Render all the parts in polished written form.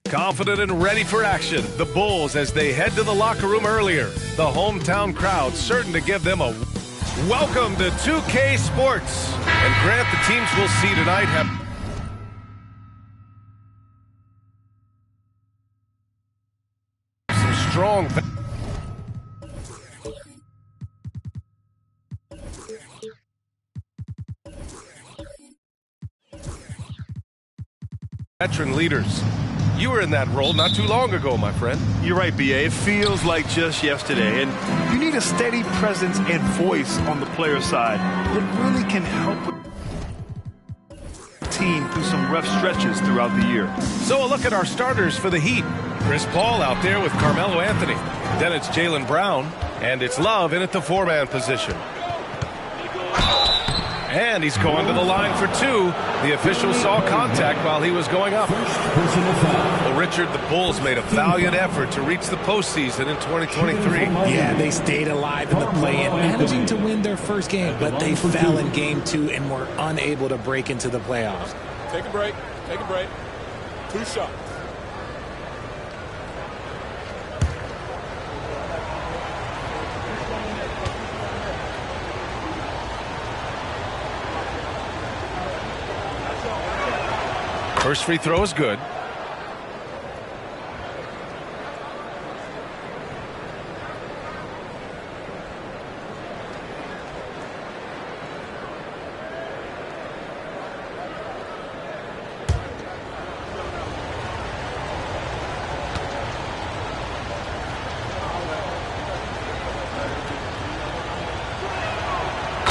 Confident and ready for action, the Bulls as they head to the locker room earlier. The hometown crowd certain to give them a welcome to 2K Sports. And Grant, the teams we'll see tonight have some strong veteran leaders. You were in that role not too long ago, my friend. You're right, B.A. It feels like just yesterday. And you need a steady presence and voice on the player side. It really can help the team through some rough stretches throughout the year. So a look at our starters for the Heat. Chris Paul out there with Carmelo Anthony. Then it's Jaylen Brown. And it's Love in at the four-man position. And he's going to the line for two. The official saw contact while he was going up. Well, Richard, the Bulls made a valiant effort to reach the postseason in 2023. Yeah, they stayed alive in the play-in, managing to win their first game, but they fell in game two and were unable to break into the playoffs. Take a break. Take a break. 2 shots. First free throw is good.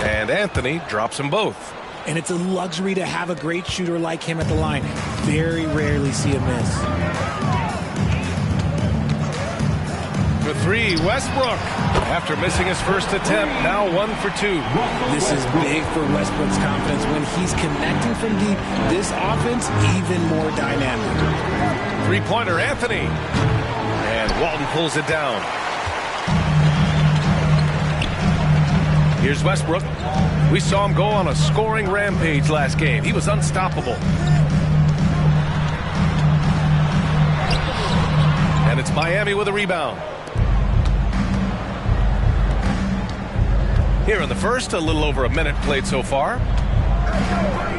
And Anthony drops them both. And it's a luxury to have a great shooter like him at the line. Very rarely see a miss. For three, Westbrook. After missing his first attempt, now 1 for 2. This is big for Westbrook's confidence. When he's connecting from deep, this offense even more dynamic. Three-pointer, Anthony. And Walton pulls it down. Here's Westbrook. We saw him go on a scoring rampage last game. He was unstoppable. And it's Miami with a rebound. Here in the first, a little over a minute played so far.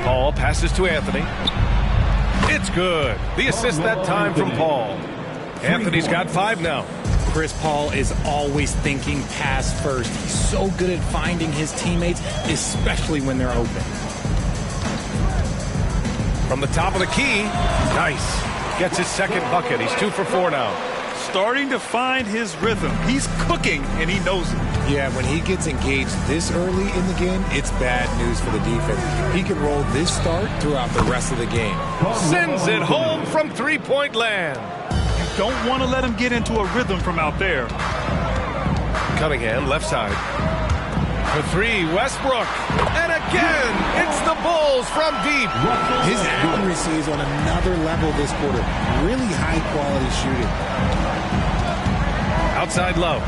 Paul passes to Anthony. It's good. The assist that time from Paul. Anthony's got 5 now. Chris Paul is always thinking pass first. He's so good at finding his teammates, especially when they're open. From the top of the key, nice. Gets his second bucket. He's 2 for 4 now. Starting to find his rhythm. He's cooking, and he knows it. Yeah, when he gets engaged this early in the game, it's bad news for the defense. He can roll this start throughout the rest of the game. Sends it home from three-point land. Don't want to let him get into a rhythm from out there. Cunningham, left side. For 3, Westbrook. And again, it's the Bulls from deep. His accuracy is on another level this quarter. Really high-quality shooting. Outside Love.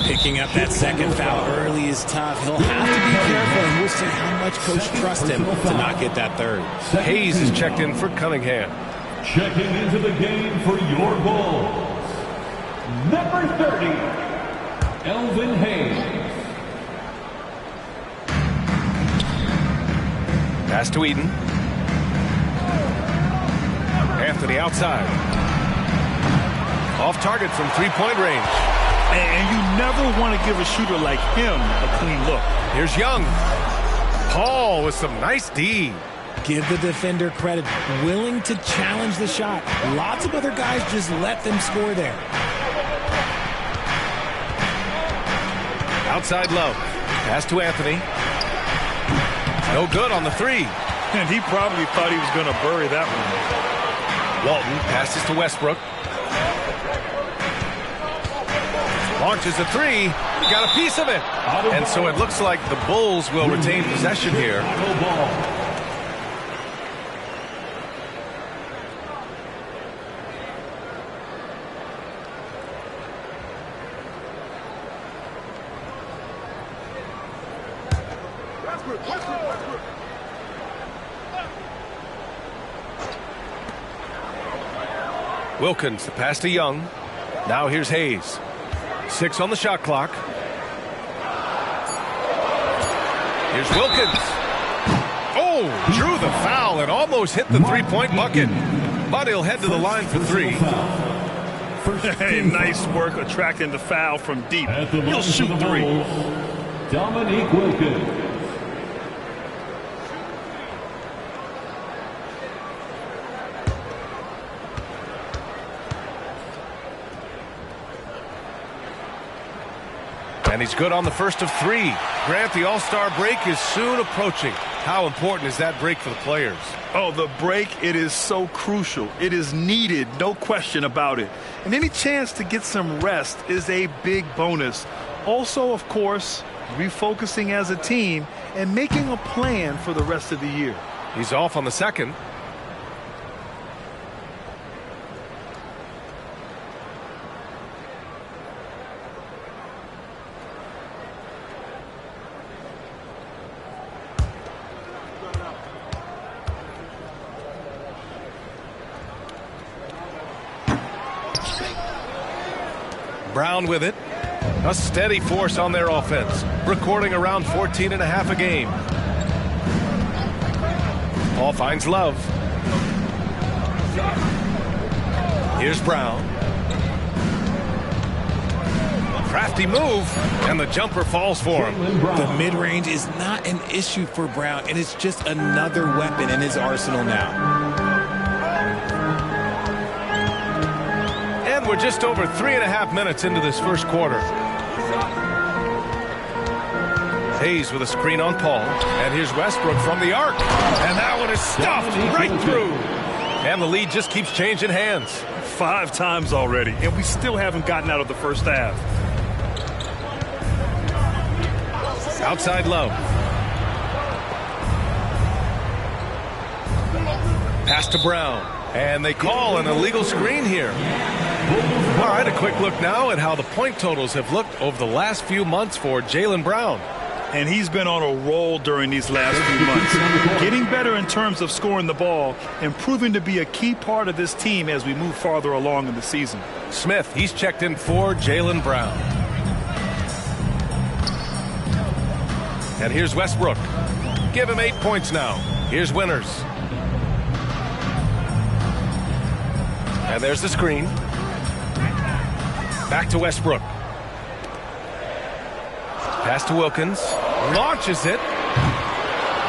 Picking up that second foul early is tough. He'll have to be careful, and we'll see how much Coach trusts him to not get that third. Hayes is checked in for Cunningham. Checking into the game for your Bulls, number 30, Elvin Hayes. Pass to Eden. Anthony outside. Off target from three-point range. And you never want to give a shooter like him a clean look. Here's Young. Paul with some nice D. Give the defender credit. Willing to challenge the shot. Lots of other guys just let them score there. Outside Love. Pass to Anthony. No good on the three. And he probably thought he was going to bury that one. Walton passes to Westbrook. Launches a three. Got a piece of it. And so it looks like the Bulls will retain possession here. Wilkins, the pass to Young. Now here's Hayes. 6 on the shot clock. Here's Wilkins. Oh, drew the foul and almost hit the three-point bucket. But he'll head to the line for three. Hey, nice work attracting the foul from deep. He'll shoot three. Dominique Wilkins. And he's good on the first of three. Grant, the All-Star break is soon approaching. How important is that break for the players? Oh, the break, it is so crucial. It is needed, no question about it. And any chance to get some rest is a big bonus. Also, of course, refocusing as a team and making a plan for the rest of the year. He's off on the second. Brown with it. A steady force on their offense, recording around 14.5 a game. Paul finds Love. Here's Brown. Crafty move, and the jumper falls for him. The mid-range is not an issue for Brown, and it's just another weapon in his arsenal now. And we're just over 3.5 minutes into this first quarter. Hayes with a screen on Paul. And here's Westbrook from the arc. And that one is stuffed right through. And the lead just keeps changing hands. 5 times already, and we still haven't gotten out of the first half. Outside Love. Pass to Brown. And they call an illegal screen here. All right, a quick look now at how the point totals have looked over the last few months for Jaylen Brown. And he's been on a roll during these last few months. Getting better in terms of scoring the ball and proving to be a key part of this team as we move farther along in the season. Smith, he's checked in for Jaylen Brown. And here's Westbrook. Give him 8 points now. Here's Winters. And there's the screen. Back to Westbrook. Pass to Wilkins. Launches it.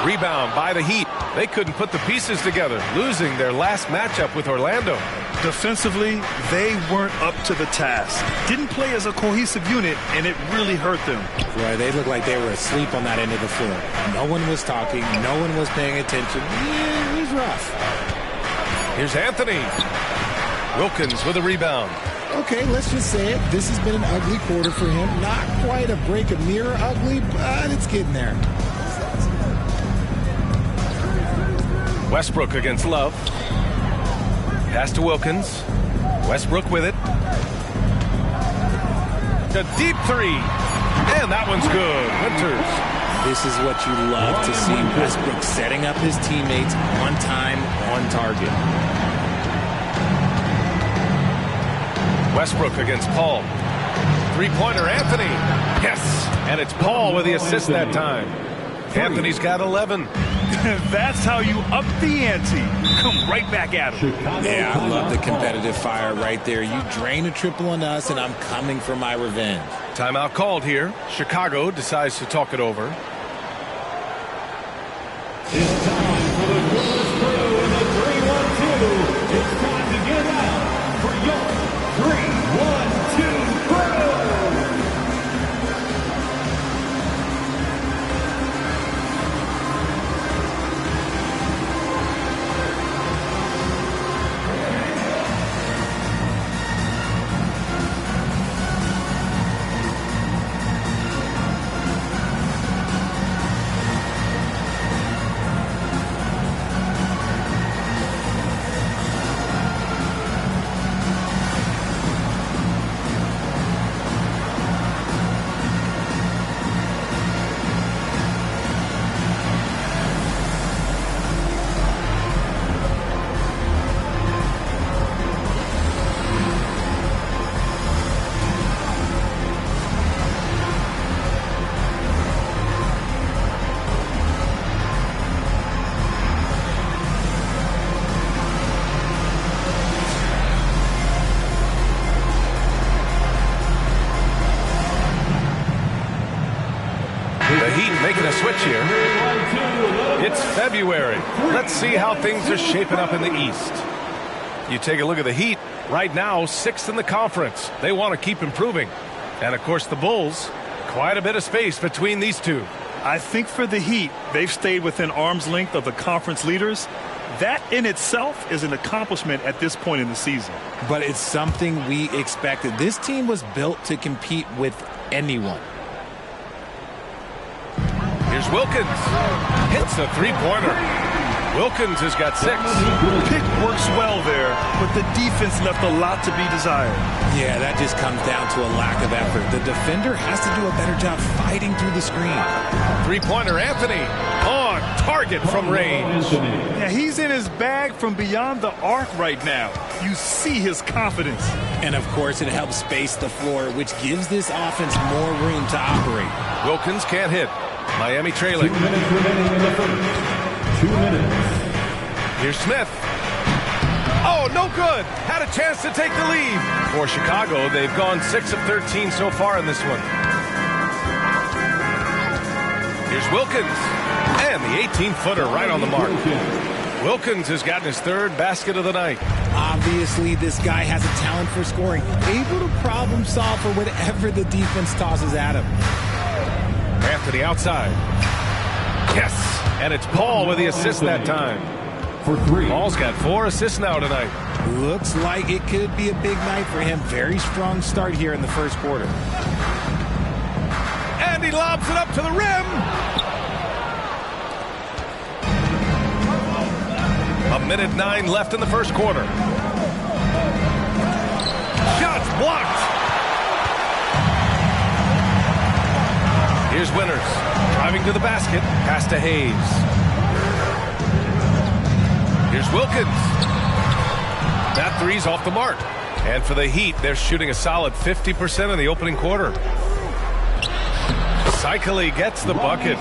Rebound by the Heat. They couldn't put the pieces together, losing their last matchup with Orlando. Defensively, they weren't up to the task. Didn't play as a cohesive unit, and it really hurt them. Right, they looked like they were asleep on that end of the floor. No one was talking. No one was paying attention. Yeah, it was rough. Here's Anthony. Wilkins with a rebound. Okay, let's just say it. This has been an ugly quarter for him. Not quite a break a mirror ugly, but it's getting there. Westbrook against Love. Pass to Wilkins. Westbrook with it. A deep three. And that one's good. Winters. This is what you love to see. Westbrook setting up his teammates on time, on target. Westbrook against Paul. Three-pointer, Anthony. Yes. And it's Paul with the assist that time. Anthony's got 11. That's how you up the ante. Come right back at him. Yeah, I love the competitive fire right there. You drain a triple on us, and I'm coming for my revenge. Timeout called here. Chicago decides to talk it over. It's time for the Brewers crew in the 3-1-2. It's time to get out for your 3-1-2 crew. The Heat making a switch here. It's February. Let's see how things are shaping up in the East. You take a look at the Heat. Right now, 6th in the conference. They want to keep improving. And, of course, the Bulls, quite a bit of space between these two. I think for the Heat, they've stayed within arm's length of the conference leaders. That in itself is an accomplishment at this point in the season. But it's something we expected. This team was built to compete with anyone. Here's Wilkins. Hits a three-pointer. Wilkins has got 6. Pick works well there, but the defense left a lot to be desired. Yeah, that just comes down to a lack of effort. The defender has to do a better job fighting through the screen. Three-pointer, Anthony. On target from range. Yeah, he's in his bag from beyond the arc right now. You see his confidence. And, of course, it helps space the floor, which gives this offense more room to operate. Wilkins can't hit. Miami trailing. 2 minutes remaining in the first. 2 minutes. Here's Smith. Oh, no good. Had a chance to take the lead. For Chicago, they've gone 6 of 13 so far in this one. Here's Wilkins. And the 18-footer right on the mark. Wilkins has gotten his 3rd basket of the night. Obviously, this guy has a talent for scoring, able to problem solve for whatever the defense tosses at him. Anthony outside. Yes. And it's Paul with the assist that time. For 3. Paul's got 4 assists now tonight. Looks like it could be a big night for him. Very strong start here in the first quarter. And he lobs it up to the rim. A minute 9 left in the first quarter. Shots blocked. Here's Winters. Driving to the basket. Pass to Hayes. Here's Wilkins. That three's off the mark. And for the Heat, they're shooting a solid 50% in the opening quarter. Cycli gets the bucket.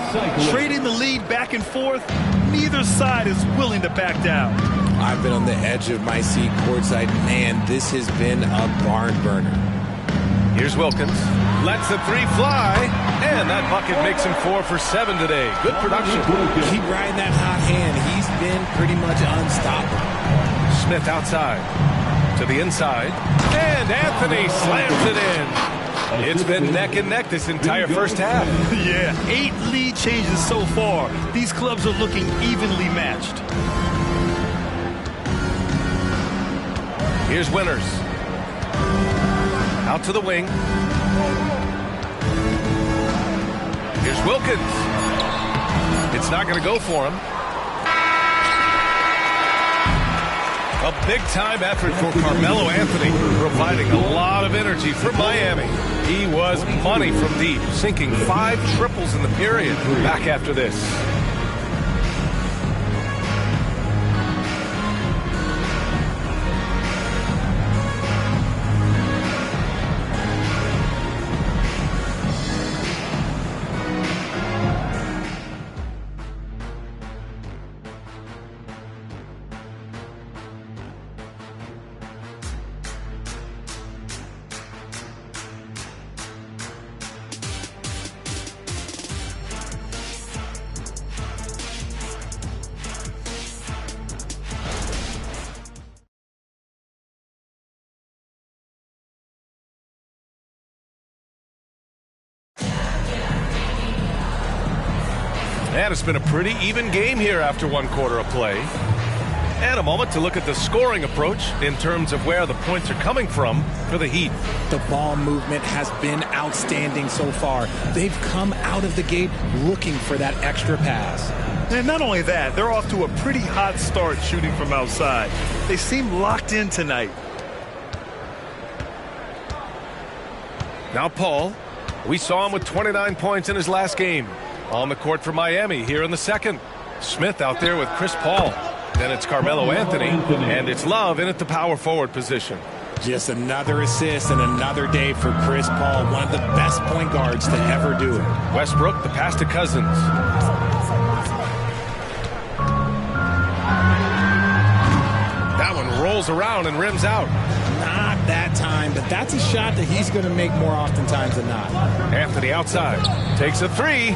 Trading the lead back and forth, neither side is willing to back down. I've been on the edge of my seat courtside. Man, this has been a barn burner. Here's Wilkins. Lets the 3 fly. And that bucket makes him 4 for 7 today. Good production. Keep riding that hot hand. He's been pretty much unstoppable. Smith outside. To the inside. And Anthony slams it in. It's been neck and neck this entire first half. Yeah, 8 lead changes so far. These clubs are looking evenly matched. Here's Winters. Out to the wing. Here's Wilkins. It's not going to go for him. A big-time effort for Carmelo Anthony, providing a lot of energy for Miami. He was money from deep, sinking 5 triples in the period. Back after this. And it's been a pretty even game here after one quarter of play. And a moment to look at the scoring approach in terms of where the points are coming from for the Heat. The ball movement has been outstanding so far. They've come out of the gate looking for that extra pass. And not only that, they're off to a pretty hot start shooting from outside. They seem locked in tonight. Now Paul. We saw him with 29 points in his last game. On the court for Miami here in the second. Smith out there with Chris Paul. Then it's Carmelo Anthony, and it's Love in at the power forward position. Just another assist and another day for Chris Paul, one of the best point guards to ever do it. Westbrook, the pass to Cousins. That one rolls around and rims out. Not that time, but that's a shot that he's going to make more oftentimes than not. Anthony outside, takes a three,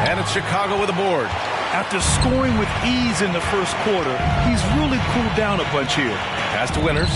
and it's Chicago with a board. After scoring with ease in the first quarter, he's really cooled down a bunch here. Pass to Winters.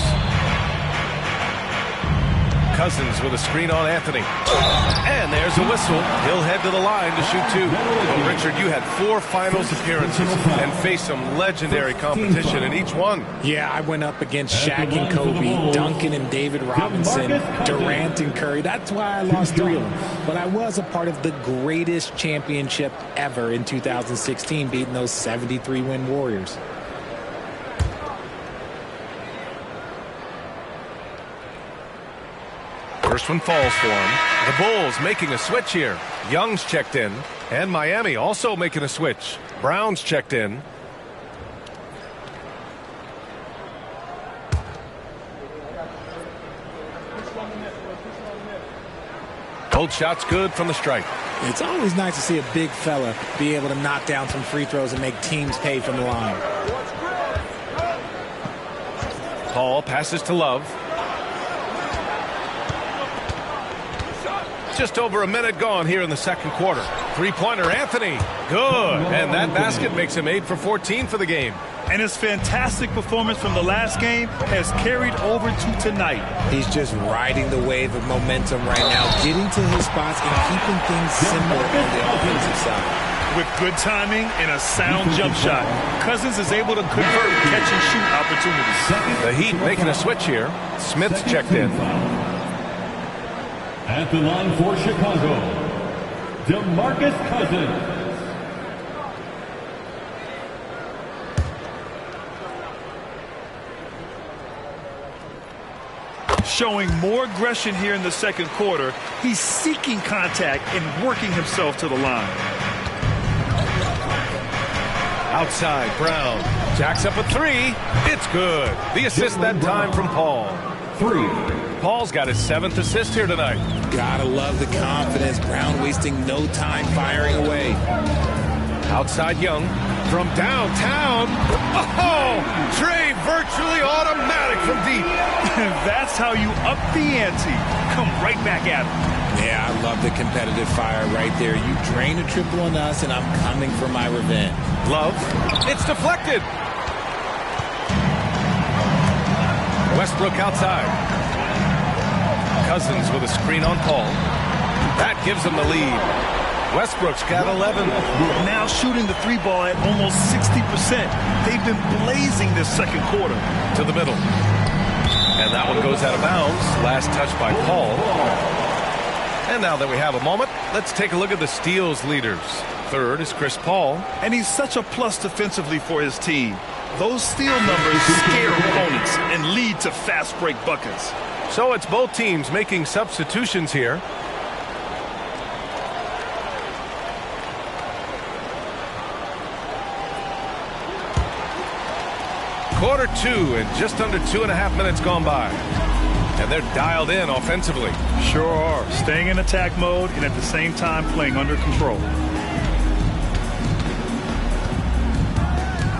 Cousins with a screen on Anthony. And there's a whistle. He'll head to the line to shoot two. Well, Richard, you had 4 finals appearances and faced some legendary competition in each one. Yeah, I went up against Shaq and Kobe, Duncan and David Robinson, Durant and Curry. That's why I lost 3 of them. But I was a part of the greatest championship ever in 2016, beating those 73-win Warriors. First one falls for him. The Bulls making a switch here. Young's checked in. And Miami also making a switch. Brown's checked in. Both shots good from the stripe. It's always nice to see a big fella be able to knock down some free throws and make teams pay from the line. Paul passes to Love. Just over a minute gone here in the second quarter. Three-pointer, Anthony. Good. And that basket makes him 8 for 14 for the game. And his fantastic performance from the last game has carried over to tonight. He's just riding the wave of momentum right now, getting to his spots and keeping things simple on the offensive side. With good timing and a sound jump shot, Cousins is able to convert catch-and-shoot opportunities. The Heat making a switch here. Smith's checked in. At the line for Chicago, DeMarcus Cousins. Showing more aggression here in the second quarter. He's seeking contact and working himself to the line. Outside, Brown. Jacks up a 3. It's good. The assist that time from Paul. 3. Paul's got his 7th assist here tonight. Gotta love the confidence. Brown wasting no time firing away. Outside Young. From downtown. Oh! Trey virtually automatic from deep. That's how you up the ante. Come right back at him. Yeah, I love the competitive fire right there. You drain a triple on us, and I'm coming for my revenge. Love. It's deflected. Westbrook outside. Cousins with a screen on Paul. That gives them the lead. Westbrook's got 11. Now shooting the 3-ball at almost 60%. They've been blazing this second quarter. To the middle. And that one goes out of bounds. Last touch by Paul. And now that we have a moment, let's take a look at the steals leaders. Third is Chris Paul. And he's such a plus defensively for his team. Those steal numbers scare opponents and lead to fast break buckets. So it's both teams making substitutions here. Quarter 2 and just under 2.5 minutes gone by. And they're dialed in offensively. Sure are. Staying in attack mode and at the same time playing under control.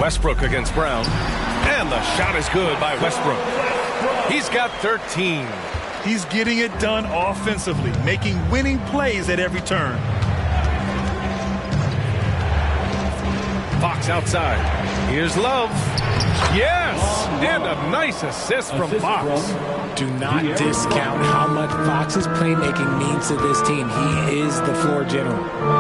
Westbrook against Brown. And the shot is good by Westbrook. He's got 13. He's getting it done offensively, making winning plays at every turn. Fox outside. Here's Love. Yes, and a nice assist from Fox. Do not discount how much Fox's playmaking means to this team. He is the floor general.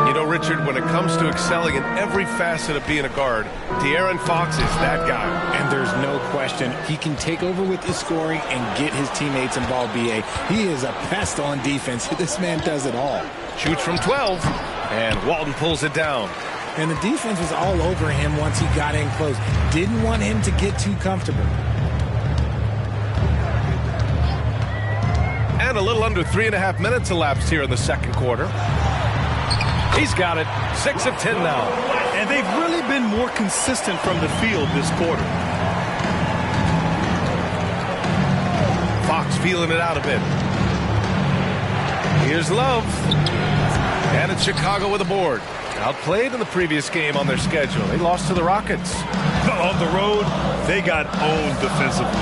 You know, Richard, when it comes to excelling in every facet of being a guard, De'Aaron Fox is that guy. And there's no question he can take over with the scoring and get his teammates involved, B.A. He is a pest on defense. This man does it all. Shoots from 12, and Walton pulls it down. And the defense was all over him once he got in close. Didn't want him to get too comfortable. And a little under 3.5 minutes elapsed here in the second quarter. He's got it. 6 of 10 now. And they've really been more consistent from the field this quarter. Fox feeling it out a bit. Here's Love. And it's Chicago with a board. Outplayed in the previous game on their schedule. They lost to the Rockets. On the road, they got owned defensively.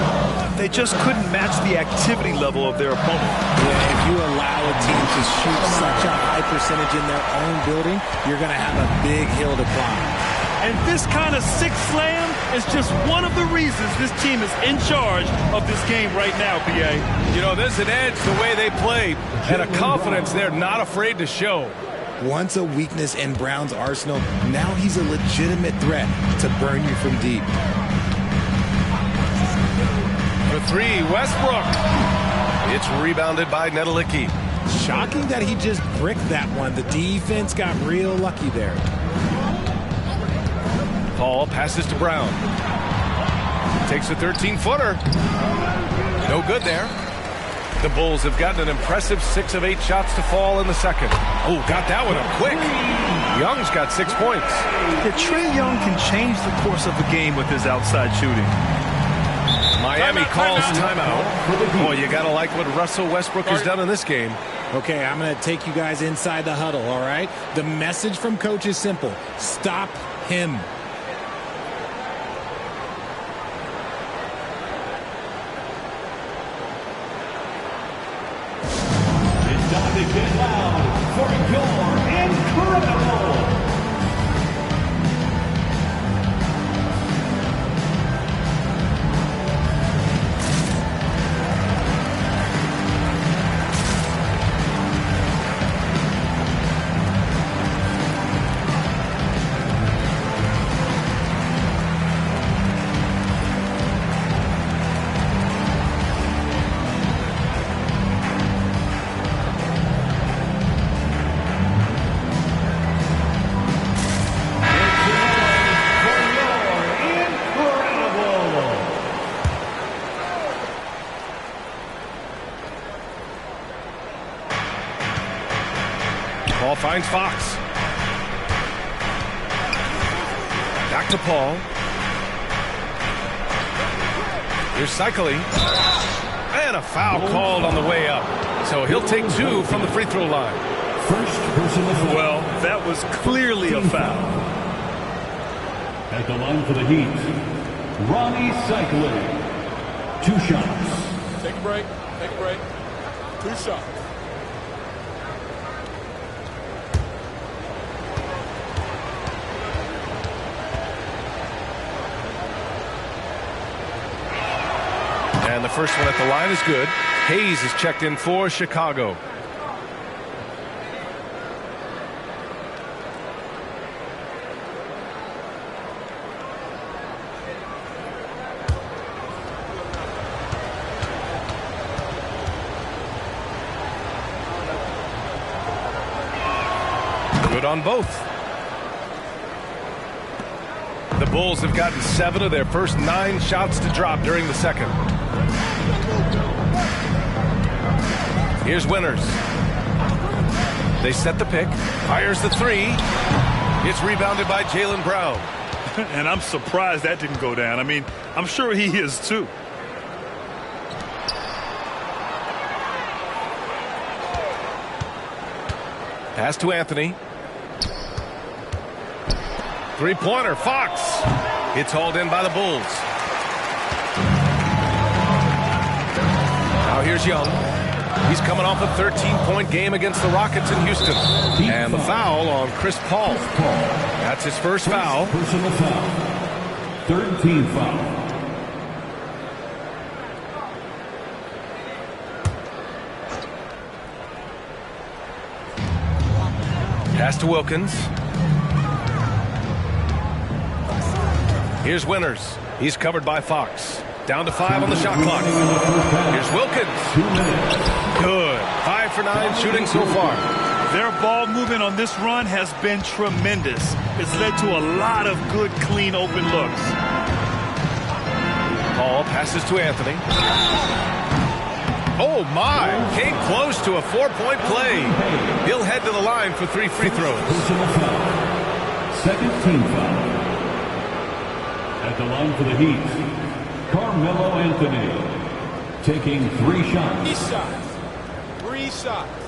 They just couldn't match the activity level of their opponent. Yeah, if you allow a team to shoot such a high percentage in their own building, you're going to have a big hill to climb. And this kind of six slam is just one of the reasons this team is in charge of this game right now, B.A. You know, there's an edge the way they play and a confidence they're not afraid to show. Once a weakness in Brown's arsenal, now he's a legitimate threat to burn you from deep. For three, Westbrook. It's rebounded by Nedelicki. Shocking that he just bricked that one. The defense got real lucky there. Paul passes to Brown. Takes a 13-footer. No good there. The Bulls have gotten an impressive 6 of 8 shots to fall in the second. Oh, got that one up quick. Young's got 6 points. Yeah, Trae Young can change the course of the game with his outside shooting. Miami calls timeout. Boy, you got to like what Russell Westbrook has done in this game. Okay, I'm going to take you guys inside the huddle, all right? The message from coach is simple. Stop him. Time to get loud for your incredible. Paul finds Fox. Back to Paul. Here's Cycling. And a foul called on the way up. So he'll take 2 from the free throw line. First personal foul. Well, that was clearly a foul. At the line for the Heat, Ronnie Cycling. 2 shots. Take a break. Take a break. 2 shots. And the first one at the line is good. Hayes is checked in for Chicago. Good on both. The Bulls have gotten 7 of their first 9 shots to drop during the second. Here's Winters. They set the pick. Fires the 3. It's rebounded by Jaylen Brown. And I'm surprised that didn't go down. I mean, I'm sure he is too. Pass to Anthony. 3-pointer, Fox. It's hauled in by the Bulls. Now here's Young. He's coming off a 13-point game against the Rockets in Houston. And the foul on Chris Paul. That's his first foul. Personal foul. 13 foul. Pass to Wilkins. Here's Winters. He's covered by Fox. Down to 5 on the shot clock. Here's Wilkins. Good. 5 for 9 shooting so far. Their ball movement on this run has been tremendous. It's led to a lot of good, clean, open looks. Paul passes to Anthony. Oh, my. Came close to a 4-point play. He'll head to the line for 3 free throws. Second team foul. At the line for the Heat, Carmelo Anthony taking 3 shots. 3 shots. 3 shots.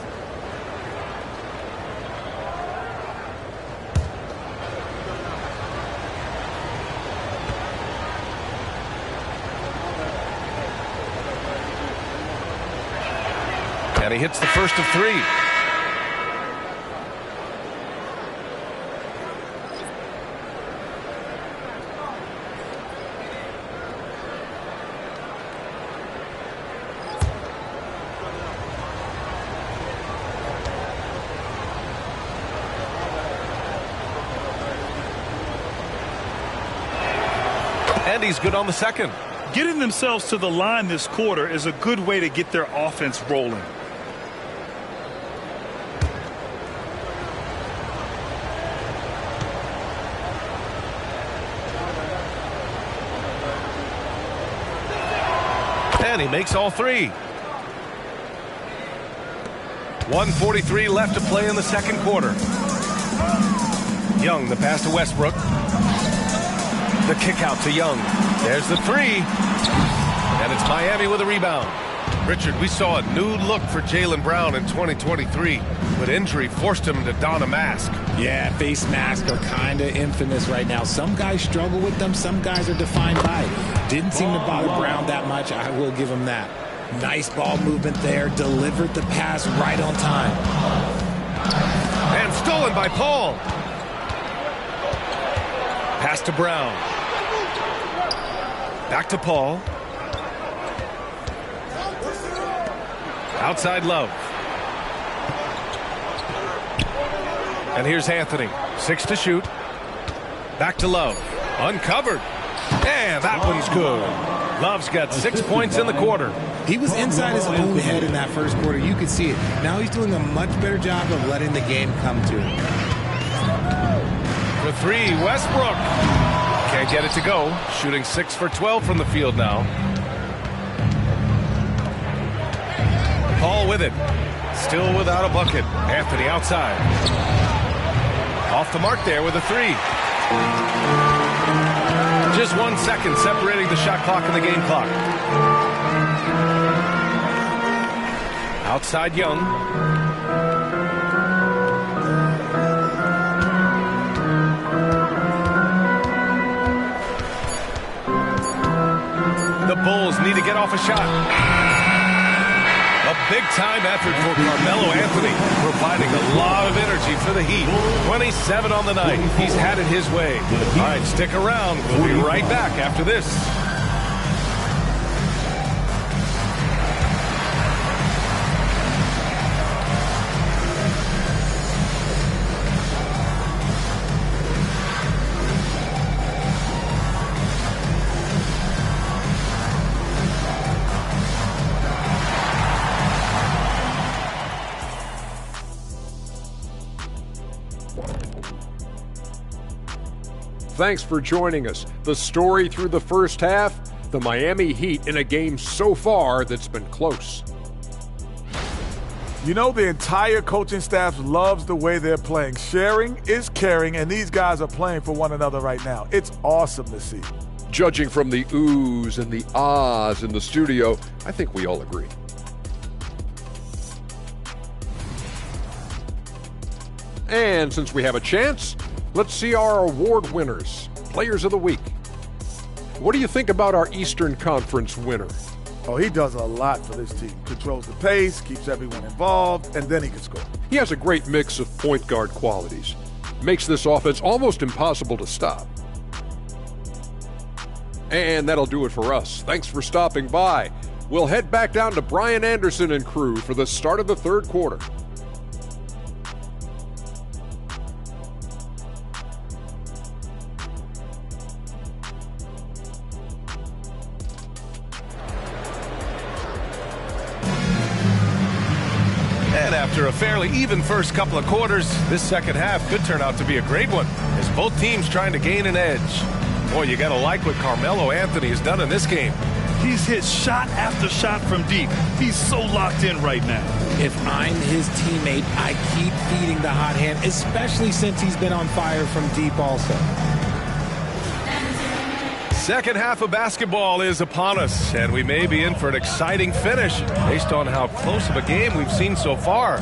And he hits the first of 3. And he's good on the second. Getting themselves to the line this quarter is a good way to get their offense rolling. And he makes all 3. 1:43 left to play in the second quarter. Young, the pass to Westbrook. The kick out to Young. There's the 3. And it's Miami with a rebound. Richard, we saw a new look for Jaylen Brown in 2023, but injury forced him to don a mask. Yeah, face masks are kind of infamous right now. Some guys struggle with them. Some guys are defined by it. Didn't seem to bother Brown that much. I will give him that. Nice ball movement there. Delivered the pass right on time. And stolen by Paul. Pass to Brown. Back to Paul. Outside Love. And here's Anthony. 6 to shoot. Back to Love. Uncovered. And that one's good. Love's got 6 points in the quarter. He was inside his own head in that first quarter. You could see it. Now he's doing a much better job of letting the game come to him. For 3, Westbrook. Can't get it to go. Shooting 6 for 12 from the field now. Paul with it. Still without a bucket. Anthony outside. Off the mark there with a 3. Just 1 second separating the shot clock and the game clock. Outside Young. The Bulls need to get off a shot. A big-time effort for Carmelo Anthony, providing a lot of energy for the Heat. 27 on the night. He's had it his way. All right, stick around. We'll be right back after this. Thanks for joining us. The story through the first half, the Miami Heat in a game so far that's been close. You know, the entire coaching staff loves the way they're playing. Sharing is caring, and these guys are playing for one another right now. It's awesome to see. Judging from the oohs and the ahs in the studio, I think we all agree. And since we have a chance, let's see our award winners, Players of the Week. What do you think about our Eastern Conference winner? Oh, he does a lot for this team. Controls the pace, keeps everyone involved, and then he can score. He has a great mix of point guard qualities. Makes this offense almost impossible to stop. And that'll do it for us. Thanks for stopping by. We'll head back down to Brian Anderson and crew for the start of the third quarter. after a fairly even first couple of quarters, this second half could turn out to be a great one as both teams trying to gain an edge. Boy, you got to like what Carmelo Anthony has done in this game. He's hit shot after shot from deep. He's so locked in right now. If I'm his teammate, I keep feeding the hot hand, especially since he's been on fire from deep also. Second half of basketball is upon us, and we may be in for an exciting finish based on how close of a game we've seen so far.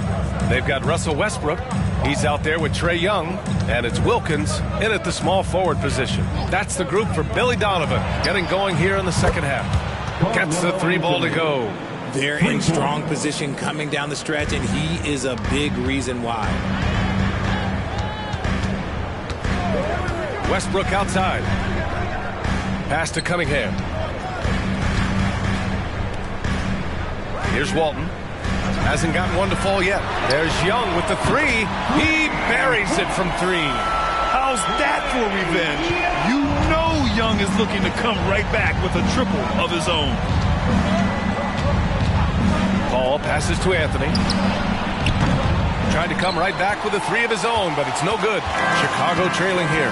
They've got Russell Westbrook. He's out there with Trae Young, and it's Wilkins in at the small forward position. That's the group for Billy Donovan getting going here in the second half. Gets the three ball to go. They're in strong position coming down the stretch, and he is a big reason why. Westbrook outside. Pass to Cunningham. Here's Walton. Hasn't gotten one to fall yet. There's Young with the three. He buries it from three. How's that for revenge? You know Young is looking to come right back with a triple of his own. Paul passes to Anthony. Tried to come right back with a three of his own, but it's no good. Chicago trailing here.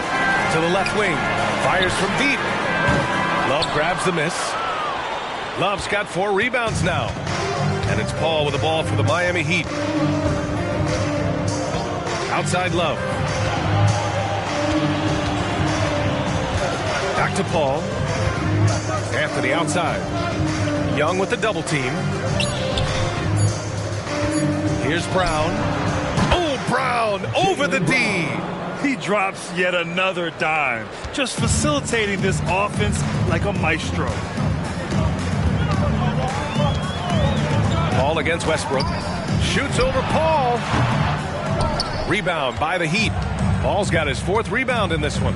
To the left wing. Fires from deep. Love grabs the miss. Love's got 4 rebounds now. And it's Paul with the ball for the Miami Heat. Outside Love. Back to Paul. Anthony outside. Young with the double team. Here's Brown. Oh, Brown over the D. He drops yet another dime, just facilitating this offense like a maestro. Paul against Westbrook. Shoots over Paul. Rebound by the Heat. Paul's got his 4th rebound in this one.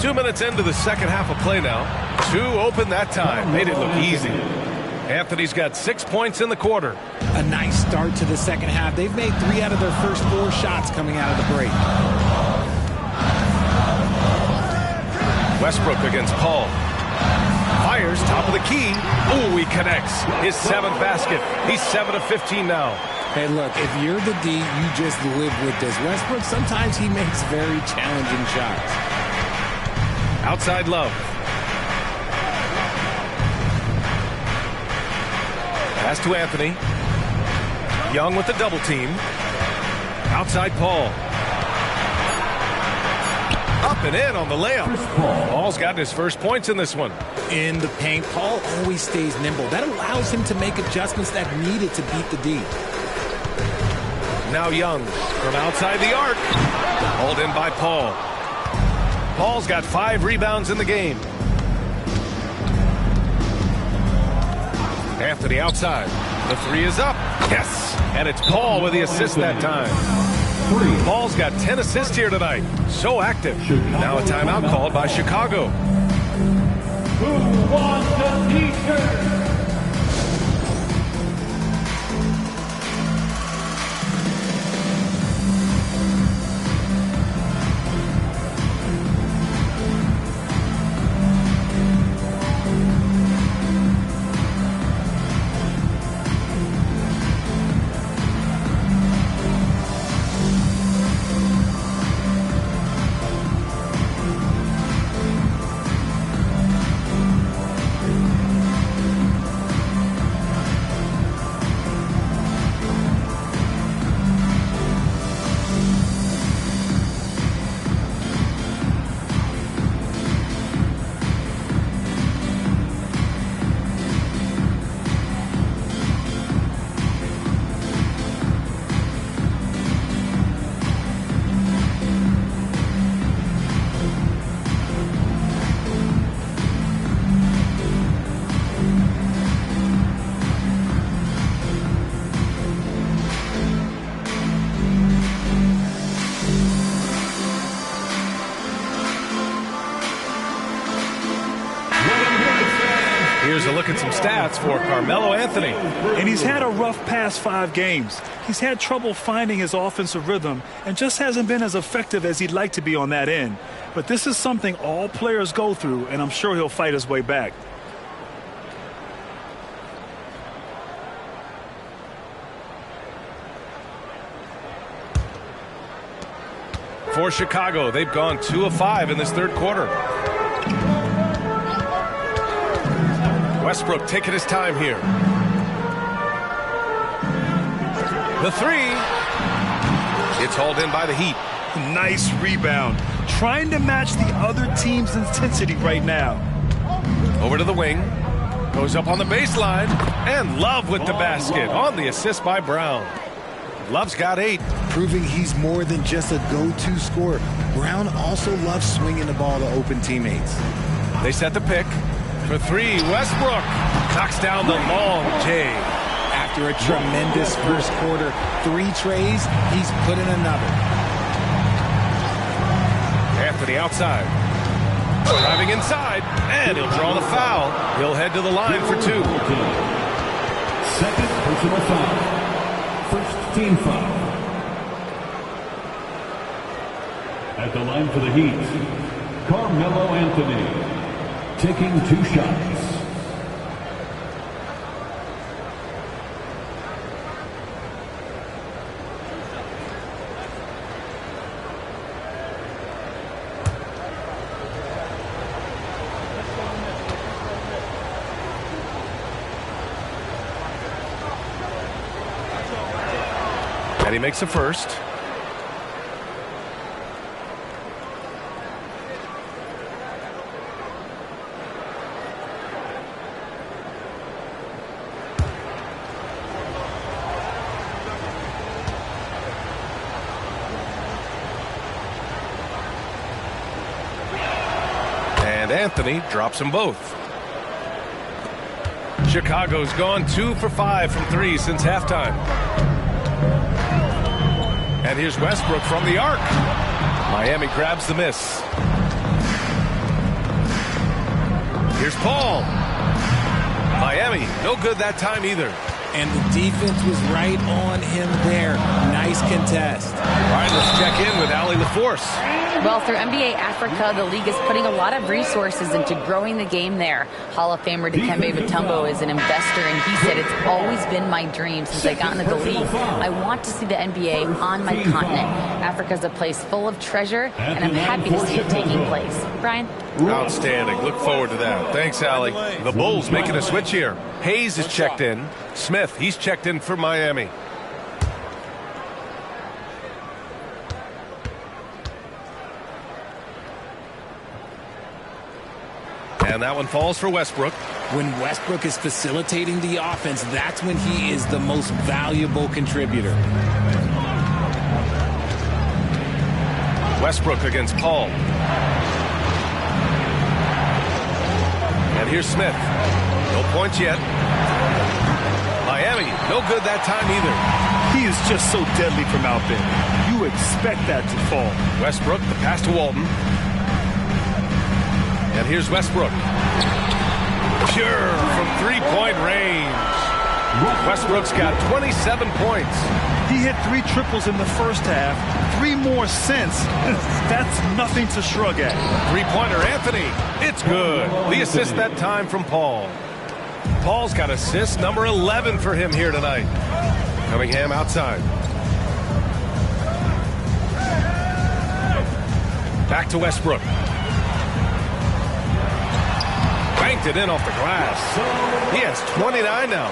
2 minutes into the second half of play now. 2 open that time. Made it look easy. Anthony's got 6 points in the quarter. A nice start to the second half. They've made 3 out of their first 4 shots coming out of the break. Westbrook against Paul. Fires, top of the key. Oh, he connects. His 7th basket. He's 7 of 15 now. Hey, look, if you're the D, you just live with this. Westbrook, sometimes he makes very challenging shots. Outside Love. Pass to Anthony. Young with the double team. Outside Paul. Up and in on the layup. Paul's gotten his first points in this one. In the paint, Paul always stays nimble. That allows him to make adjustments that needed to beat the D. Now Young from outside the arc. Hauled in by Paul. Paul's got 5 rebounds in the game. Anthony outside. The 3 is up. Yes. And it's Paul with the assist that time. Paul's got 10 assists here tonight. So active. Now a timeout called by Chicago. Who wants the t-shirt? Here's a look at some stats for Carmelo Anthony. And he's had a rough past 5 games. He's had trouble finding his offensive rhythm and just hasn't been as effective as he'd like to be on that end. But this is something all players go through, and I'm sure he'll fight his way back. for Chicago. They've gone 2 of 5 in this third quarter. Westbrook taking his time here. The three. It's hauled in by the Heat. Nice rebound. Trying to match the other team's intensity right now. Over to the wing. Goes up on the baseline. And Love with the basket on the assist by Brown. Love's got 8. Proving he's more than just a go-to scorer. Brown also loves swinging the ball to open teammates. They set the pick. For 3, Westbrook knocks down the long J. After a tremendous first quarter, 3 trays, he's put in another. Anthony outside. Driving inside, and he'll draw the foul. He'll head to the line for 2. Second personal foul. First team foul. At the line for the Heat, Carmelo Anthony. Taking 2 shots. And he makes the first. And Anthony drops them both. Chicago's gone 2 for 5 from 3 since halftime. And here's Westbrook from the arc. Miami grabs the miss. Here's Paul. Miami, no good that time either. And the defense was right on him there. Nice contest. All right, let's check in with Allie LaForce. Well, through NBA Africa, the league is putting a lot of resources into growing the game there. Hall of Famer Dikembe Mutombo is an investor, and he said, "It's always been my dream since I got into the league. I want to see the NBA on my continent. Africa's a place full of treasure, and I'm happy to see it taking place." Brian? Outstanding. Look forward to that. Thanks, Allie. The Bulls making a switch here. Hayes is checked in. Smith, he's checked in for Miami. And that one falls for Westbrook. When Westbrook is facilitating the offense, that's when he is the most valuable contributor. Westbrook against Paul. And here's Smith. No points yet. Miami, no good that time either. He is just so deadly from out there. You expect that to fall. Westbrook, the pass to Walton. And here's Westbrook. Pure from three-point range. Westbrook's got 27 points. He hit 3 triples in the first half, 3 more since. That's nothing to shrug at. Three-pointer Anthony. It's good. The assist that time from Paul. Paul's got assist number 11 for him here tonight. Cunningham outside. Back to Westbrook. Banked it in off the glass. He has 29 now.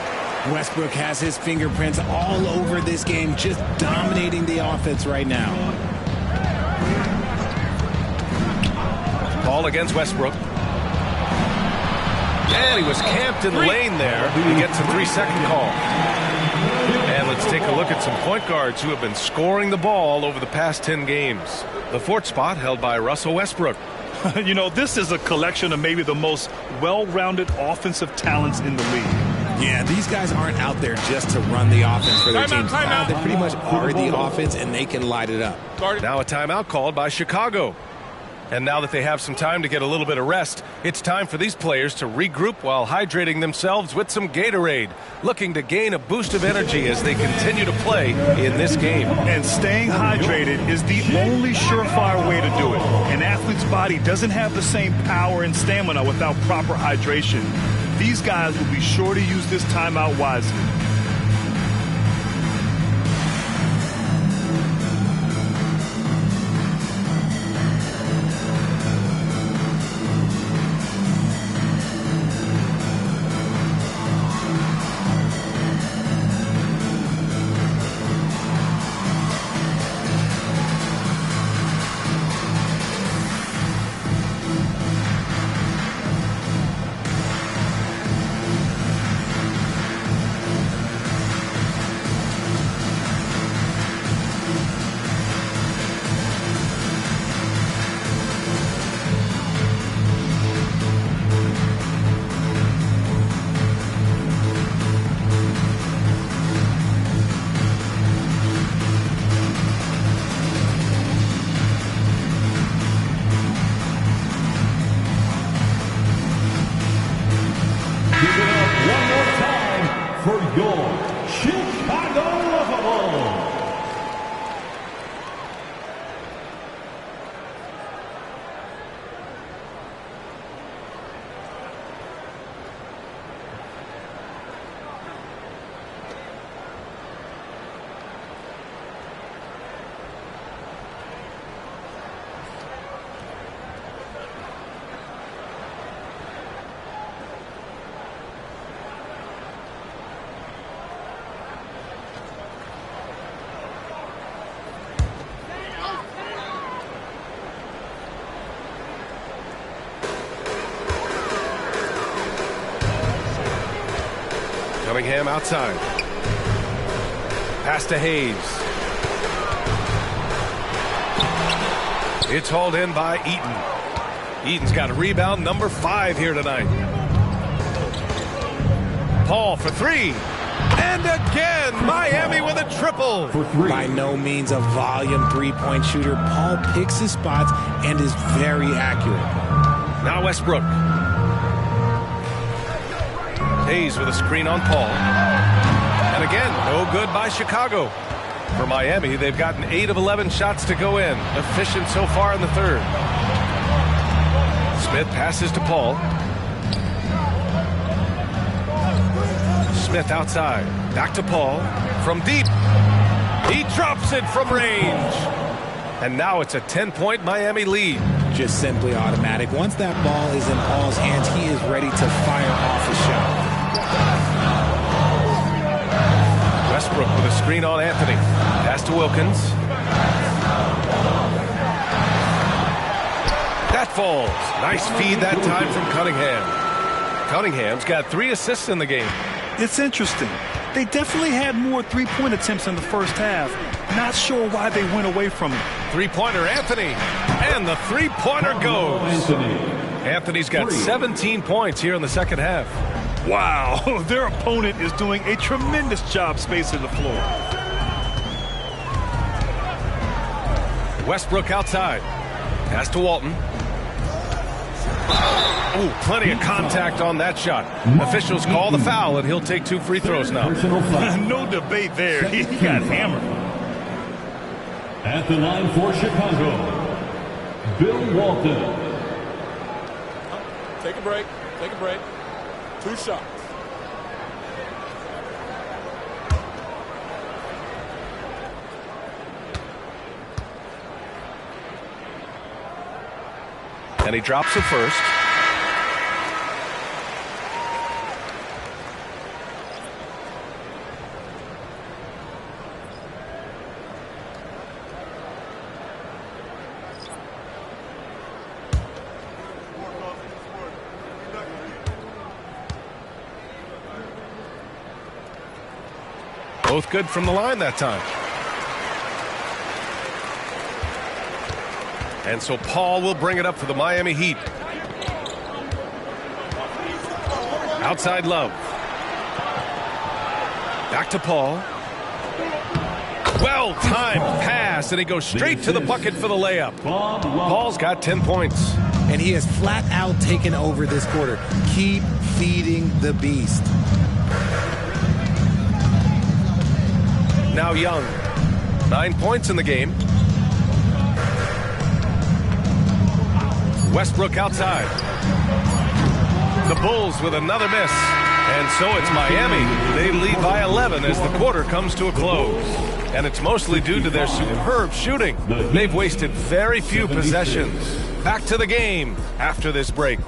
Westbrook has his fingerprints all over this game, just dominating the offense right now. Ball against Westbrook. And he was camped in the lane there. He gets a 3-second call. And let's take a look at some point guards who have been scoring the ball over the past 10 games. The 4th spot held by Russell Westbrook. You know, this is a collection of maybe the most well-rounded offensive talents in the league. Yeah, these guys aren't out there just to run the offense for their teams. They pretty much are the offense, and they can light it up. Now a timeout called by Chicago. And now that they have some time to get a little bit of rest, it's time for these players to regroup while hydrating themselves with some Gatorade, looking to gain a boost of energy as they continue to play in this game. And staying hydrated is the only surefire way to do it. An athlete's body doesn't have the same power and stamina without proper hydration. These guys will be sure to use this timeout wisely. Cunningham outside. Pass to Hayes. It's hauled in by Eaton. Eaton's got a rebound, number 5 here tonight. Paul for 3. And again, Miami with a triple. By no means a volume three-point shooter, Paul picks his spots and is very accurate. Now Westbrook. Hayes with a screen on Paul. And again, no good by Chicago. For Miami, they've gotten 8 of 11 shots to go in. Efficient so far in the third. Smith passes to Paul. Smith outside. Back to Paul. From deep. He drops it from range. And now it's a 10-point Miami lead. Just simply automatic. Once that ball is in Paul's hands, he is ready to fire off a shot. Westbrook with a screen on Anthony. Pass to Wilkins. That falls. Nice feed that time from Cunningham. Cunningham's got 3 assists in the game. It's interesting. They definitely had more three-point attempts in the first half. Not sure why they went away from it. Three-pointer Anthony. And the three-pointer goes. Anthony's got 17 points here in the second half. Wow, their opponent is doing a tremendous job spacing the floor. Westbrook outside. Pass to Walton. Oh, plenty of contact on that shot. Officials call the foul, and he'll take 2 free throws now. No debate there. He got hammered. At the line for Chicago, Bill Walton. Take a break. Take a break. 2 shots. And he drops it first. Both good from the line that time. And so Paul will bring it up for the Miami Heat. Outside Love. Back to Paul. Well-timed pass, and he goes straight to the bucket for the layup. Paul's got 10 points. And he has flat out taken over this quarter. Keep feeding the beast. Now Young. 9 points in the game. Westbrook outside. The Bulls with another miss. And so it's Miami. They lead by 11 as the quarter comes to a close. And it's mostly due to their superb shooting. They've wasted very few possessions. Back to the game after this break.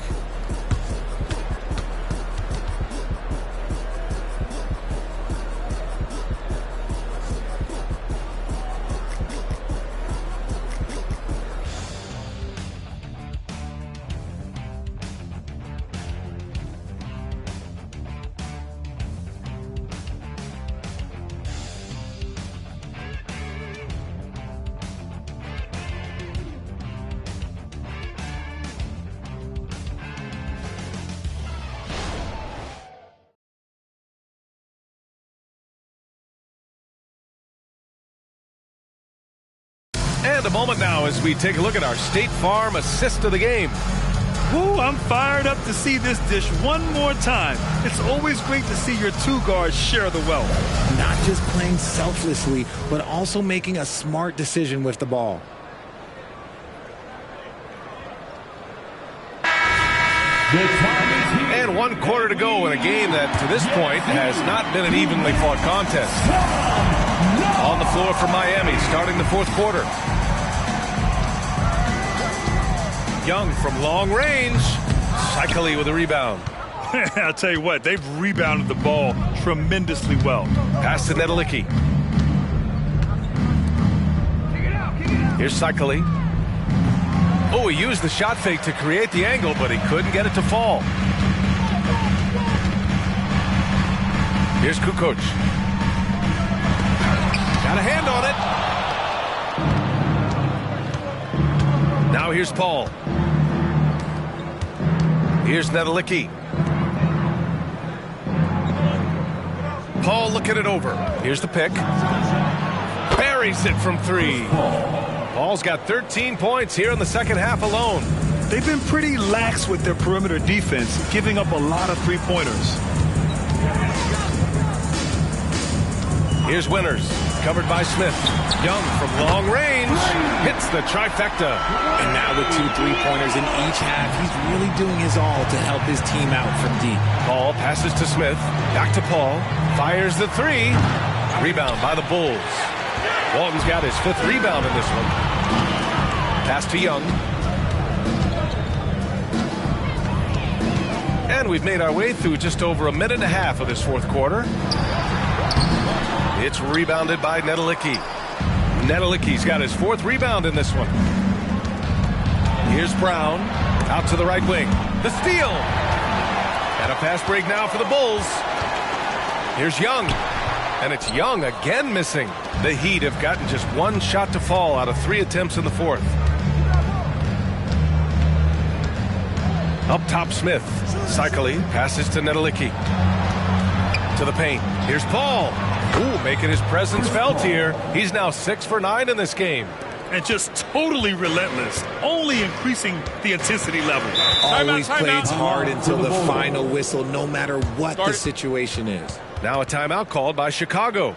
And a moment now as we take a look at our State Farm assist of the game. Woo, I'm fired up to see this dish one more time. It's always great to see your 2 guards share the wealth. Not just playing selflessly, but also making a smart decision with the ball. And 1 quarter to go in a game that, to this point, has not been an evenly fought contest. On the floor for Miami, starting the 4th quarter. Young from long range. Shikely with a rebound. I'll tell you what, they've rebounded the ball tremendously well. Pass to Nedelicki. Here's Shikely. Oh, he used the shot fake to create the angle, but he couldn't get it to fall. Here's Kukoc. Got a hand on it. Now here's Paul. Here's Nedelicki. Paul looking it over. Here's the pick. Buries it from 3. Paul's got 13 points here in the second half alone. They've been pretty lax with their perimeter defense, giving up a lot of three-pointers. Here's Winters, covered by Smith. Young from long range hits the trifecta. And now with 2 3-pointers in each half, he's really doing his all to help his team out from deep. Paul passes to Smith. Back to Paul. Fires the 3. Rebound by the Bulls. Walton's got his 5th rebound in this one. Pass to Young. And we've made our way through just over a minute and a half of this fourth quarter. It's rebounded by Nedelicki. Nedelicki's got his 4th rebound in this one. Here's Brown. Out to the right wing. The steal. And a fast break now for the Bulls. Here's Young. And it's Young again missing. The Heat have gotten just 1 shot to fall out of 3 attempts in the 4th. Up top, Smith. Cycling passes to Nedelicki. To the paint. Here's Paul. Ooh, making his presence felt here. He's now 6 for 9 in this game. And just totally relentless, only increasing the intensity level. Always plays hard until the final whistle, no matter what the situation is. Now a timeout called by Chicago.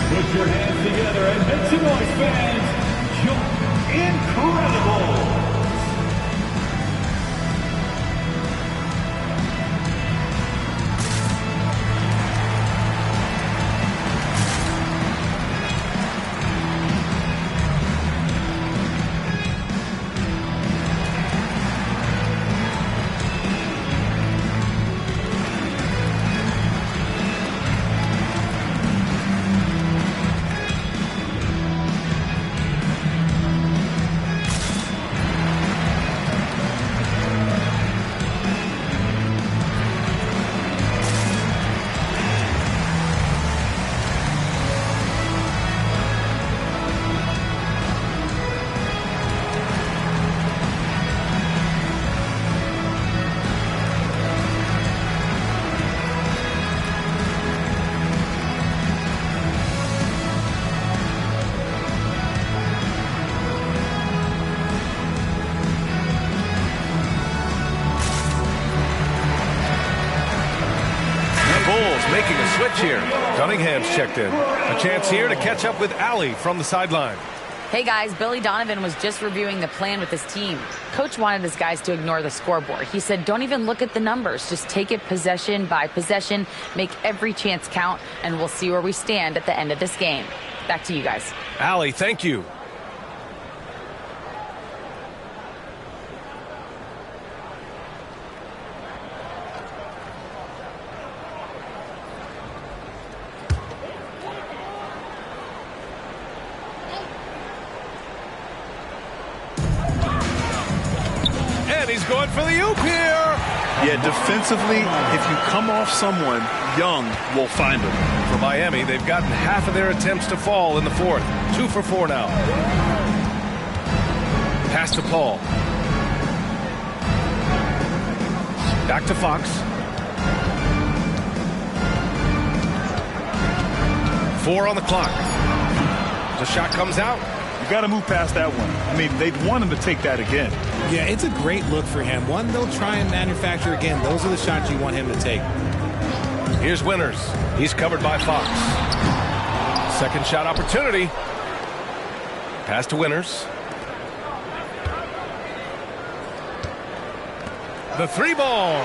Put your hands together and make some noise, fans. You're incredible. Making a switch here. Cunningham's checked in. A chance here to catch up with Allie from the sideline. Hey guys, Billy Donovan was just reviewing the plan with his team. Coach wanted his guys to ignore the scoreboard. He said, don't even look at the numbers. Just take it possession by possession, make every chance count, and we'll see where we stand at the end of this game. Back to you guys. Allie, thank you. He's going for the oop here. Yeah, defensively, if you come off someone, Young will find him. For Miami, they've gotten half of their attempts to fall in the 4th. 2 for 4 now. Pass to Paul. Back to Fox. 4 on the clock. The shot comes out. You got to move past that one. I mean, they'd want him to take that again. Yeah, it's a great look for him. One they'll try and manufacture again. Those are the shots you want him to take. Here's Winters. He's covered by Fox. Second shot opportunity. Pass to Winters. The 3-ball.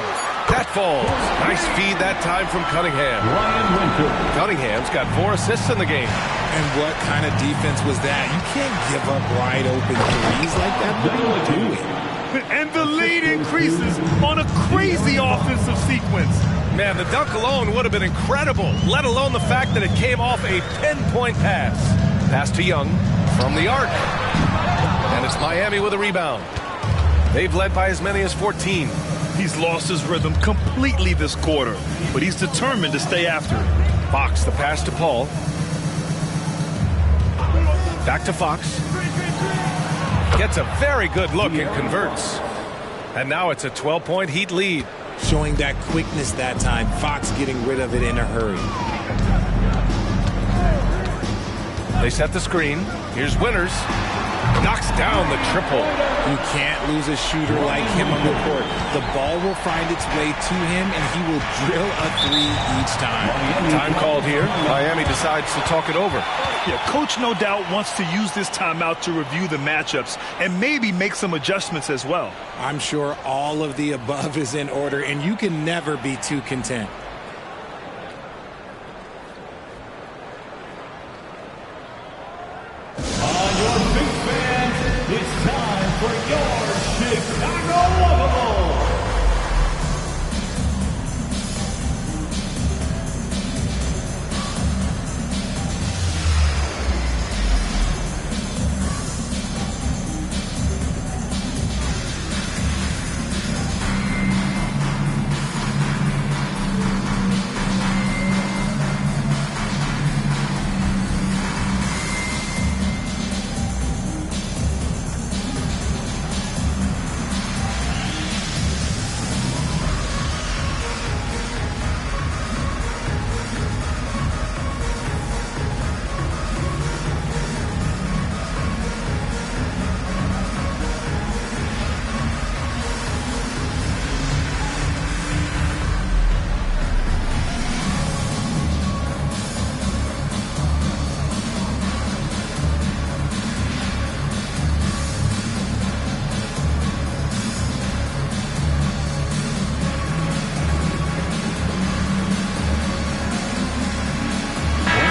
That falls. Nice feed that time from Cunningham. Cunningham's got 4 assists in the game. And what kind of defense was that? You can't give up wide open threes like that. What are you doing? And the lead increases on a crazy offensive sequence. Man, the dunk alone would have been incredible, let alone the fact that it came off a pinpoint pass. Pass to Young from the arc. And it's Miami with a rebound. They've led by as many as 14. He's lost his rhythm completely this quarter, but he's determined to stay after it. Fox, the pass to Paul. Back to Fox. Gets a very good look and converts. And now it's a 12-point Heat lead. Showing that quickness that time. Fox getting rid of it in a hurry. They set the screen. Here's Winters. Knocks down the triple. You can't lose a shooter like him on the court. The ball will find its way to him, and he will drill a three each time. Time called here. Miami decides to talk it over. Yeah, coach no doubt wants to use this timeout to review the matchups and maybe make some adjustments as well. I'm sure all of the above is in order, and you can never be too content. On your big fans, it's time for your Chicago Lovables.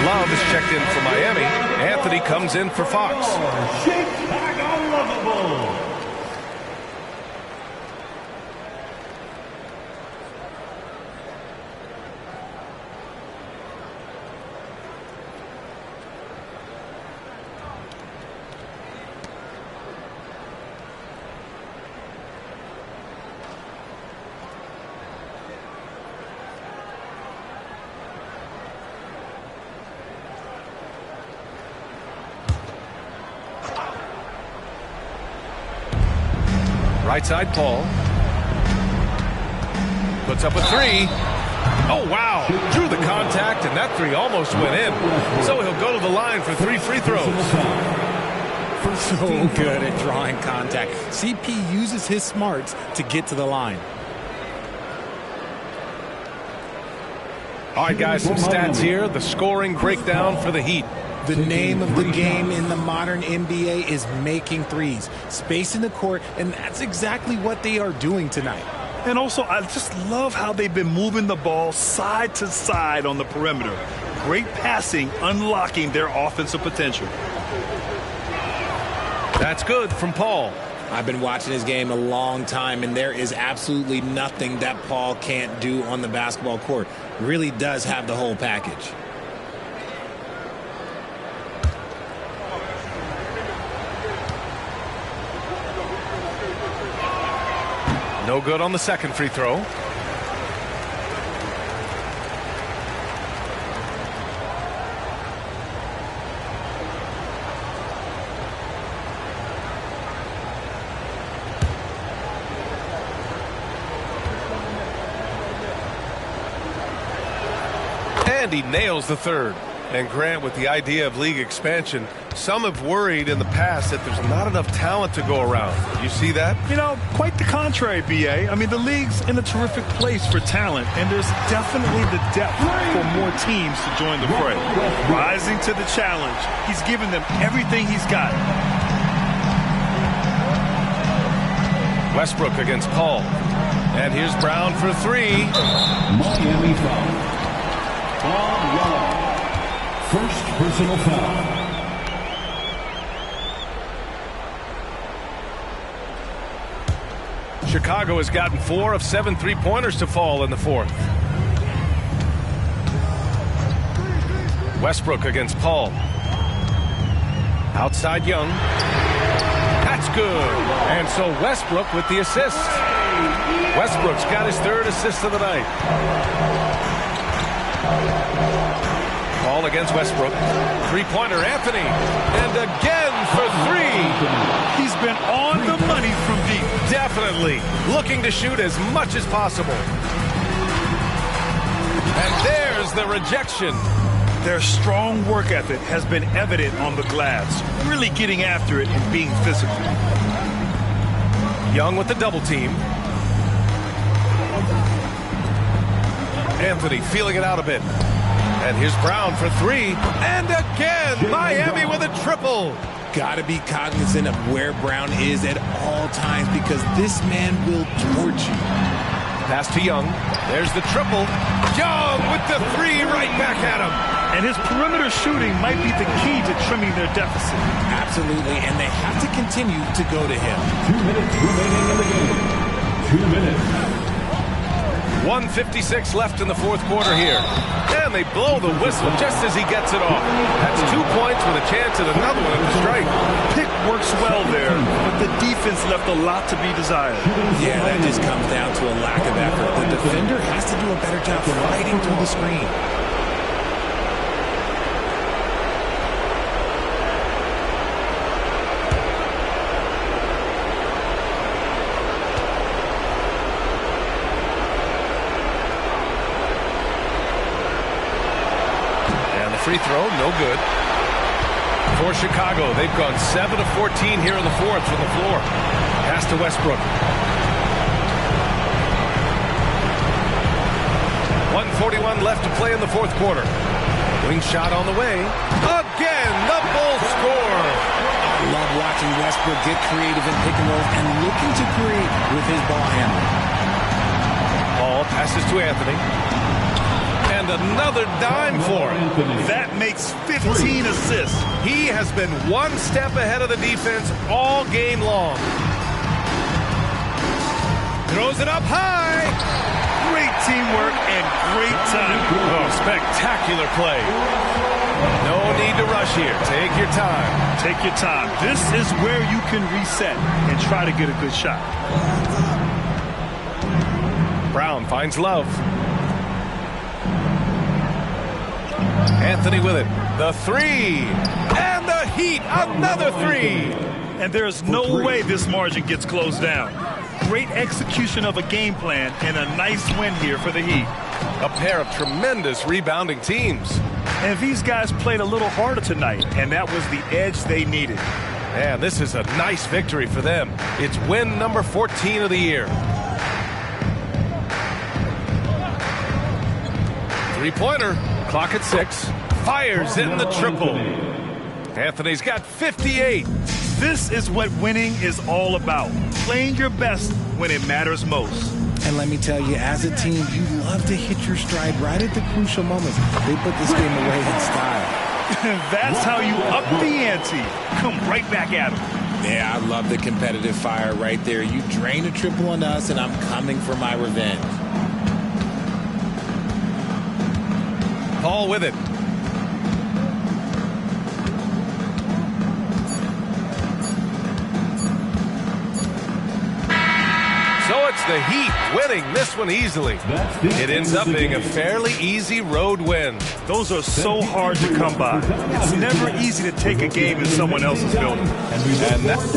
Love is checked in for Miami. Anthony comes in for Fox. Chicago Lovables. Right side, Paul. Puts up a three. Oh, wow. Drew the contact, and that three almost went in. So he'll go to the line for 3 free throws. So good at drawing contact. CP uses his smarts to get to the line. All right, guys, some stats here. The scoring breakdown for the Heat. The name of the game in the modern NBA is making threes, spacing the court, and that's exactly what they are doing tonight. And also, I just love how they've been moving the ball side to side on the perimeter. Great passing, unlocking their offensive potential. That's good from Paul. I've been watching his game a long time, and there is absolutely nothing that Paul can't do on the basketball court. Really does have the whole package. No good on the second free throw. And he nails the third. And Grant, with the idea of league expansion, some have worried in the past that there's not enough talent to go around. You see that? You know, quite the contrary, B.A. I mean, the league's in a terrific place for talent, and there's definitely the depth for more teams to join the fray. Rising to the challenge, he's given them everything he's got. Westbrook against Paul. And here's Brown for three. Miami foul. Paul Wall. First personal foul. Chicago has gotten 4 of 7 three-pointers to fall in the fourth. Westbrook against Paul. Outside Young. That's good. And so Westbrook with the assist. Westbrook's got his third assist of the night. Ball against Westbrook. Three-pointer, Anthony. And again for three. He's been on the money from deep. Definitely looking to shoot as much as possible. And there's the rejection. Their strong work ethic has been evident on the glass, really getting after it and being physical. Young with the double team. Anthony feeling it out a bit. And here's Brown for three. And again, Miami with a triple. Got to be cognizant of where Brown is at all times because this man will torch you. Pass to Young. There's the triple. Young with the three right back at him. And his perimeter shooting might be the key to trimming their deficit. Absolutely, and they have to continue to go to him. 2 minutes remaining in the game. 2 minutes. 1:56 left in the fourth quarter here. And they blow the whistle just as he gets it off. That's 2 points with a chance at another one at the strike. Pick works well there, but the defense left a lot to be desired. Yeah, that just comes down to a lack of effort. The defender has to do a better job fighting through the screen. Free throw, no good. For Chicago, they've gone 7 of 14 here in the fourth from the floor. Pass to Westbrook. 1:41 left to play in the fourth quarter. Wing shot on the way. Again, the Bulls score. I love watching Westbrook get creative in pick and roll and looking to create with his ball handling. Ball passes to Anthony. And another dime for him. That makes 15 assists. He has been one step ahead of the defense all game long. Throws it up high. Great teamwork and great time. Oh, spectacular play. No need to rush here. Take your time. Take your time. This is where you can reset and try to get a good shot. Brown finds Love. Anthony with it. The three. And the Heat. Another three. And there's no way this margin gets closed down. Great execution of a game plan and a nice win here for the Heat. A pair of tremendous rebounding teams. And these guys played a little harder tonight, and that was the edge they needed. Man, this is a nice victory for them. It's win number 14 of the year. Three-pointer. Clock at 6. Fires in the triple. Anthony's got 58. This is what winning is all about. Playing your best when it matters most. And let me tell you, as a team, you love to hit your stride right at the crucial moments. They put this game away in style. That's how you up the ante. Come right back at them. Yeah, I love the competitive fire right there. You drain a triple on us, and I'm coming for my revenge. Paul with it. So it's the Heat winning this one easily. It ends up being a fairly easy road win. Those are so hard to come by. It's never easy to take a game in someone else's building. And that's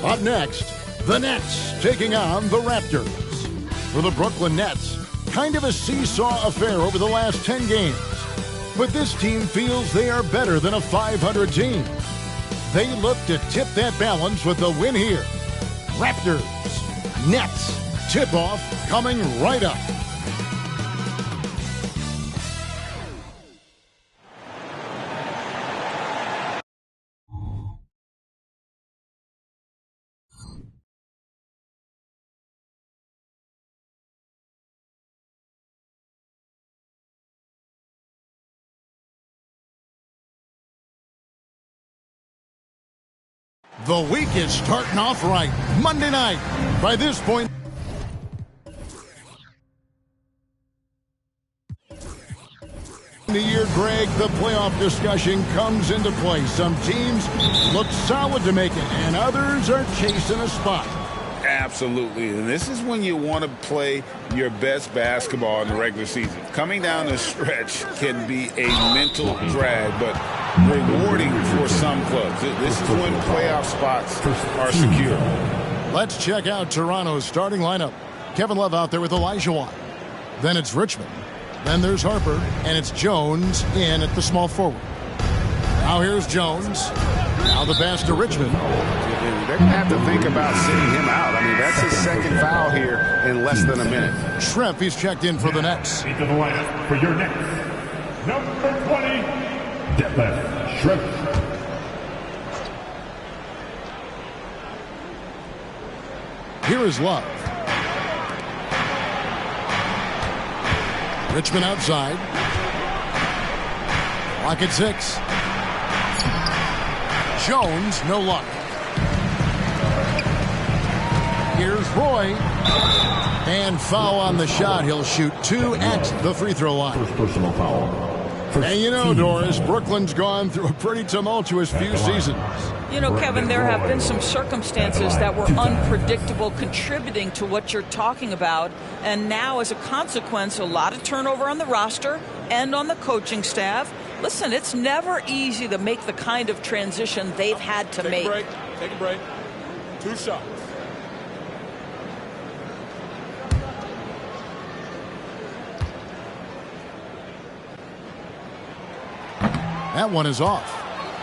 Up next, the Nets taking on the Raptors. For the Brooklyn Nets, kind of a seesaw affair over the last 10 games. But this team feels they are better than a 500 team. They look to tip that balance with the win here. Raptors, Nets, tip-off coming right up. The week is starting off right. Monday night. By this point, in the year, Greg, the playoff discussion comes into play. Some teams look solid to make it, and others are chasing a spot. Absolutely, and this is when you want to play your best basketball in the regular season. Coming down the stretch can be a mental drag, but rewarding for some clubs. This is when playoff spots are secure. Let's check out Toronto's starting lineup. Kevin Love out there with Olajuwon. Then it's Richmond. Then there's Harper, and it's Jones in at the small forward. Now here's Jones. Now the pass to Richmond. They're going to have to think about sitting him out. I mean, that's his second foul here in less than a minute. Schrempf, he's checked in for the Nets. Into the lineup for your Nets. Number 20, Detlef Schrempf. Here is Love. Richmond outside. Clock at 6. Jones, no luck. Here's Roy. And foul on the shot. He'll shoot 2 at the free throw line. First personal foul. And you know, Doris, Brooklyn's gone through a pretty tumultuous few seasons. You know, Kevin, there have been some circumstances that were unpredictable contributing to what you're talking about. And now, as a consequence, a lot of turnover on the roster and on the coaching staff. Listen, it's never easy to make the kind of transition they've had to make. Take a break. 2 shots. That one is off.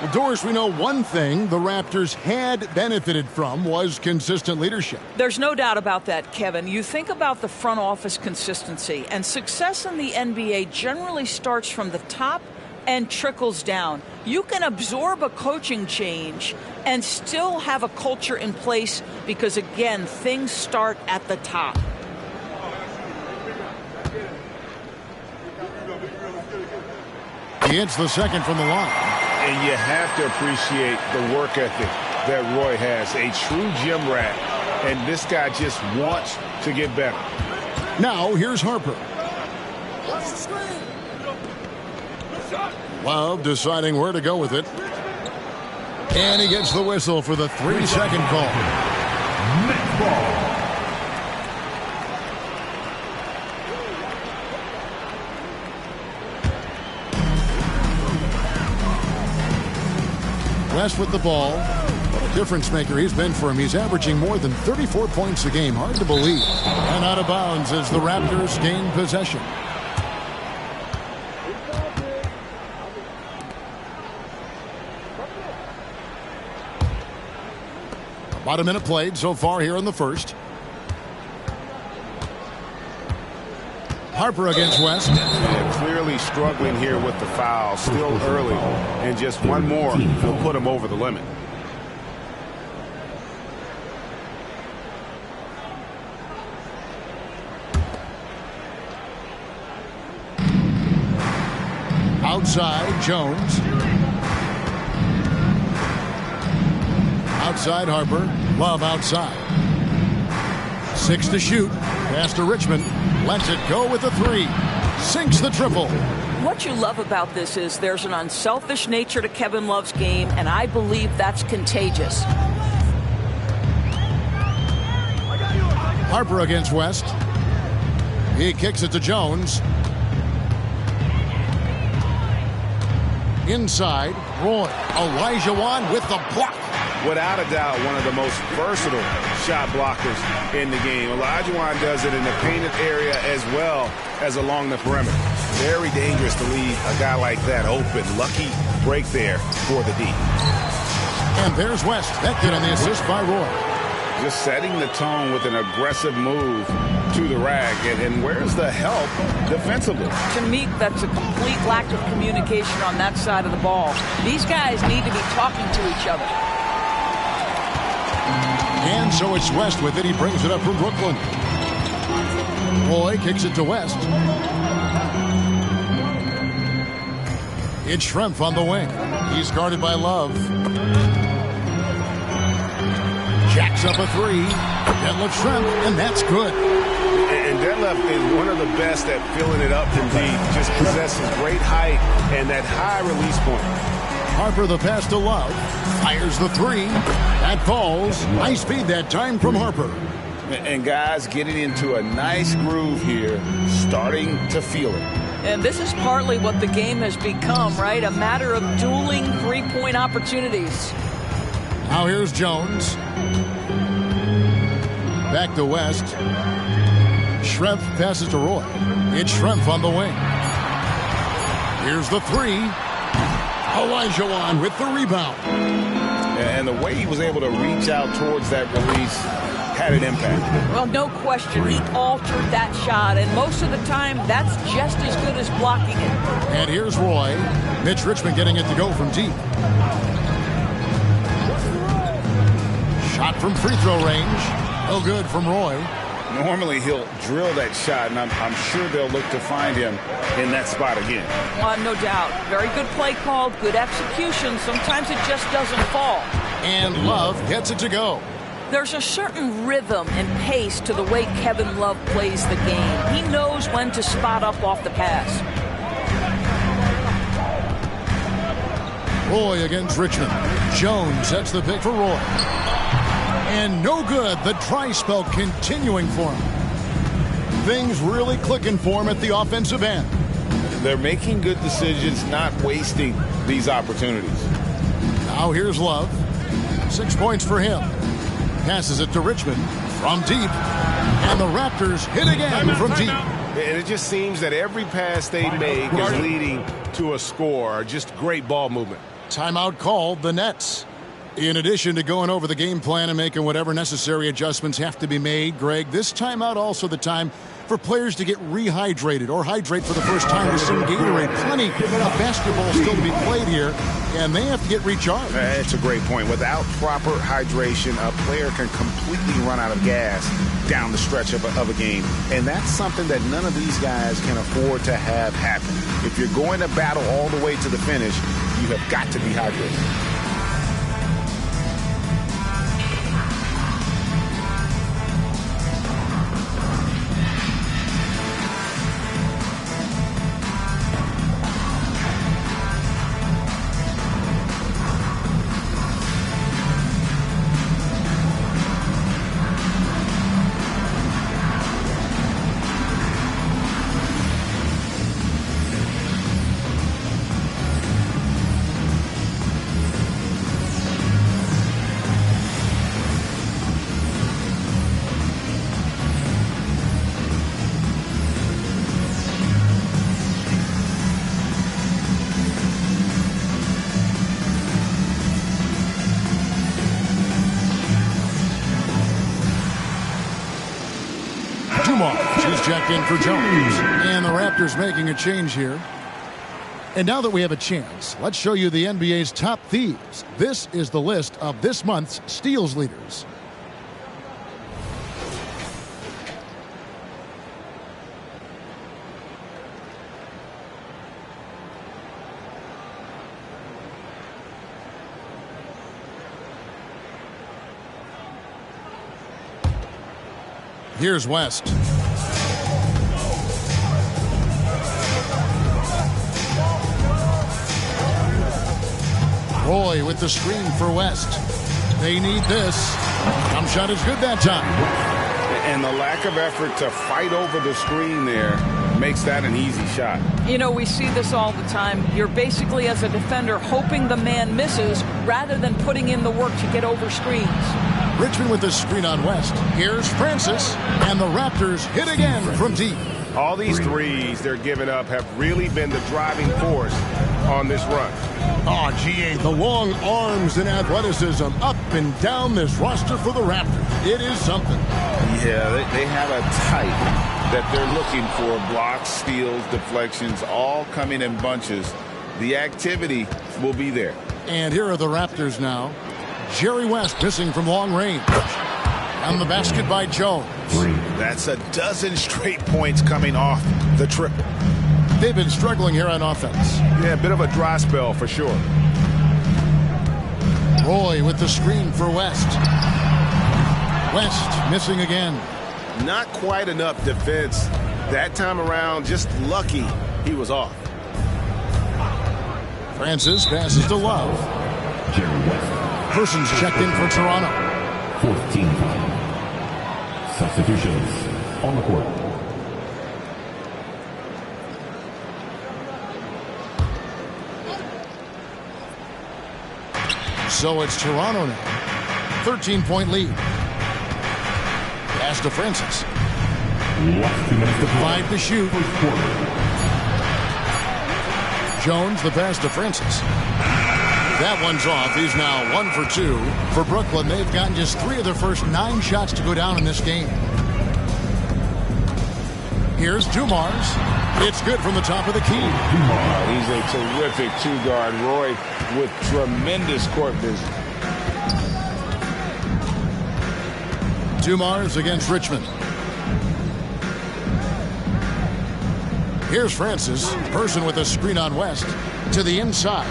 Well, Doris, we know one thing the Raptors had benefited from was consistent leadership. There's no doubt about that, Kevin. You think about the front office consistency, and success in the NBA generally starts from the top and trickles down. You can absorb a coaching change and still have a culture in place because, again, things start at the top. He hits the second from the line. And you have to appreciate the work ethic that Roy has. A true gym rat. And this guy just wants to get better. Now, here's Harper. Love deciding where to go with it. And he gets the whistle for the 3-second call. Next ball. West with the ball. What a difference maker he's been for him. He's averaging more than 34 points a game. Hard to believe. And out of bounds as the Raptors gain possession. About a minute played so far here in the first. Harper against West. Yeah, clearly struggling here with the foul. Still early. And just one more will put him over the limit. Outside, Jones. Outside, Harper. Love outside. 6 to shoot. Pass to Richmond. Lets it go with a 3. Sinks the triple. What you love about this is there's an unselfish nature to Kevin Love's game, and I believe that's contagious. Harper against West. He kicks it to Jones. Inside, Roy. Olajuwon with the block. without a doubt, one of the most versatile shot blockers in the game. Olajuwon does it in the painted area as well as along the perimeter. Very dangerous to leave a guy like that open. Lucky break there for the D. And there's West. That did on the assist by Roy. Just setting the tone with an aggressive move to the rack. And where's the help defensively? To me, that's a complete lack of communication on that side of the ball. These guys need to be talking to each other. And so it's West with it. He brings it up from Brooklyn. Roy kicks it to West. It's Schrempf on the wing. He's guarded by Love. Jacks up a three. Detlef Schrempf, and that's good. And Detlef is one of the best at filling it up from deep. Just possesses great height and that high release point. Harper the pass to Love. Fires the three. That falls. High speed that time from Harper. And guys getting into a nice groove here, starting to feel it. And this is partly what the game has become, right? A matter of dueling three-point opportunities. Now here's Jones. Back to West. Schrempf passes to Roy. It's Schrempf on the wing. Here's the three. Olajuwon with the rebound. And the way he was able to reach out towards that release had an impact. Well, no question. He altered that shot, and most of the time, that's just as good as blocking it. And here's Roy. Mitch Richmond getting it to go from deep. Shot from free throw range. No good from Roy. Normally, he'll drill that shot, and I'm sure they'll look to find him in that spot again. No doubt. Very good play called, good execution. Sometimes it just doesn't fall. And Love gets it to go. There's a certain rhythm and pace to the way Kevin Love plays the game. He knows when to spot up off the pass. Roy against Richmond. Jones sets the pick for Roy. And no good. The dry spell continuing for him. Things really clicking for him at the offensive end. They're making good decisions, not wasting these opportunities. Now here's Love. 6 points for him. Passes it to Richmond from deep. And the Raptors hit again from deep. And it just seems that every pass they make is leading to a score. Just great ball movement. Timeout called the Nets. In addition to going over the game plan and making whatever necessary adjustments have to be made, Greg, this timeout also the time for players to get rehydrated or hydrate for the first time with some Gatorade. Plenty of basketball still to be played here, and they have to get recharged. That's a great point. Without proper hydration, a player can completely run out of gas down the stretch of a game. And that's something that none of these guys can afford to have happen. If you're going to battle all the way to the finish, you have got to be hydrated. She's checked in for Jones. And the Raptors making a change here. And now that we have a chance, let's show you the NBA's top thieves. This is the list of this month's steals leaders. Here's West. Roy with the screen for West. They need this. Jump shot is good that time. And the lack of effort to fight over the screen there makes that an easy shot. You know, we see this all the time. You're basically, as a defender, hoping the man misses rather than putting in the work to get over screens. Richmond with the screen on West. Here's Francis, and the Raptors hit again from deep. All these threes they're giving up have really been the driving force on this run. Oh, GA, the long arms and athleticism up and down this roster for the Raptors. It is something. Yeah, they have a type that they're looking for. Blocks, steals, deflections, all coming in bunches. The activity will be there. And here are the Raptors now. Jerry West missing from long range. On the basket by Jones. That's a dozen straight points coming off the triple. They've been struggling here on offense. Yeah, a bit of a dry spell for sure. Roy with the screen for West. West missing again. Not quite enough defense that time around. Just lucky he was off. Francis passes to Love. Jerry West. Persons checked in for Toronto. 14 foul. Substitutions on the court. So it's Toronto now. 13-point lead. Pass to Francis. 2 minutes to 5 to shoot. First quarter. Jones, the pass to Francis. That one's off. He's now 1 for 2. For Brooklyn, they've gotten just 3 of their first 9 shots to go down in this game. Here's Dumars. It's good from the top of the key. He's a terrific two-guard. Roy with tremendous court vision. Dumars against Richmond. Here's Francis. Person with a screen on West. To the inside.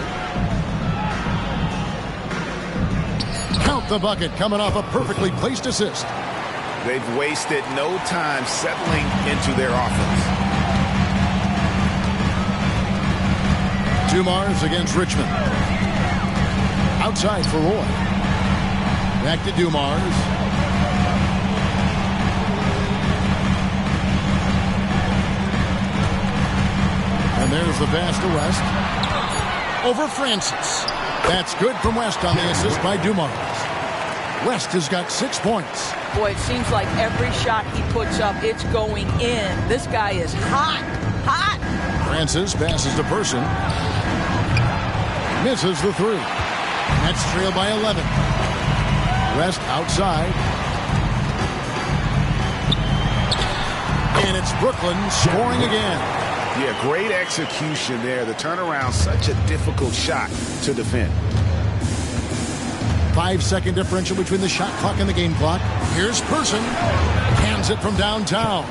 Count the bucket coming off a perfectly placed assist. They've wasted no time settling into their offense. Dumars against Richmond. Outside for Roy. Back to Dumars. And there's the pass to West. Over Francis. That's good from West on the assist by Dumars. West has got 6 points. Boy, it seems like every shot he puts up, it's going in. This guy is hot. Hot. Francis passes to Person. Misses the 3. Nets trail by 11. West outside. And it's Brooklyn scoring again. Yeah, great execution there. The turnaround, such a difficult shot to defend. 5-second differential between the shot clock and the game clock. Here's Person. Hands it from downtown.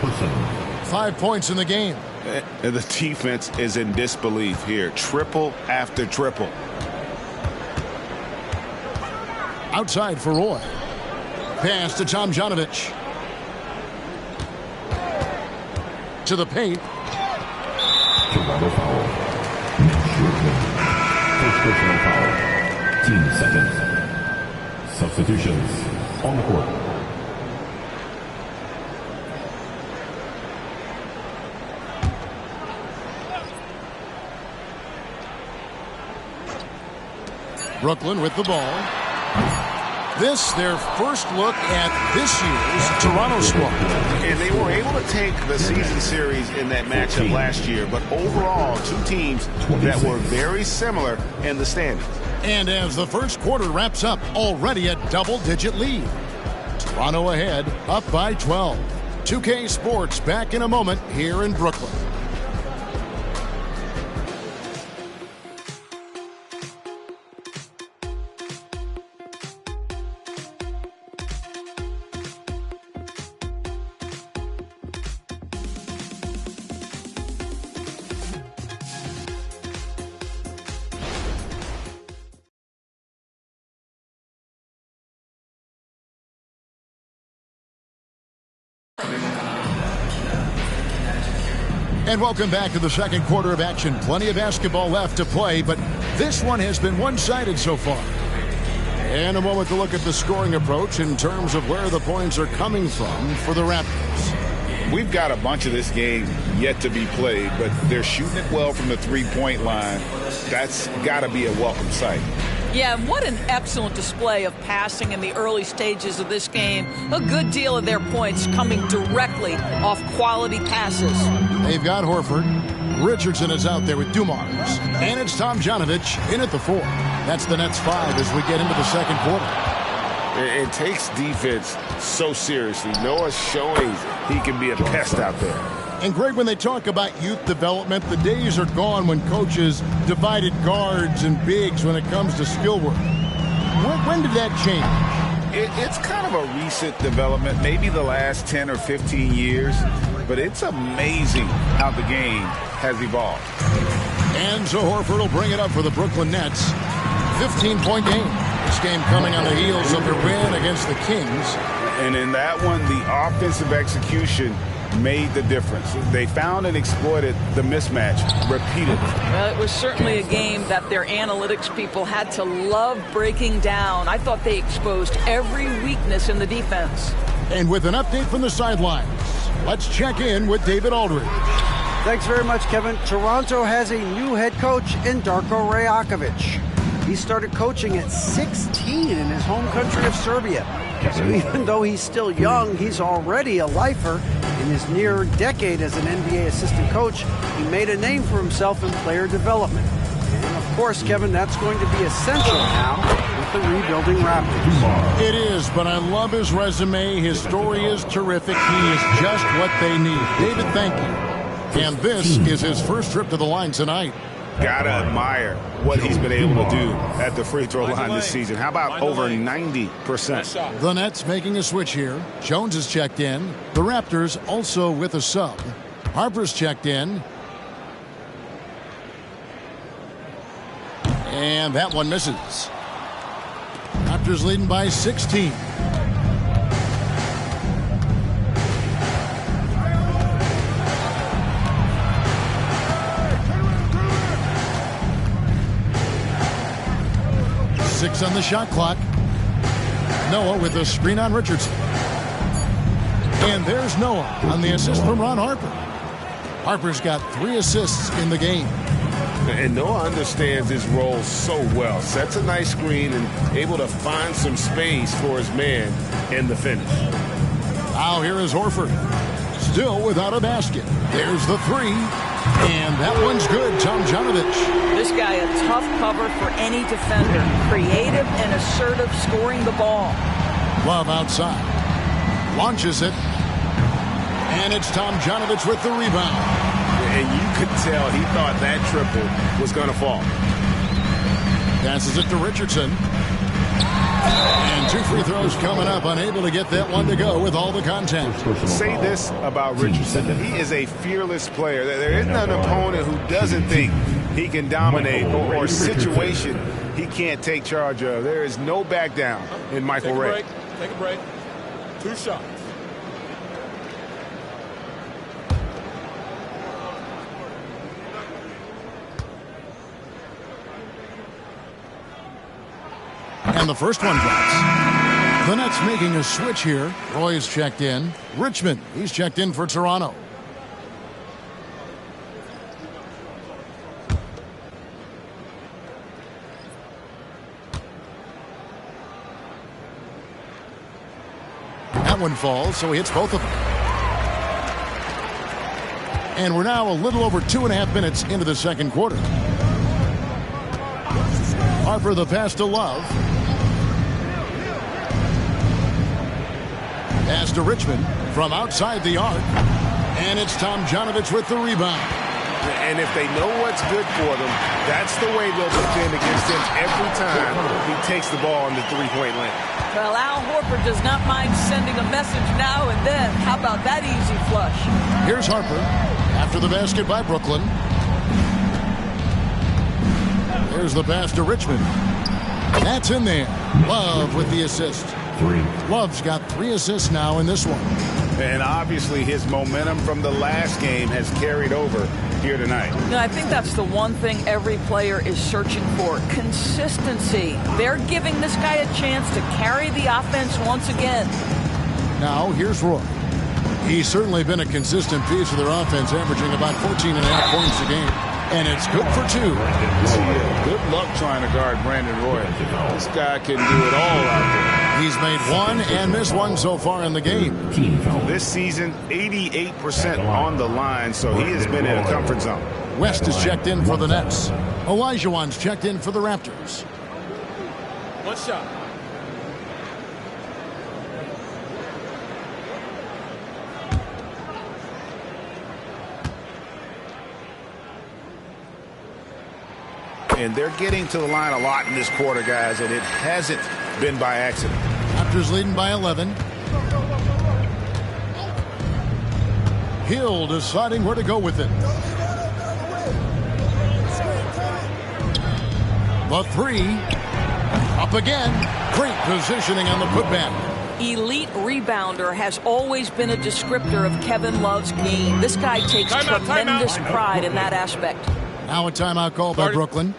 5 points in the game. And the defense is in disbelief here. Triple after triple. Outside for Roy. Pass to Tomjanovich. To the paint. Toronto foul. First personal foul. Team seconds. Substitutions on the court. Brooklyn with the ball. This, their first look at this year's Toronto squad. And they were able to take the season series in that matchup last year, but overall, 2 teams that were very similar in the standings. And as the first quarter wraps up, already a double-digit lead. Toronto ahead, up by 12. 2K Sports back in a moment here in Brooklyn. And welcome back to the second quarter of action. Plenty of basketball left to play, but this one has been one-sided so far. And a moment to look at the scoring approach in terms of where the points are coming from for the Raptors. we've got a bunch of this game yet to be played, but they're shooting it well from the three-point line. That's got to be a welcome sight. Yeah, what an excellent display of passing in the early stages of this game. A good deal of their points coming directly off quality passes. They've got Horford. Richardson is out there with Dumars. And it's Tomjanovich in at the 4. That's the Nets 5 as we get into the second quarter. It takes defense so seriously. Noah's showing he can be a pest out there. And Greg, when they talk about youth development, the days are gone when coaches divided guards and bigs when it comes to skill work. When did that change? It's kind of a recent development, maybe the last 10 or 15 years, but it's amazing how the game has evolved. And so Horford will bring it up for the Brooklyn Nets. 15-point game. This game coming on the heels of their win against the Kings. And in that one, the offensive execution made the difference. They found and exploited the mismatch repeatedly. Well, it was certainly a game that their analytics people had to love breaking down. I thought they exposed every weakness in the defense. And with an update from the sidelines, let's check in with David Aldridge. Thanks very much, Kevin. Toronto has a new head coach in Darko Rajakovic. He started coaching at 16 in his home country of Serbia. So even though he's still young, he's already a lifer. In his near decade as an NBA assistant coach, he made a name for himself in player development. And of course, Kevin, that's going to be essential now with the rebuilding Raptors. It is, but I love his resume. His story is terrific. He is just what they need. David, thank you. And this is his first trip to the line tonight. Gotta admire what he's been able to do at the free throw line this season. How about over 90%? The Nets making a switch here. Jones is checked in. The Raptors also with a sub. Harper's checked in. And that one misses. Raptors leading by 16. Six on the shot clock. Noah with a screen on Richardson. And there's Noah on the assist from Ron Harper. Harper's got 3 assists in the game. And Noah understands his role so well. Sets a nice screen and able to find some space for his man in the finish. Now here is Horford. Still without a basket. There's the 3. And that one's good, Tomjanovich. This guy a tough cover for any defender. Creative and assertive scoring the ball. Love outside. Launches it. And it's Tomjanovich with the rebound. And you could tell he thought that triple was going to fall. Passes it to Richardson. And 2 free throws coming up. Unable to get that one to go with all the contact. Say this about Richardson. He is a fearless player. There isn't an opponent who doesn't think he can dominate or a situation he can't take charge of. There is no back down in Michael Ray. Take a break. 2 shots. And the first one drops. The Nets making a switch here. Roy's checked in. Richmond, he's checked in for Toronto. That one falls, so he hits both of them. And we're now a little over 2.5 minutes into the second quarter. Harper the pass to Love. Pass to Richmond from outside the arc. And it's Tomjanovich with the rebound. And if they know what's good for them, that's the way they'll defend against him every time he takes the ball in the three-point lane. Well, Al Horford does not mind sending a message now and then. How about that easy flush? Here's Harper after the basket by Brooklyn. There's the pass to Richmond. That's in there. Love with the assist. Love's got 3 assists now in this one. And obviously his momentum from the last game has carried over here tonight. No, I think that's the one thing every player is searching for. Consistency. They're giving this guy a chance to carry the offense once again. Now here's Roy. He's certainly been a consistent piece of their offense, averaging about 14.5 points a game. And it's good for 2. Yeah, good luck trying to guard Brandon Roy. This guy can do it all out there. He's made 1 and missed 1 so far in the game. This season, 88% on the line, so he has been in a comfort zone. West is checked in for the Nets. Olajuwon's checked in for the Raptors. One shot. And they're getting to the line a lot in this quarter, guys, and it hasn't been by accident. Raptors leading by 11. Hill deciding where to go with it. The 3. Up again. Great positioning on the putback. Elite rebounder has always been a descriptor of Kevin Love's game. This guy takes tremendous pride in that aspect. Now a timeout call by Brooklyn.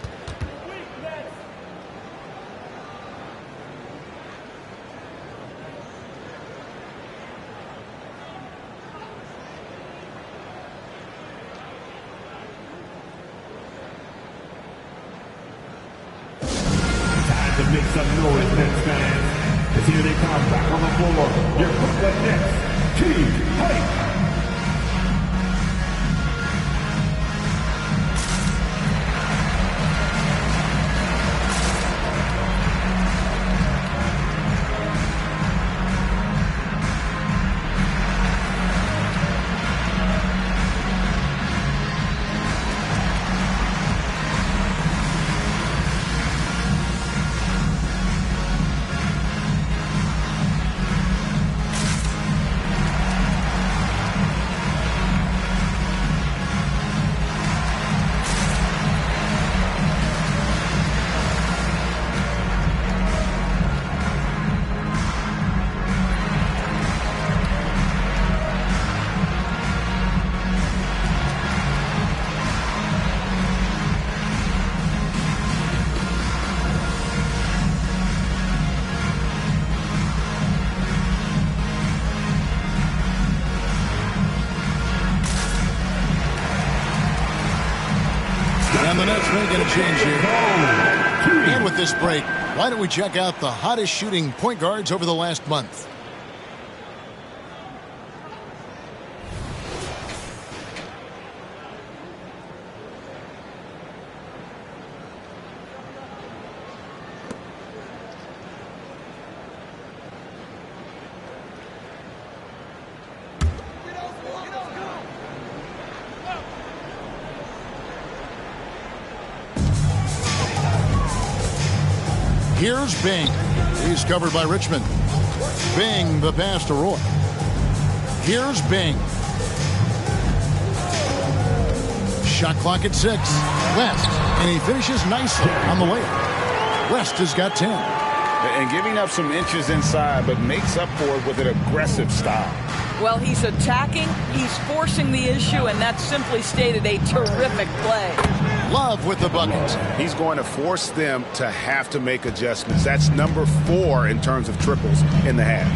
To make some noise, Nets fans. As here they come back on the floor. Your Brooklyn Nets, Team Hype. And the Nets making a change here. And with this break, why don't we check out the hottest shooting point guards over the last month? Here's Bing. He's covered by Richmond. Bing, the pass to Roy. Here's Bing. Shot clock at 6. West, and he finishes nicely on the layup. West has got 10. And giving up some inches inside, but makes up for it with an aggressive style. Well, he's attacking, he's forcing the issue, and that's simply stated a terrific play. Love with the bucket. He's going to force them to have to make adjustments. That's number 4 in terms of triples in the half.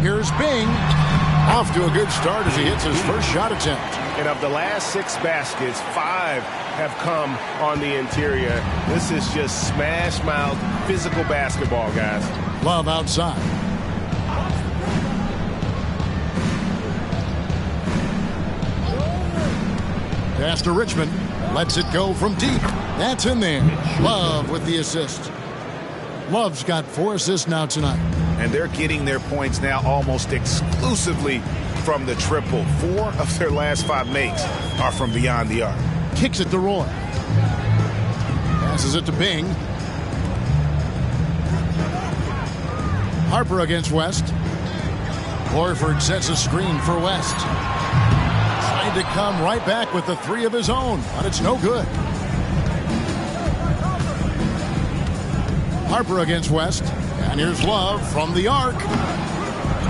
Here's Bing. Off to a good start as he hits his first shot attempt. And of the last 6 baskets, 5 have come on the interior. This is just smash mouth physical basketball, guys. Love outside. Pass to Richmond. Lets it go from deep. That's in there. Love with the assist. Love's got 4 assists now tonight. And they're getting their points now almost exclusively from the triple. 4 of their last 5 makes are from beyond the arc. Kicks it to Roy. Passes it to Bing. Harper against West. Horford sets a screen for West. Trying to come right back with the 3 of his own, but it's no good. Harper against West. And here's Love from the arc.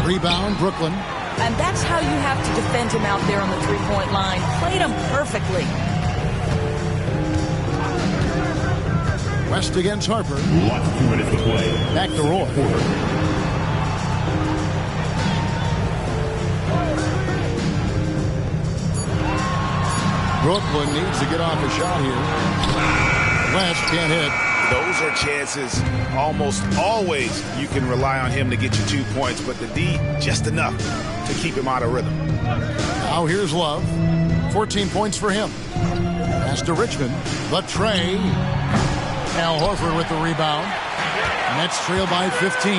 Rebound, Brooklyn. And that's how you have to defend him out there on the three-point line. Played him perfectly. West against Harper. 2 minutes to play. Back to Roy. Brooklyn needs to get off a shot here. West can't hit. Those are chances almost always you can rely on him to get you 2 points, but the D, just enough to keep him out of rhythm. Now here's Love. 14 points for him. Pass to Richmond. The tray. Al Horford with the rebound. Nets trail by 15.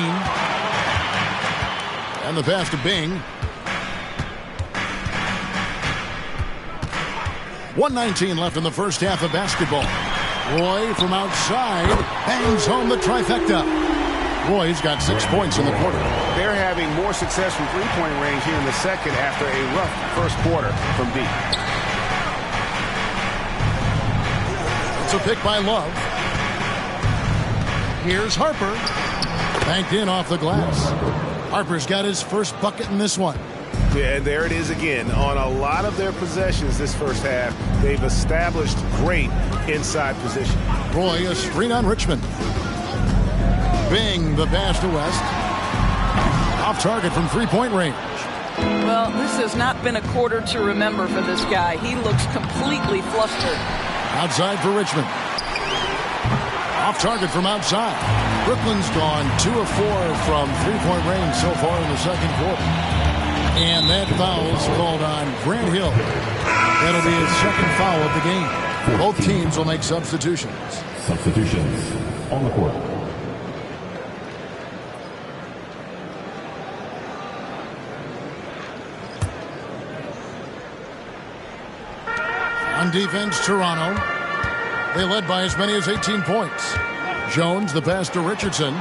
And the pass to Bing. 1:19 left in the first half of basketball. Roy from outside bangs home the trifecta. Roy's got 6 points in the quarter. They're having more success from three-point range here in the second after a rough first quarter from deep. It's a pick by Love. Here's Harper. Banked in off the glass. Harper's got his first bucket in this one. Yeah, and there it is again. On a lot of their possessions this first half, they've established great inside position. Roy, a screen on Richmond. Bing, the pass to West. Off target from three-point range. Well, this has not been a quarter to remember for this guy. He looks completely flustered. Outside for Richmond. Off target from outside. Brooklyn's gone 2 of 4 from three-point range so far in the second quarter. And that foul's called on Grant Hill. That'll be his second foul of the game. Both teams will make substitutions. Substitutions on the court. On defense, Toronto. They led by as many as 18 points. Jones, the pass to Richardson.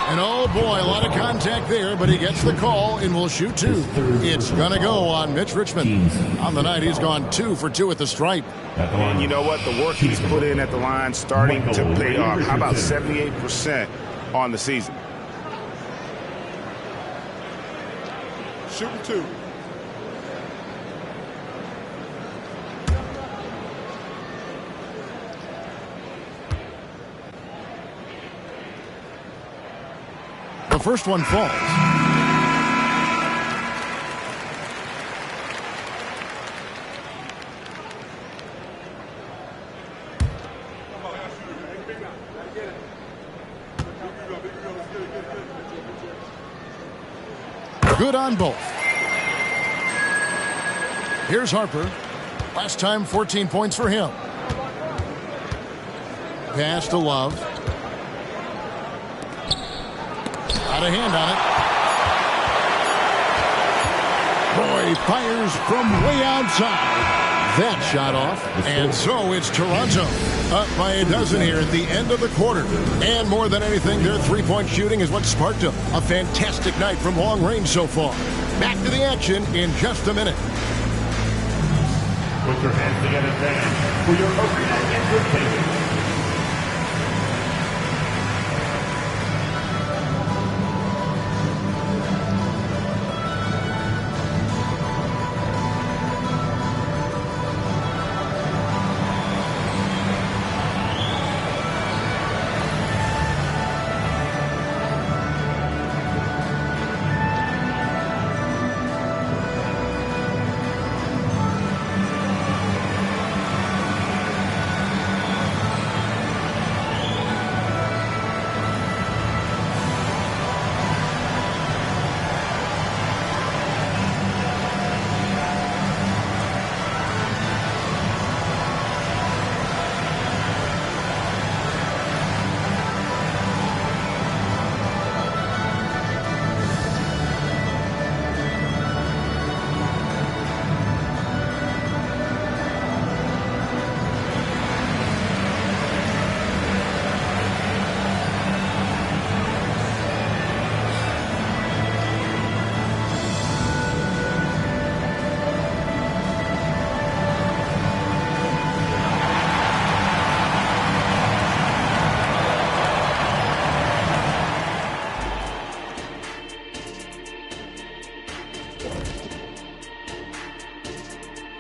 And oh boy, a lot of contact there, but he gets the call and will shoot 2. It's going to go on Mitch Richmond. On the night, he's gone 2 for 2 at the stripe. And you know what? The work he's put in at the line starting to pay off. How about 78% on the season? Shooting 2. The first one falls. Good on both. Here's Harper. Last time, 14 points for him. Pass to Love. Got a hand on it. Roy fires from way outside. That shot off. And so it's Toronto up by a dozen here at the end of the quarter. And more than anything, their three-point shooting is what sparked them. A fantastic night from long range so far. Back to the action in just a minute. Put your hands together then for your arena entertainment.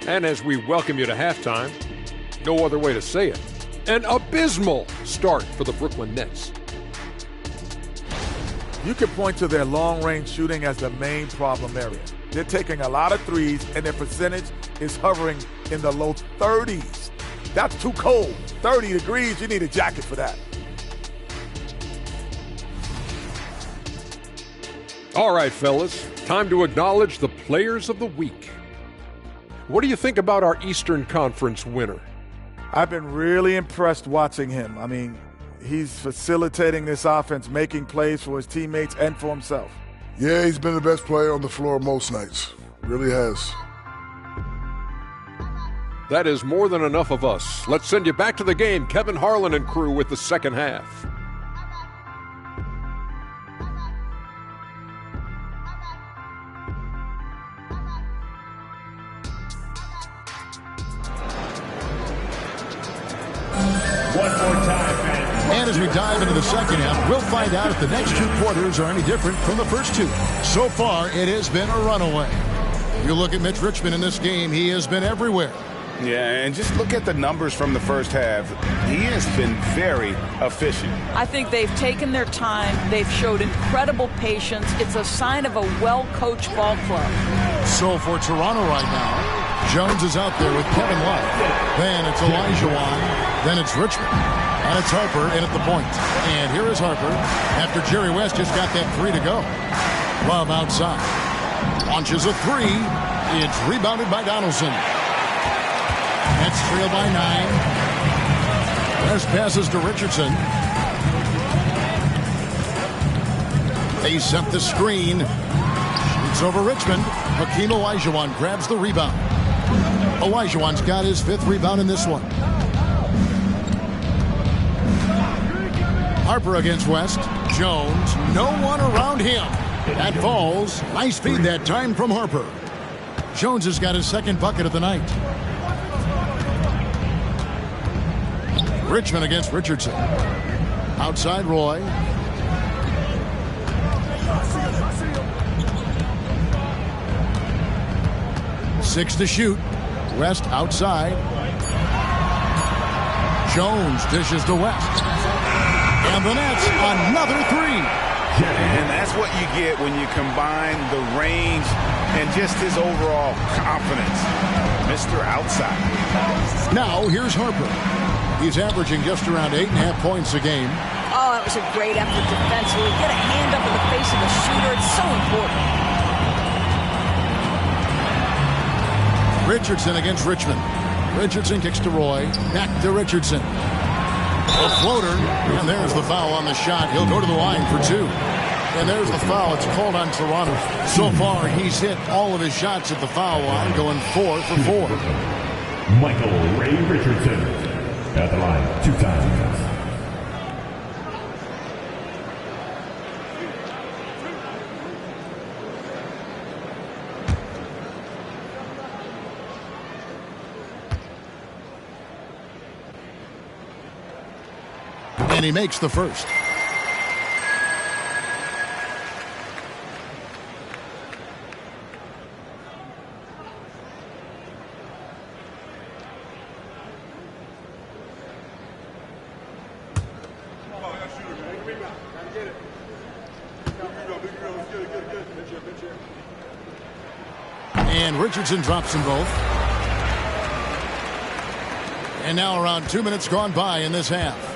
And as we welcome you to halftime, no other way to say it, an abysmal start for the Brooklyn Nets. You can point to their long-range shooting as the main problem area. They're taking a lot of threes, and their percentage is hovering in the low 30s. That's too cold. 30 degrees, you need a jacket for that. All right, fellas, time to acknowledge the players of the week. What do you think about our Eastern Conference winner? I've been really impressed watching him. I mean, he's facilitating this offense, making plays for his teammates and for himself. Yeah, he's been the best player on the floor most nights. Really has. That is more than enough of us. Let's send you back to the game, Kevin Harlan and crew, with the second half. And as we dive into the second half, we'll find out if the next two quarters are any different from the first two. So far, it has been a runaway. You look at Mitch Richmond in this game, he has been everywhere. Yeah, and just look at the numbers from the first half. He has been very efficient. I think they've taken their time. They've showed incredible patience. It's a sign of a well-coached ball club. So for Toronto right now, Jones is out there with Kevin Love. Then it's Olajuwon. Then it's Richmond. And it's Harper in at the point. And here is Harper after Jerry West just got that three to go. Love outside. Launches a three. It's rebounded by Donaldson. That's trailed by 9. West passes to Richardson. They set the screen. It's over Richmond. Hakeem Olajuwon grabs the rebound. Olajuwon's got his 5th rebound in this one. Harper against West. Jones, no one around him. That falls. Nice feed that time from Harper. Jones has got his 2nd bucket of the night. Richmond against Richardson. Outside Roy. Six to shoot. West outside. Jones dishes to West. And the Nets, another three. And that's what you get when you combine the range and just his overall confidence. Mr. Outside. Now here's Harper. He's averaging just around 8.5 points a game. Oh, that was a great effort defensively. Get a hand up in the face of the shooter. It's so important. Richardson against Richmond. Richardson kicks to Roy. Back to Richardson. A floater. And there's the foul on the shot. He'll go to the line for 2. And there's the foul. It's called on Toronto. So far, he's hit all of his shots at the foul line, going 4 for 4. Michael Ray Richardson at the line 2 times. And he makes the first. And Richardson drops them both. And now around 2 minutes gone by in this half.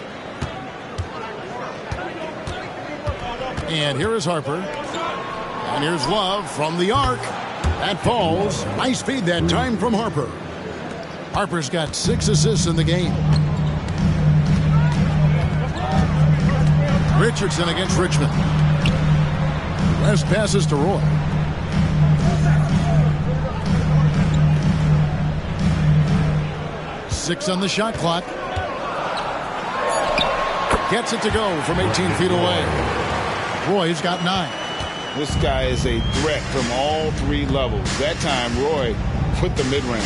And here is Harper. And here's Love from the arc. That falls. Nice feed that time from Harper. Harper's got 6 assists in the game. Richardson against Richmond. West passes to Roy. Six on the shot clock. Gets it to go from 18 feet away. Roy's got 9. This guy is a threat from all 3 levels. That time, Roy put the mid-range.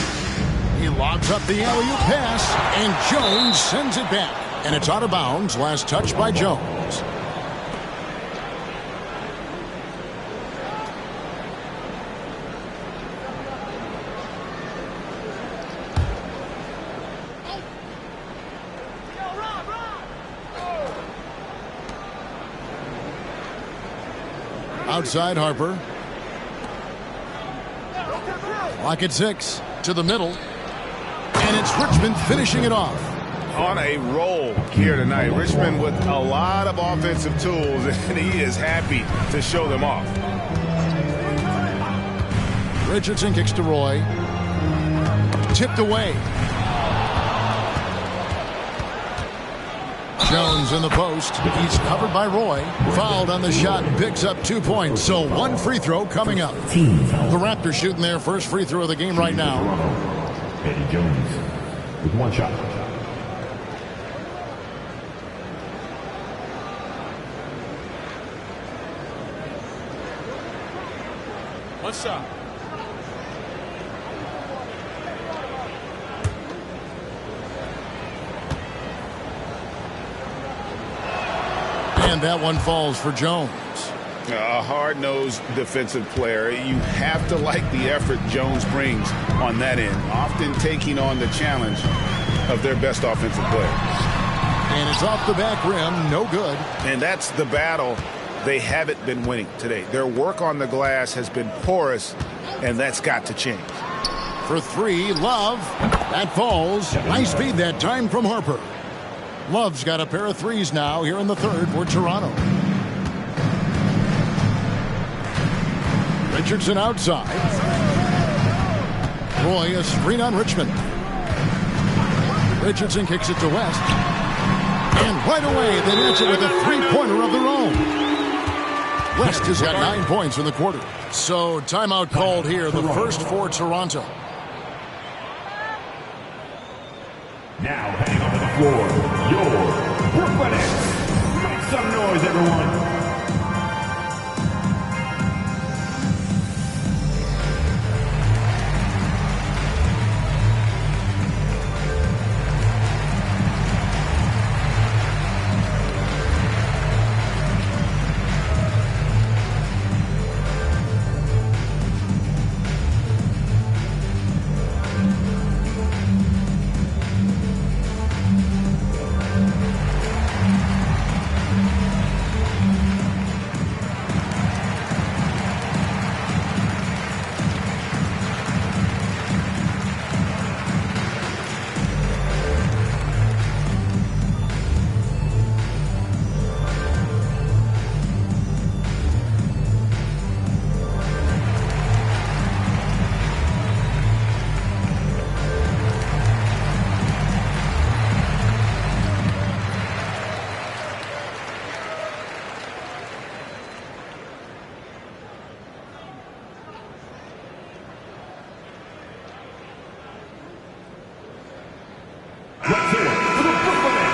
He lobs up the alley-oop pass, and Jones sends it back. And it's out of bounds. Last touch by Jones. Outside Harper. Clock at 6 to the middle. And it's Richmond finishing it off. On a roll here tonight. Richmond with a lot of offensive tools, and he is happy to show them off. Richardson kicks to Roy. Tipped away. Jones in the post. He's covered by Roy. Fouled on the shot and picks up 2 points. So one free throw coming up. The Raptors shooting their first free throw of the game right now. Eddie Jones with one shot. One shot. And that one falls for Jones. A hard-nosed defensive player. You have to like the effort Jones brings on that end, often taking on the challenge of their best offensive player. And it's off the back rim, no good. And that's the battle they haven't been winning today. Their work on the glass has been porous, and that's got to change. For 3, Love. That falls. Nice feed that time from Harper. Love's got a pair of threes now here in the third for Toronto. Richardson outside. Roy a screen on Richmond. Richardson kicks it to West. And right away they match it with a three-pointer of their own. West has got 9 points in the quarter. So timeout called here, the first for Toronto. Now heading onto the floor, your Brooklyn Nets. Make some noise, everyone.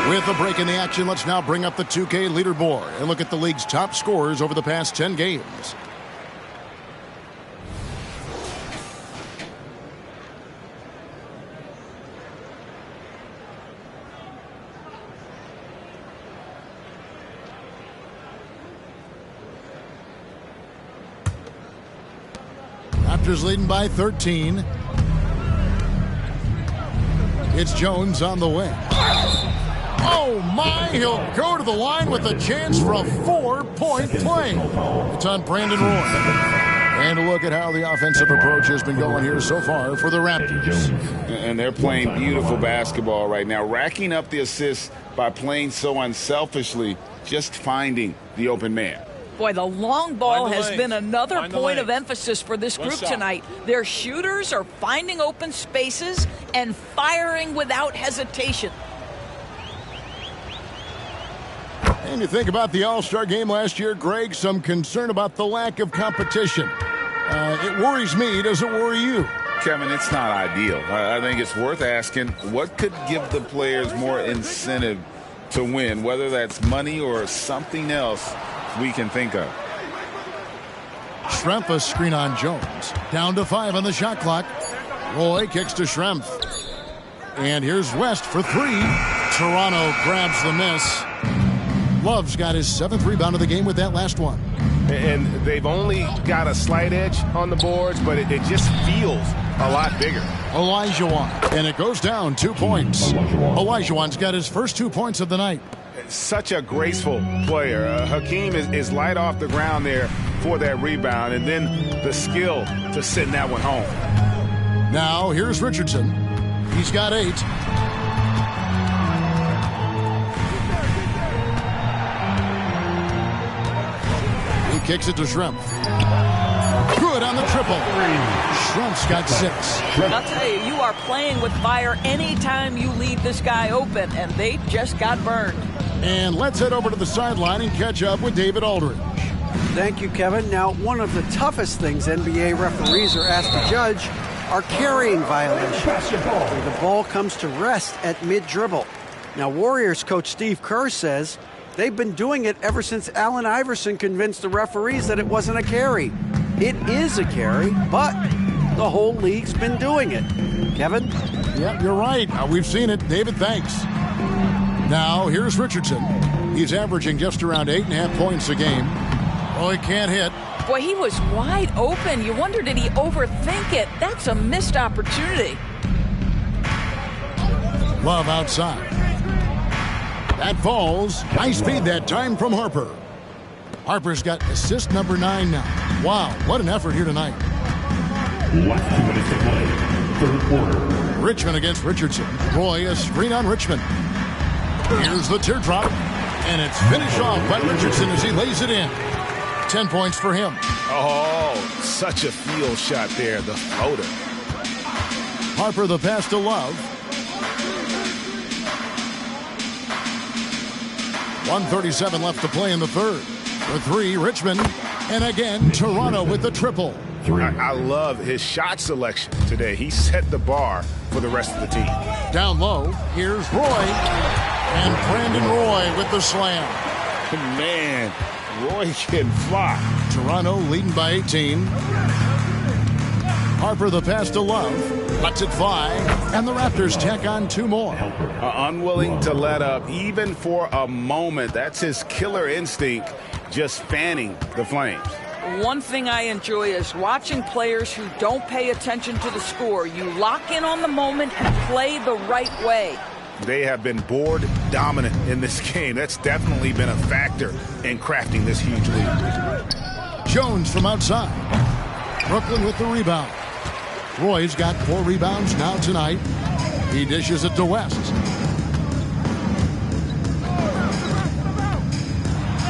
With a break in the action, let's now bring up the 2K leaderboard and look at the league's top scorers over the past 10 games. Raptors leading by 13. It's Jones on the wing. Oh my, he'll go to the line with a chance for a 4-point play. It's on Brandon Roy. And look at how the offensive approach has been going here so far for the Raptors. And they're playing beautiful basketball right now, racking up the assists by playing so unselfishly, just finding the open man. Boy, the long ball has been another point of emphasis for this group tonight. Their shooters are finding open spaces and firing without hesitation. And you think about the All-Star game last year, Greg, some concern about the lack of competition. It worries me. Does it worry you? Kevin, it's not ideal. I think it's worth asking what could give the players more incentive to win, whether that's money or something else we can think of. Schrempf a screen on Jones. Down to 5 on the shot clock. Roy kicks to Schrempf. And here's West for 3. Toronto grabs the miss. Love's got his 7th rebound of the game with that last one. And they've only got a slight edge on the boards, but it just feels a lot bigger. Olajuwon. And it goes down 2 points. Olajuwon's got his first 2 points of the night. Such a graceful player. Hakeem is light off the ground there for that rebound, and then the skill to send that one home. Now, here's Richardson. He's got 8. He kicks it to Schrempf. Good on the triple. Schrempf's got 6. I'll tell you, you are playing with fire anytime you leave this guy open, and they just got burned. And let's head over to the sideline and catch up with David Aldridge. Thank you, Kevin. Now, one of the toughest things NBA referees are asked to judge are carrying violations, where the ball comes to rest at mid-dribble. Now, Warriors coach Steve Kerr says they've been doing it ever since Allen Iverson convinced the referees that it wasn't a carry. It is a carry, but the whole league's been doing it. Kevin? Yeah, you're right. We've seen it. David, thanks. Now, here's Richardson. He's averaging just around 8.5 points a game. Oh, he can't hit. Boy, he was wide open. You wonder, did he overthink it? That's a missed opportunity. Love outside. That falls. High speed that time from Harper. Harper's got assist number 9 now. Wow, what an effort here tonight. Last 2 minutes to play. Third quarter. Richmond against Richardson. Roy, a screen on Richmond. Here's the teardrop. And it's finished off by Richardson as he lays it in. 10 points for him. Oh, such a field shot there, the floater. Harper the pass to Love. 1:37 left to play in the third. For 3, Richmond. And again, Toronto with the triple. I love his shot selection today. He set the bar for the rest of the team. Down low, here's Roy. And Brandon Roy with the slam. Man, Roy can fly. Toronto leading by 18. Harper the pass to Love. Lets it fly. And the Raptors tack on 2 more. Unwilling to let up even for a moment. That's his killer instinct, just fanning the flames. One thing I enjoy is watching players who don't pay attention to the score. You lock in on the moment and play the right way. They have been board dominant in this game. That's definitely been a factor in crafting this huge lead. Jones from outside. Brooklyn with the rebound. Roy's got 4 rebounds now tonight. He dishes it to West.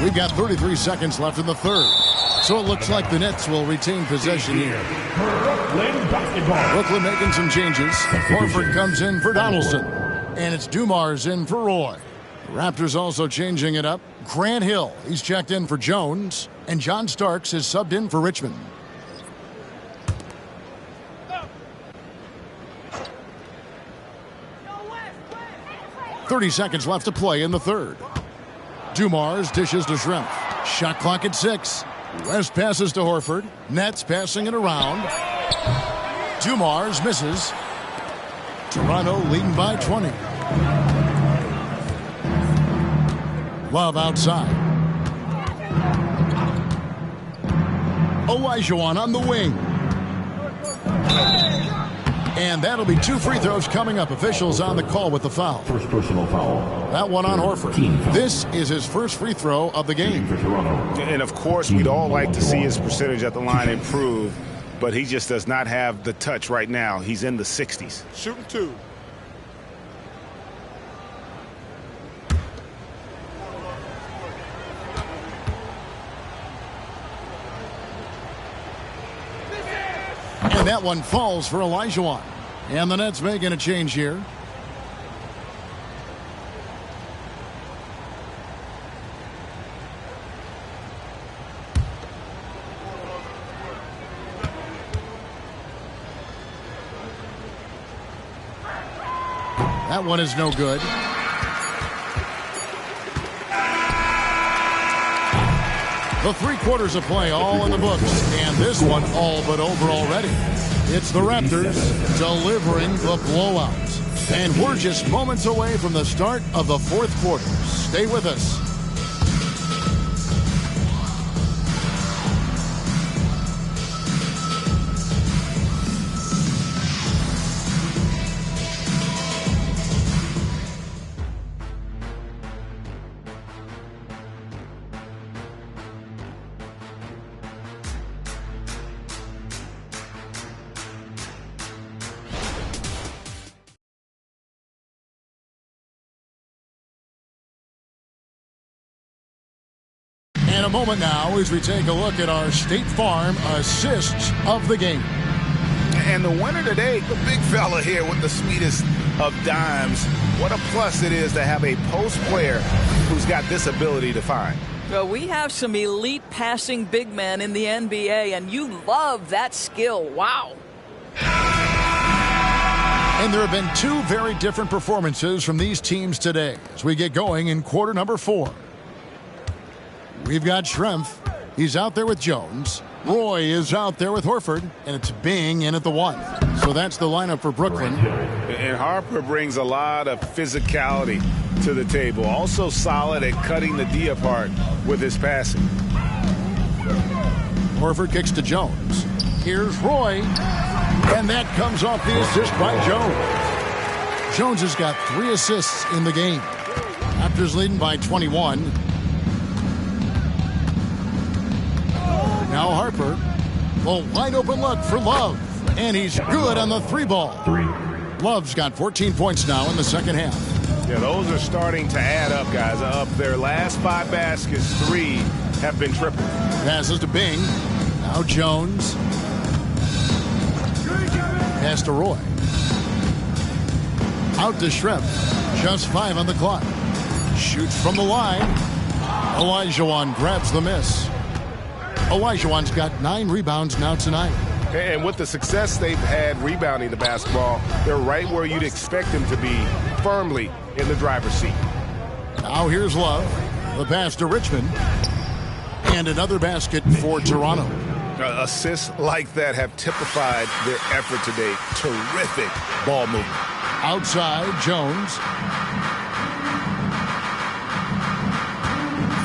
We've got 33 seconds left in the third. So it looks like the Nets will retain possession here. Brooklyn making some changes. Horford comes in for Donaldson. And it's Dumars in for Roy. Raptors also changing it up. Grant Hill, he's checked in for Jones. And John Starks is subbed in for Richmond. .30 seconds left to play in the third. Dumars dishes to Schrempf. Shot clock at 6. West passes to Horford. Nets passing it around. Dumars misses. Toronto leading by 20. Love outside. Olajuwon on the wing. And that'll be 2 free throws coming up. Officials on the call with the foul. First personal foul. That one on Horford. This is his first free throw of the game. And of course, we'd all like to see his percentage at the line improve, but he just does not have the touch right now. He's in the 60s. Shooting 2. And that one falls for Olajuwon. And the Nets making a change here. That one is no good. The 3 quarters of play all in the books, and this one all but over already. It's the Raptors delivering the blowout. And we're just moments away from the start of the 4th quarter. Stay with us. And a moment now as we take a look at our State Farm assists of the game. And the winner today, the big fella here with the sweetest of dimes. What a plus it is to have a post player who's got this ability to find. Well, we have some elite passing big men in the NBA, and you love that skill. Wow. And there have been two very different performances from these teams today as we get going in quarter number 4. We've got Schrempf. He's out there with Jones. Roy is out there with Horford, and it's Bing in at the 1. So that's the lineup for Brooklyn. And Harper brings a lot of physicality to the table. Also solid at cutting the D apart with his passing. Horford kicks to Jones. Here's Roy. And that comes off the assist by Jones. Jones has got 3 assists in the game. Raptors leading by 21. Now Harper. A wide open look for Love. And he's good on the 3-ball. Love's got 14 points now in the second half. Yeah, those are starting to add up, guys. Up their last 5 baskets, 3 have been triple. Passes to Bing. Now Jones. Pass to Roy. Out to Schrempf. Just 5 on the clock. Shoots from the line. Olajuwon grabs the miss. Olajuwon's got 9 rebounds now tonight. And with the success they've had rebounding the basketball, they're right where you'd expect them to be, firmly in the driver's seat. Now here's Love. The pass to Richmond. And another basket for Toronto. Assists like that have typified their effort today. Terrific ball movement. Outside, Jones.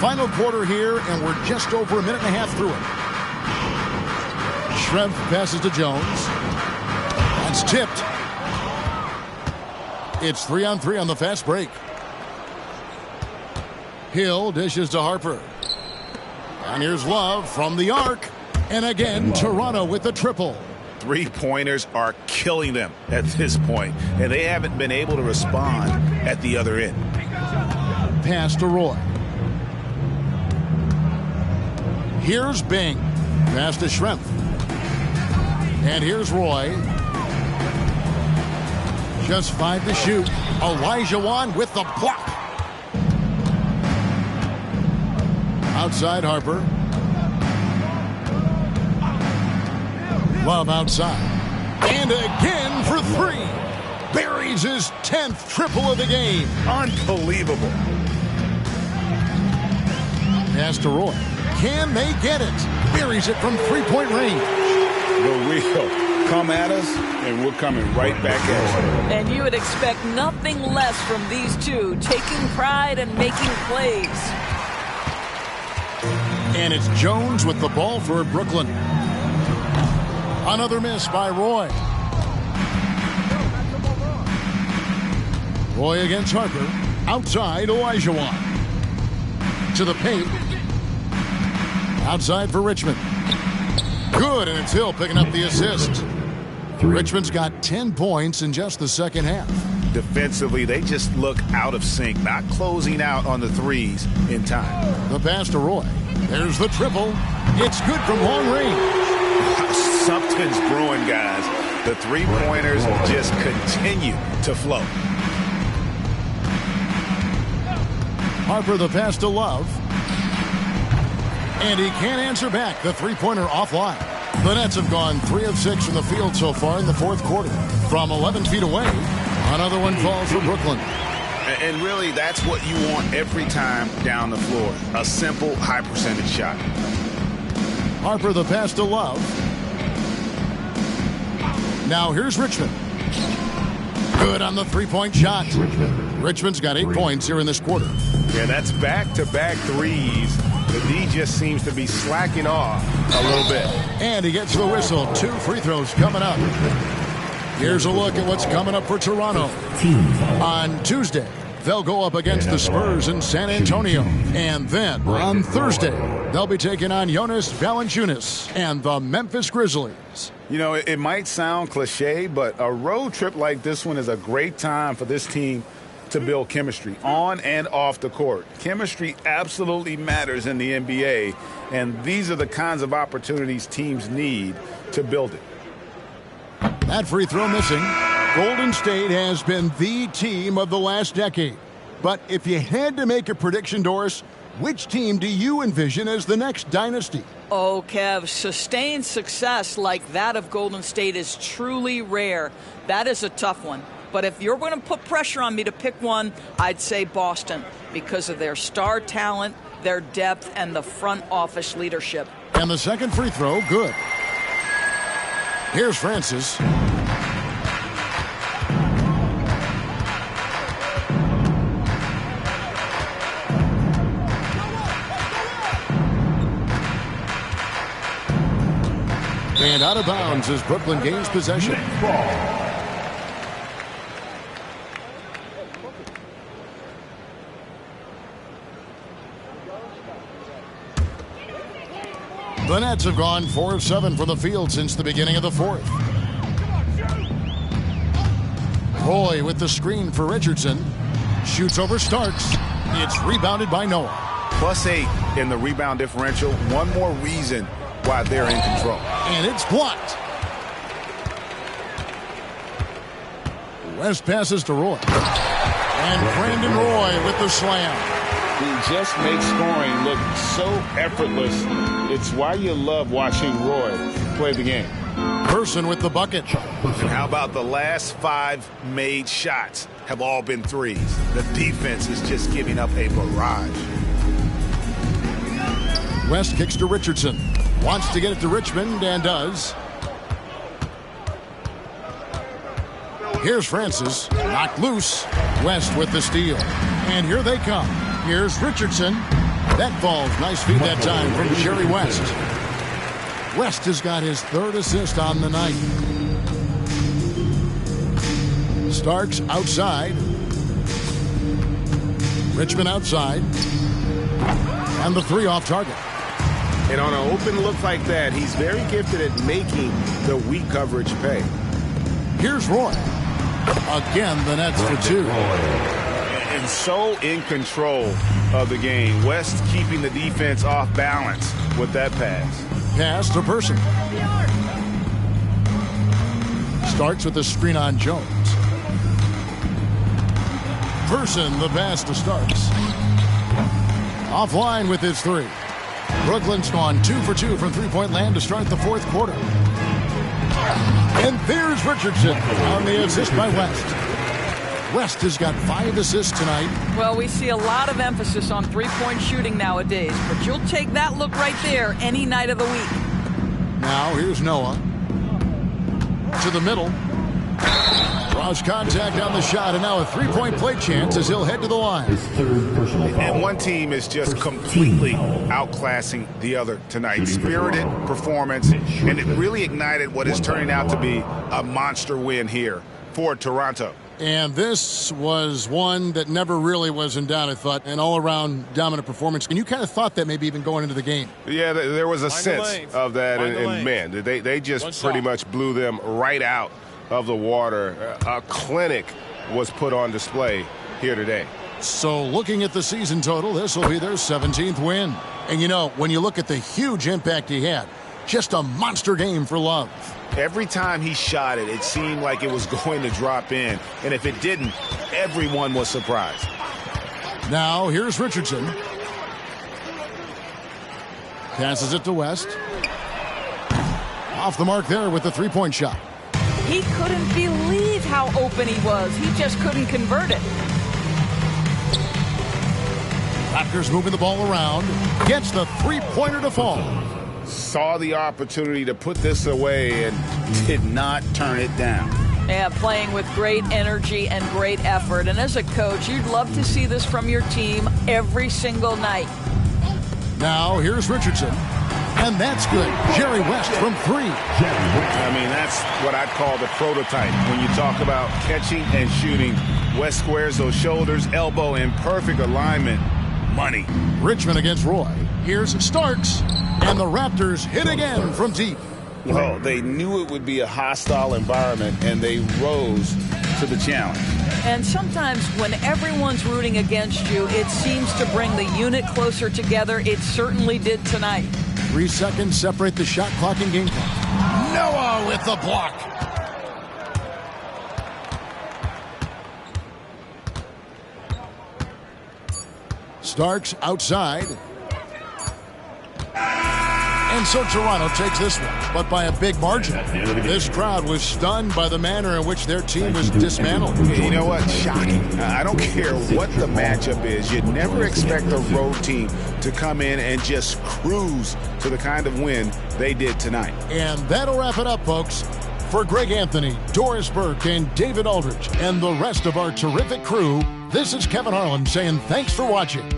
Final quarter here, and we're just over a minute and a half through it. Schrempf passes to Jones. That's tipped. It's 3-on-3 on the fast break. Hill dishes to Harper. And here's Love from the arc. And again, Toronto with the triple. 3-pointers are killing them at this point, and they haven't been able to respond at the other end. Pass to Roy. Here's Bing. Pass to Schrempf. And here's Roy. Just 5 to shoot. Olajuwon with the block. Outside Harper. Love outside. And again for 3. Buries his 10th triple of the game. Unbelievable. Pass to Roy. Can they get it? Buries it from 3-point range. The wheel come at us, and we're coming right back at you. And you would expect nothing less from these two, taking pride and making plays. And it's Jones with the ball for Brooklyn. Another miss by Roy. Roy against Harper. Outside, Olajuwon. To the paint. Outside for Richmond. Good, and it's Hill picking up the assist. Richmond's got 10 points in just the second half. Defensively, they just look out of sync, not closing out on the threes in time. The pass to Roy. There's the triple. It's good from long range. Something's brewing, guys. The 3-pointers just continue to flow. Harper the pass to Love. And he can't answer back. The 3-pointer offline. The Nets have gone 3 of 6 from the field so far in the fourth quarter. From 11 feet away, another one falls for Brooklyn. And really, that's what you want every time down the floor. A simple, high-percentage shot. Harper the pass to Love. Now here's Richmond. Good on the 3-point shot. Richmond's got 8 points here in this quarter. Yeah, that's back-to-back threes. The D just seems to be slacking off a little bit. And he gets the whistle. 2 free throws coming up. Here's a look at what's coming up for Toronto. On Tuesday, they'll go up against the Spurs in San Antonio. And then on Thursday, they'll be taking on Jonas Valanciunas and the Memphis Grizzlies. You know, it might sound cliche, but a road trip like this one is a great time for this team to build chemistry on and off the court. Chemistry absolutely matters in the NBA, and these are the kinds of opportunities teams need to build it. That free throw missing. Golden State has been the team of the last decade. But if you had to make a prediction, Doris, which team do you envision as the next dynasty? Oh, Kev, sustained success like that of Golden State is truly rare. That is a tough one. But if you're going to put pressure on me to pick one, I'd say Boston because of their star talent, their depth, and the front office leadership. And the second free throw, good. Here's Francis. And out of bounds as Brooklyn gains possession. The Nets have gone 4 of 7 from the field since the beginning of the fourth. Roy with the screen for Richardson. Shoots over Starks. It's rebounded by Noah. +8 in the rebound differential. One more reason why they're in control. And it's blocked. West passes to Roy. And Brandon Roy with the slam. He just makes scoring look so effortless. It's why you love watching Roy play the game. Person with the bucket. And how about the last 5 made shots have all been threes? The defense is just giving up a barrage. West kicks to Richardson. Wants to get it to Richmond and does. Here's Francis. Knocked loose. West with the steal. And here they come. Here's Richardson. That falls. Nice feed that time from Jerry West. West has got his 3rd assist on the night. Starks outside. Richmond outside. And the 3 off target. And on an open look like that, he's very gifted at making the weak coverage pay. Here's Roy. Again, the Nets for 2. And so in control of the game. West keeping the defense off balance with that pass. Pass to Person. Starks with the screen on Jones. Person, the pass to Starks. Offline with his 3. Brooklyn's gone 2 for 2 from three-point land to start the fourth quarter. And there's Richardson on the assist by West. West has got 5 assists tonight. Well, we see a lot of emphasis on three-point shooting nowadays, but you'll take that look right there any night of the week. Now here's Noah. To the middle. Draws contact on the shot, and now a three-point play chance as he'll head to the line. And one team is just completely outclassing the other tonight. Spirited performance, and it really ignited what is turning out to be a monster win here for Toronto. And this was one that never really was in doubt, I thought, an all-around dominant performance. And you kind of thought that maybe even going into the game. Yeah, there was a sense of that, and man, they just pretty much blew them right out of the water. A clinic was put on display here today. So looking at the season total, this will be their 17th win. And you know, when you look at the huge impact he had, just a monster game for Love. Every time he shot it, it seemed like it was going to drop in. And if it didn't, everyone was surprised. Now here's Richardson. Passes it to West. Off the mark there with the three-point shot. He couldn't believe how open he was. He just couldn't convert it. Raptors moving the ball around. Gets the three-pointer to fall. Saw the opportunity to put this away and did not turn it down. Yeah, playing with great energy and great effort. And as a coach, you'd love to see this from your team every single night. Now here's Richardson. And that's good. Jerry West from 3. I mean, that's what I'd call the prototype. When you talk about catching and shooting, West squares those shoulders, elbow in perfect alignment. Money. Richmond against Roy. Here's Starks. And the Raptors hit again from deep. Well, they knew it would be a hostile environment, and they rose to the challenge. And sometimes when everyone's rooting against you, it seems to bring the unit closer together. It certainly did tonight. 3 seconds separate the shot clock and game clock. Noah with the block. Starks outside. And so Toronto takes this one, but by a big margin. This crowd was stunned by the manner in which their team was dismantled. You know what? Shocking. I don't care what the matchup is. You never expect a road team to come in and just cruise to the kind of win they did tonight. And that'll wrap it up, folks. For Greg Anthony, Doris Burke, and David Aldridge, and the rest of our terrific crew, this is Kevin Harlan saying thanks for watching.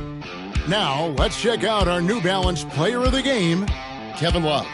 Now, let's check out our New Balance Player of the Game, Kevin Love.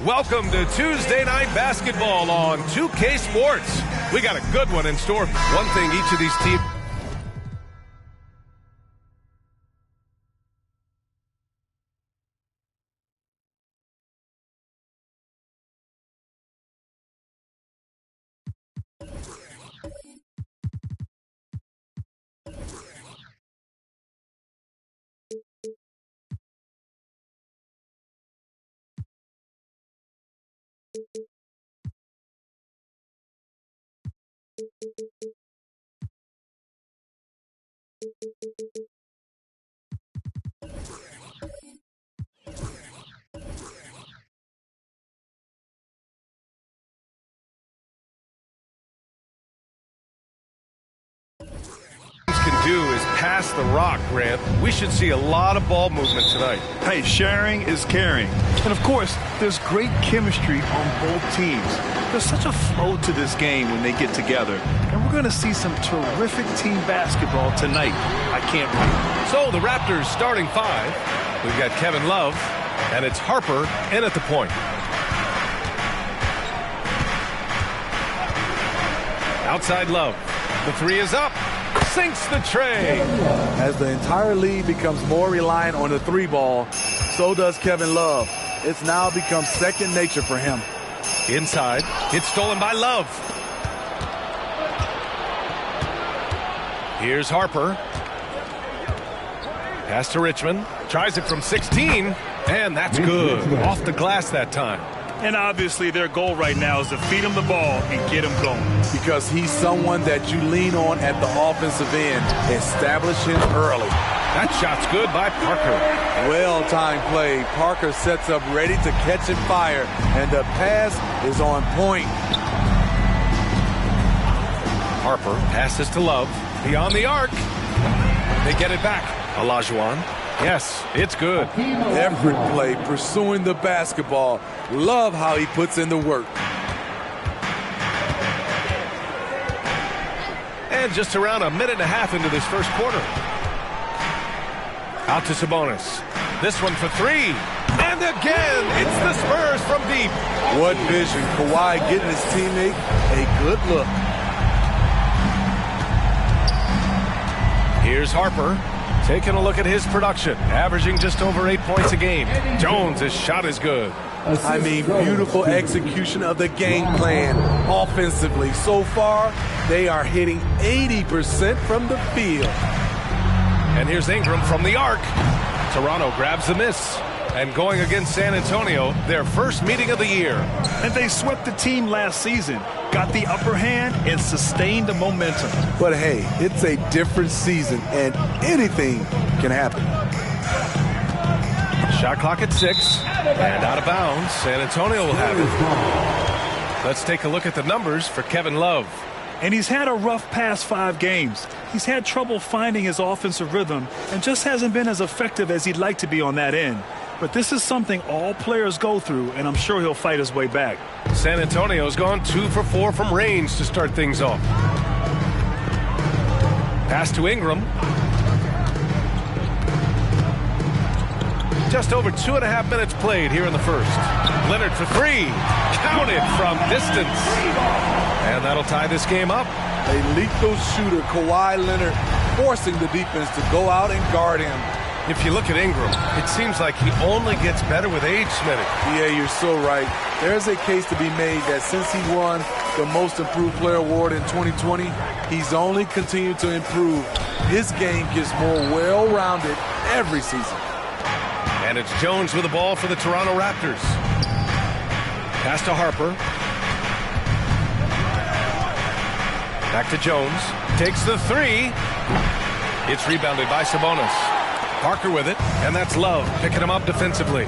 Welcome to Tuesday Night Basketball on 2K Sports. We got a good one in store. One thing each of these teams... can do is pass the rock, Grant. We should see a lot of ball movement tonight. Hey, sharing is caring. And of course, there's great chemistry on both teams. There's such a flow to this game when they get together. And we're going to see some terrific team basketball tonight. I can't wait. So the Raptors starting five. We've got Kevin Love, and it's Harper in at the point. Outside Love. The three is up. Sinks the tray. As the entire league becomes more reliant on the three ball, so does Kevin Love. It's now become second nature for him. Inside. It's stolen by Love. Here's Harper. Pass to Richmond. Tries it from 16, and that's good. Off the glass that time. And obviously their goal right now is to feed him the ball and get him going. Because he's someone that you lean on at the offensive end. Establish him early. That shot's good by Parker. Well-timed play. Parker sets up ready to catch and fire, and the pass is on point. Harper passes to Love. Beyond the arc. They get it back. Olajuwon. Yes, it's good. Every play pursuing the basketball. Love how he puts in the work. And just around a minute and a half into this first quarter. Out to Sabonis. This one for three. And again, it's the Spurs from deep. What vision. Kawhi getting his teammate a good look. Here's Harper. Taking a look at his production, averaging just over 8 points a game. Jones' shot is good. I mean, beautiful execution of the game plan offensively. So far, they are hitting 80% from the field. And here's Ingram from the arc. Toronto grabs the miss. And going against San Antonio, their first meeting of the year. And they swept the team last season, got the upper hand, and sustained the momentum. But hey, it's a different season, and anything can happen. Shot clock at 6, and out of bounds. San Antonio will have it. Let's take a look at the numbers for Kevin Love. And he's had a rough past 5 games. He's had trouble finding his offensive rhythm and just hasn't been as effective as he'd like to be on that end. But this is something all players go through, and I'm sure he'll fight his way back. San Antonio's gone 2 for 4 from range to start things off. Pass to Ingram. Just over 2.5 minutes played here in the first. Leonard for three. Counted from distance. And that'll tie this game up. A lethal shooter, Kawhi Leonard, forcing the defense to go out and guard him. If you look at Ingram, it seems like he only gets better with age, Smitty. Yeah, you're so right. There's a case to be made that since he won the Most Improved Player Award in 2020, he's only continued to improve. His game gets more well-rounded every season. And it's Jones with the ball for the Toronto Raptors. Pass to Harper. Back to Jones. Takes the three. It's rebounded by Sabonis. Parker with it, and that's Love picking him up defensively.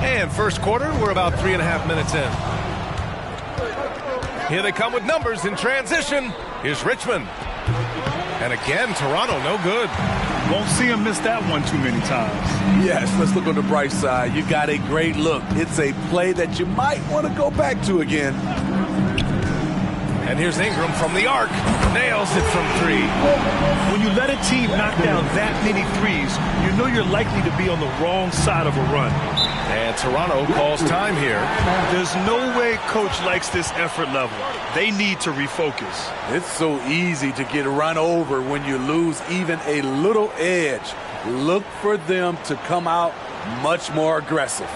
And first quarter, we're about 3.5 minutes in. Here they come with numbers in transition. Here's Richmond. And again, Toronto, no good. Won't see him miss that one too many times. Yes, let's look on the bright side. You got a great look. It's a play that you might want to go back to again. And here's Ingram from the arc. Nails it from 3. When you let a team knock down that many threes, you know you're likely to be on the wrong side of a run. And Toronto calls time here. There's no way coach likes this effort level. They need to refocus. It's so easy to get run over when you lose even a little edge. Look for them to come out much more aggressive.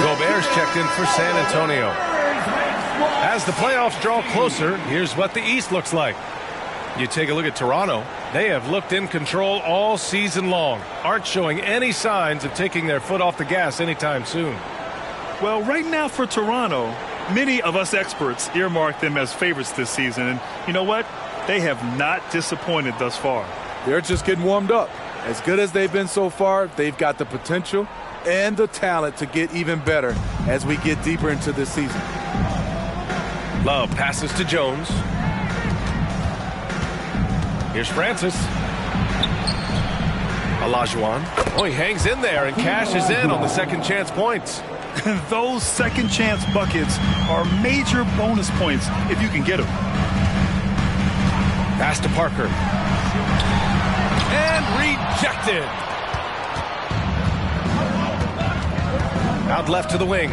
Gobert's checked in for San Antonio. As the playoffs draw closer, here's what the East looks like. You take a look at Toronto. They have looked in control all season long. Aren't showing any signs of taking their foot off the gas anytime soon. Well, right now for Toronto, many of us experts earmark them as favorites this season. And you know what? They have not disappointed thus far. They're just getting warmed up. As good as they've been so far, they've got the potential and the talent to get even better as we get deeper into this season. Love passes to Jones. Here's Francis. Olajuwon. Oh, he hangs in there and cashes in on the second chance points. Those second chance buckets are major bonus points if you can get them. Pass to Parker. And rejected. Out left to the wing.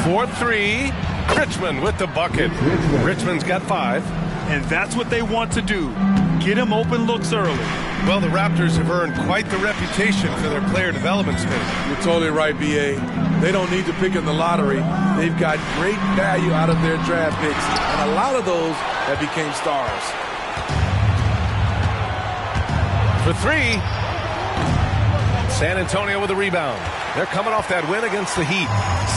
4-3. Richmond with the bucket. Richmond's got 5. And that's what they want to do. Get him open looks early. Well, the Raptors have earned quite the reputation for their player development space. You're totally right, B.A. They don't need to pick in the lottery. They've got great value out of their draft picks, and a lot of those have became stars. For 3. San Antonio with a rebound. They're coming off that win against the Heat.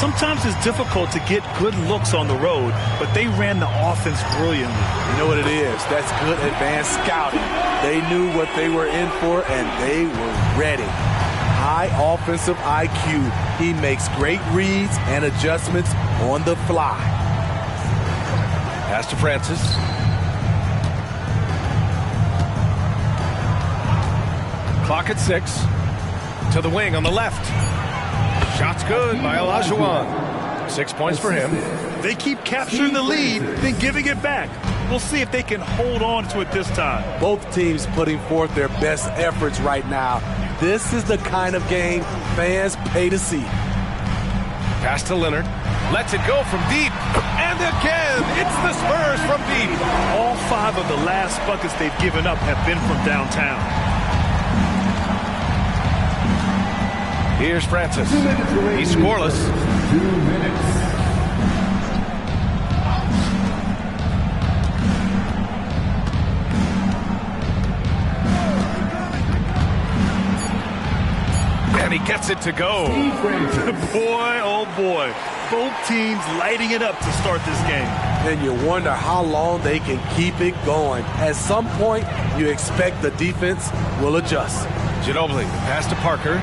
Sometimes it's difficult to get good looks on the road, but they ran the offense brilliantly. You know what it is? That's good advanced scouting. They knew what they were in for, and they were ready. High offensive IQ. He makes great reads and adjustments on the fly. Pass to Francis. Clock at 6. To the wing on the left. Shot's good by Olajuwon. 6 points for him. They keep capturing the lead, then giving it back. We'll see if they can hold on to it this time. Both teams putting forth their best efforts right now. This is the kind of game fans pay to see. Pass to Leonard. Lets it go from deep. And again, it's the Spurs from deep. All 5 of the last buckets they've given up have been from downtown. Here's Francis. He's scoreless. 2 minutes. And he gets it to go. Boy, oh boy. Both teams lighting it up to start this game. And you wonder how long they can keep it going. At some point, you expect the defense will adjust. Ginobili, pass to Parker.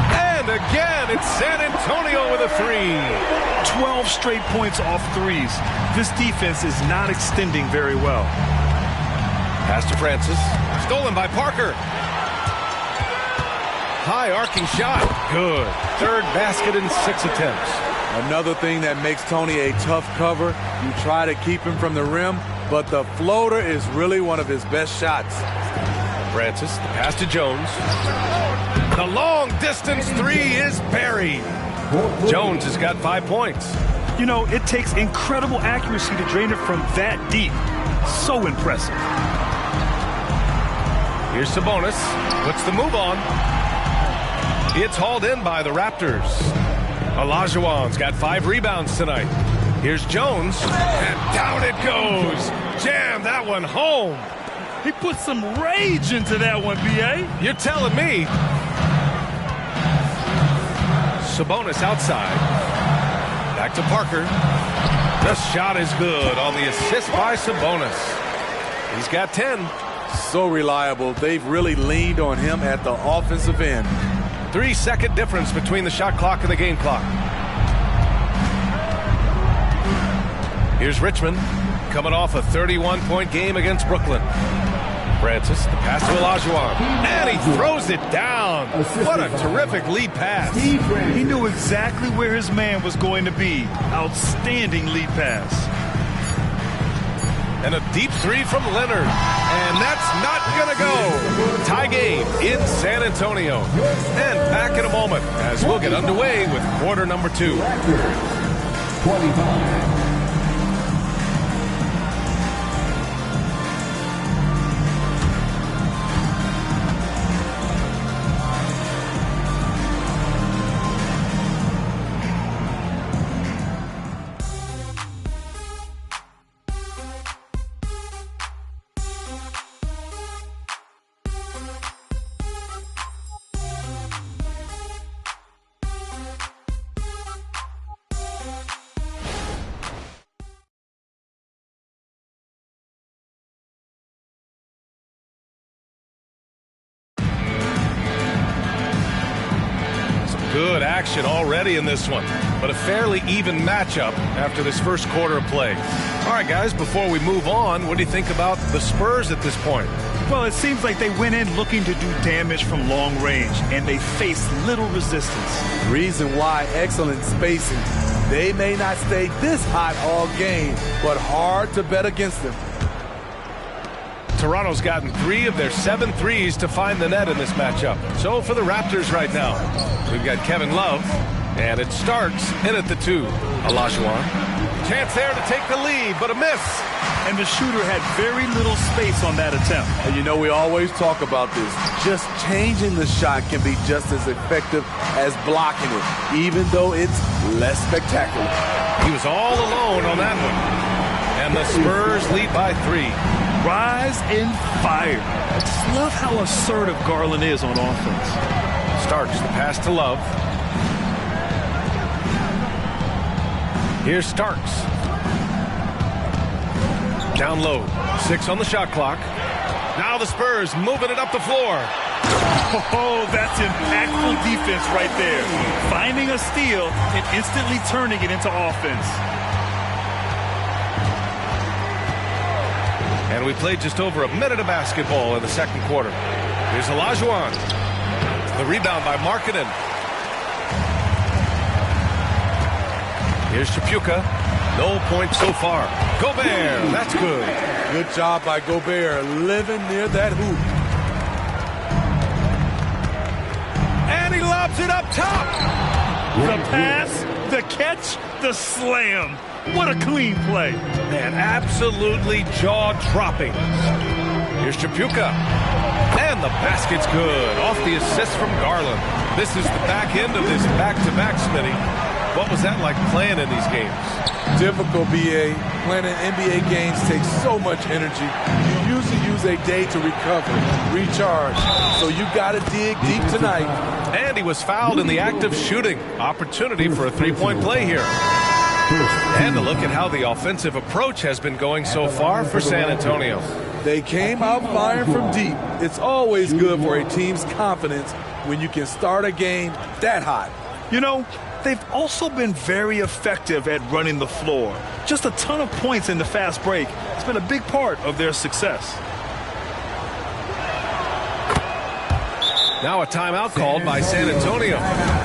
And again, it's San Antonio with a 3. 12 straight points off threes. This defense is not extending very well. Pass to Francis. Stolen by Parker. High arcing shot. Good. 3rd basket in 6 attempts. Another thing that makes Tony a tough cover, you try to keep him from the rim, but the floater is really one of his best shots. Francis, the pass to Jones. The long distance three is buried. Jones has got 5 points. You know, it takes incredible accuracy to drain it from that deep. So impressive. Here's Sabonis. Puts the move on. It's hauled in by the Raptors. Olajuwon's got 5 rebounds tonight. Here's Jones. And down it goes. Jam that one home. He put some rage into that one, B.A. You're telling me. Sabonis outside. Back to Parker. The shot is good on the assist by Sabonis. He's got 10. So reliable. They've really leaned on him at the offensive end. 3-second difference between the shot clock and the game clock. Here's Richmond coming off a 31-point game against Brooklyn. Francis, the pass to Olajuwon. And he throws it down. What a terrific lead pass. He knew exactly where his man was going to be. Outstanding lead pass. And a deep three from Leonard. And that's not going to go. Tie game in San Antonio. And back in a moment as we'll get underway with quarter number 2. 25. Good action already in this one, but a fairly even matchup after this first quarter of play. All right, guys, before we move on, what do you think about the Spurs at this point? Well, it seems like they went in looking to do damage from long range, and they faced little resistance. Reason why, excellent spacing. They may not stay this hot all game, but hard to bet against them. Toronto's gotten 3 of their 7 threes to find the net in this matchup. So for the Raptors right now, we've got Kevin Love, and it starts in at the 2. Olajuwon. Chance there to take the lead, but a miss. And the shooter had very little space on that attempt. And you know, we always talk about this. Just changing the shot can be just as effective as blocking it, even though it's less spectacular. He was all alone on that one. And the Spurs lead by 3. Rise and fire. I just love how assertive Garland is on offense. Starks the pass to Love. Here's Starks. Down low. 6 on the shot clock. Now the Spurs moving it up the floor. Oh, that's impactful defense right there. Finding a steal and instantly turning it into offense. And we played just over a minute of basketball in the second quarter. Here's Olajuwon. The rebound by Markkanen. Here's Chapuka. No points so far. Gobert, that's good. Good job by Gobert, living near that hoop. And he lobs it up top. The pass, the catch, the slam. What a clean play. Man, absolutely jaw-dropping. Here's Chapuka. And the basket's good. Off the assist from Garland. This is the back end of this back-to-back, Smitty. What was that like playing in these games? Difficult, B.A. Playing in NBA games takes so much energy. You usually use a day to recover, recharge. So you got to dig deep tonight. And he was fouled in the act of shooting. Opportunity for a three-point play here. And a look at how the offensive approach has been going so far for San Antonio. They came out firing from deep. It's always good for a team's confidence when you can start a game that hot. You know, they've also been very effective at running the floor. Just a ton of points in the fast break. It's been a big part of their success. Now a timeout called by San Antonio.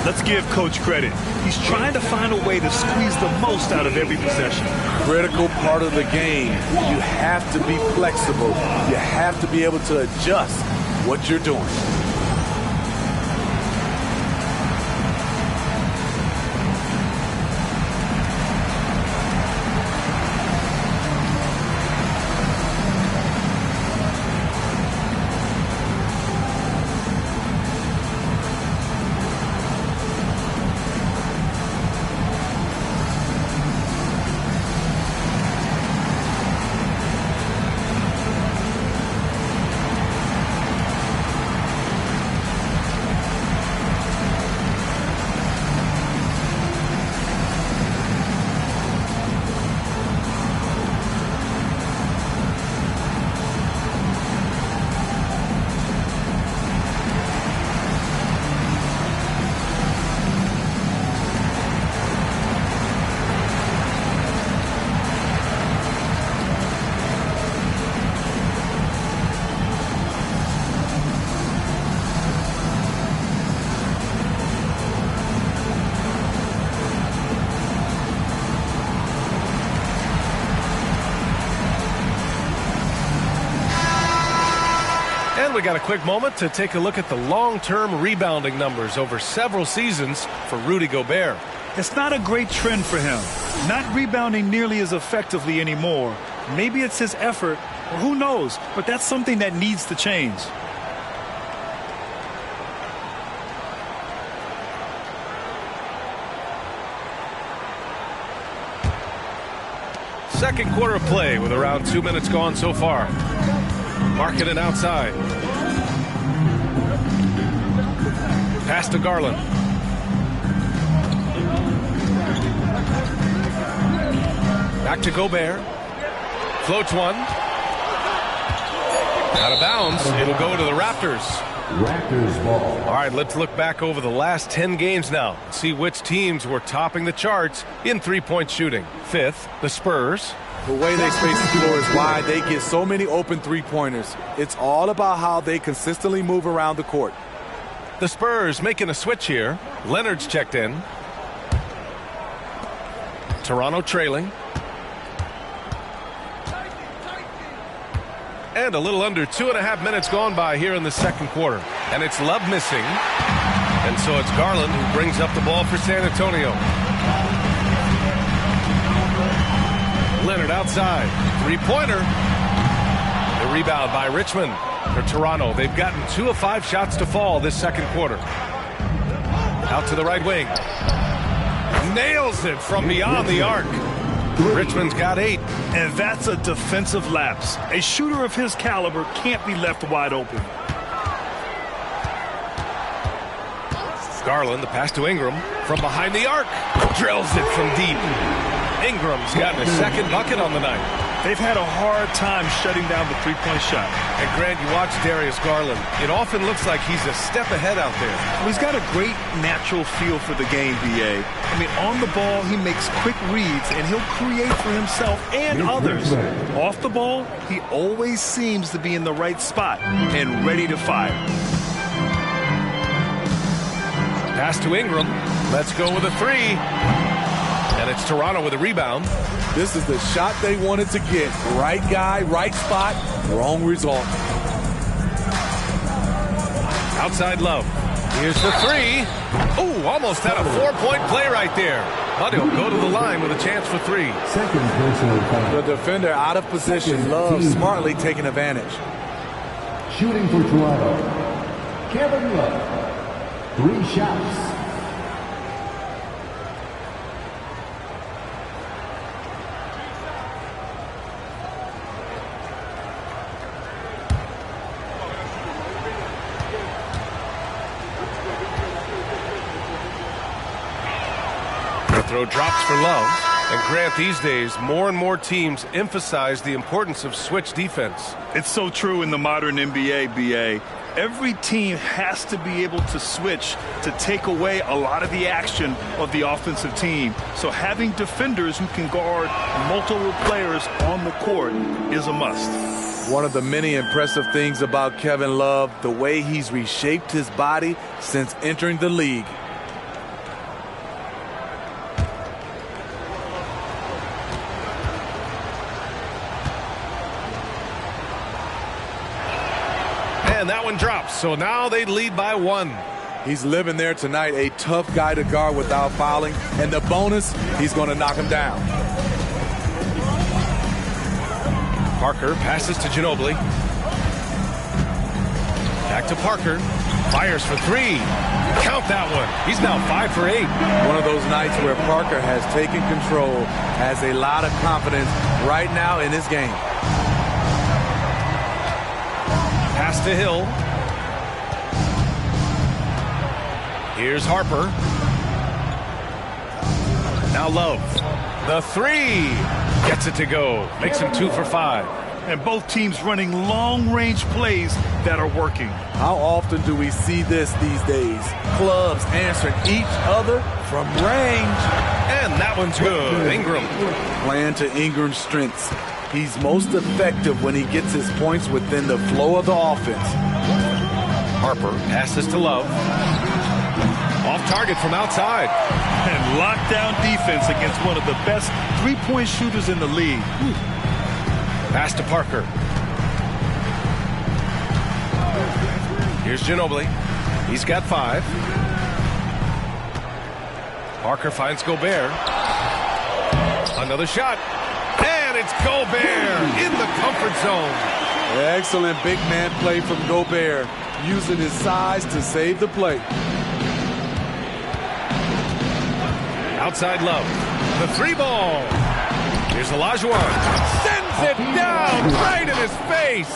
Let's give Coach credit. He's trying to find a way to squeeze the most out of every possession. Critical part of the game. You have to be flexible. You have to be able to adjust what you're doing. We got a quick moment to take a look at the long-term rebounding numbers over several seasons for Rudy Gobert. It's not a great trend for him. Not rebounding nearly as effectively anymore. Maybe it's his effort, or who knows, but that's something that needs to change. Second quarter of play with around 2 minutes gone so far. Markkanen outside. Pass to Garland. Back to Gobert. Floats one. Out of bounds. It'll go to the Raptors. Raptors ball. All right, let's look back over the last 10 games now. See which teams were topping the charts in three-point shooting. Fifth, the Spurs. The way they space the floor is why they get so many open three-pointers. It's all about how they consistently move around the court. The Spurs making a switch here. Leonard's checked in. Toronto trailing. And a little under 2.5 minutes gone by here in the second quarter. And it's Love missing. And so it's Garland who brings up the ball for San Antonio. Leonard outside. Three-pointer. The rebound by Richmond. For Toronto, they've gotten 2 of 5 shots to fall this second quarter. Out to the right wing. Nails it from beyond the arc. Richmond's got 8. And that's a defensive lapse. A shooter of his caliber can't be left wide open. Garland, the pass to Ingram. From behind the arc. Drills it from deep. Ingram's gotten a second bucket on the night. They've had a hard time shutting down the three-point shot. And Grant, you watch Darius Garland. It often looks like he's a step ahead out there. Well, he's got a great natural feel for the game, B.A. I mean, on the ball, he makes quick reads, and he'll create for himself and others. Off the ball, he always seems to be in the right spot and ready to fire. Pass to Ingram. Let's go with a 3. And it's Toronto with a rebound. This is the shot they wanted to get. Right guy, right spot, wrong result. Outside Love. Here's the 3. Oh, almost had a 4-point play right there. But he'll go to the line with a chance for 3. Second personal foul. The defender out of position. Love smartly taking advantage. Shooting for Toronto, Kevin Love. 3 shots. Throw drops for Love. And Grant, these days, more and more teams emphasize the importance of switch defense. It's so true in the modern NBA, B.A. Every team has to be able to switch to take away a lot of the action of the offensive team. So having defenders who can guard multiple players on the court is a must. One of the many impressive things about Kevin Love, the way he's reshaped his body since entering the league. And that one drops, so now they lead by 1. He's living there tonight, a tough guy to guard without fouling. And the bonus, he's going to knock him down. Parker passes to Ginobili. Back to Parker. Fires for 3. Count that one. He's now 5 for 8. One of those nights where Parker has taken control, has a lot of confidence right now in his game. Pass to Hill. Here's Harper. Now Love. The 3. Gets it to go. Makes him 2 for 5. And both teams running long-range plays that are working. How often do we see this these days? Clubs answering each other from range. And that one's good. Ingram. Playing to Ingram's strengths. He's most effective when he gets his points within the flow of the offense. Harper passes to Love. Off target from outside. And lockdown defense against one of the best three-point shooters in the league. Pass to Parker. Here's Ginobili. He's got 5. Parker finds Gobert. Another shot. And it's Gobert in the comfort zone. Excellent big man play from Gobert, using his size to save the play. Outside Love. The 3 ball. Here's Olajuwon. Sends it down right in his face.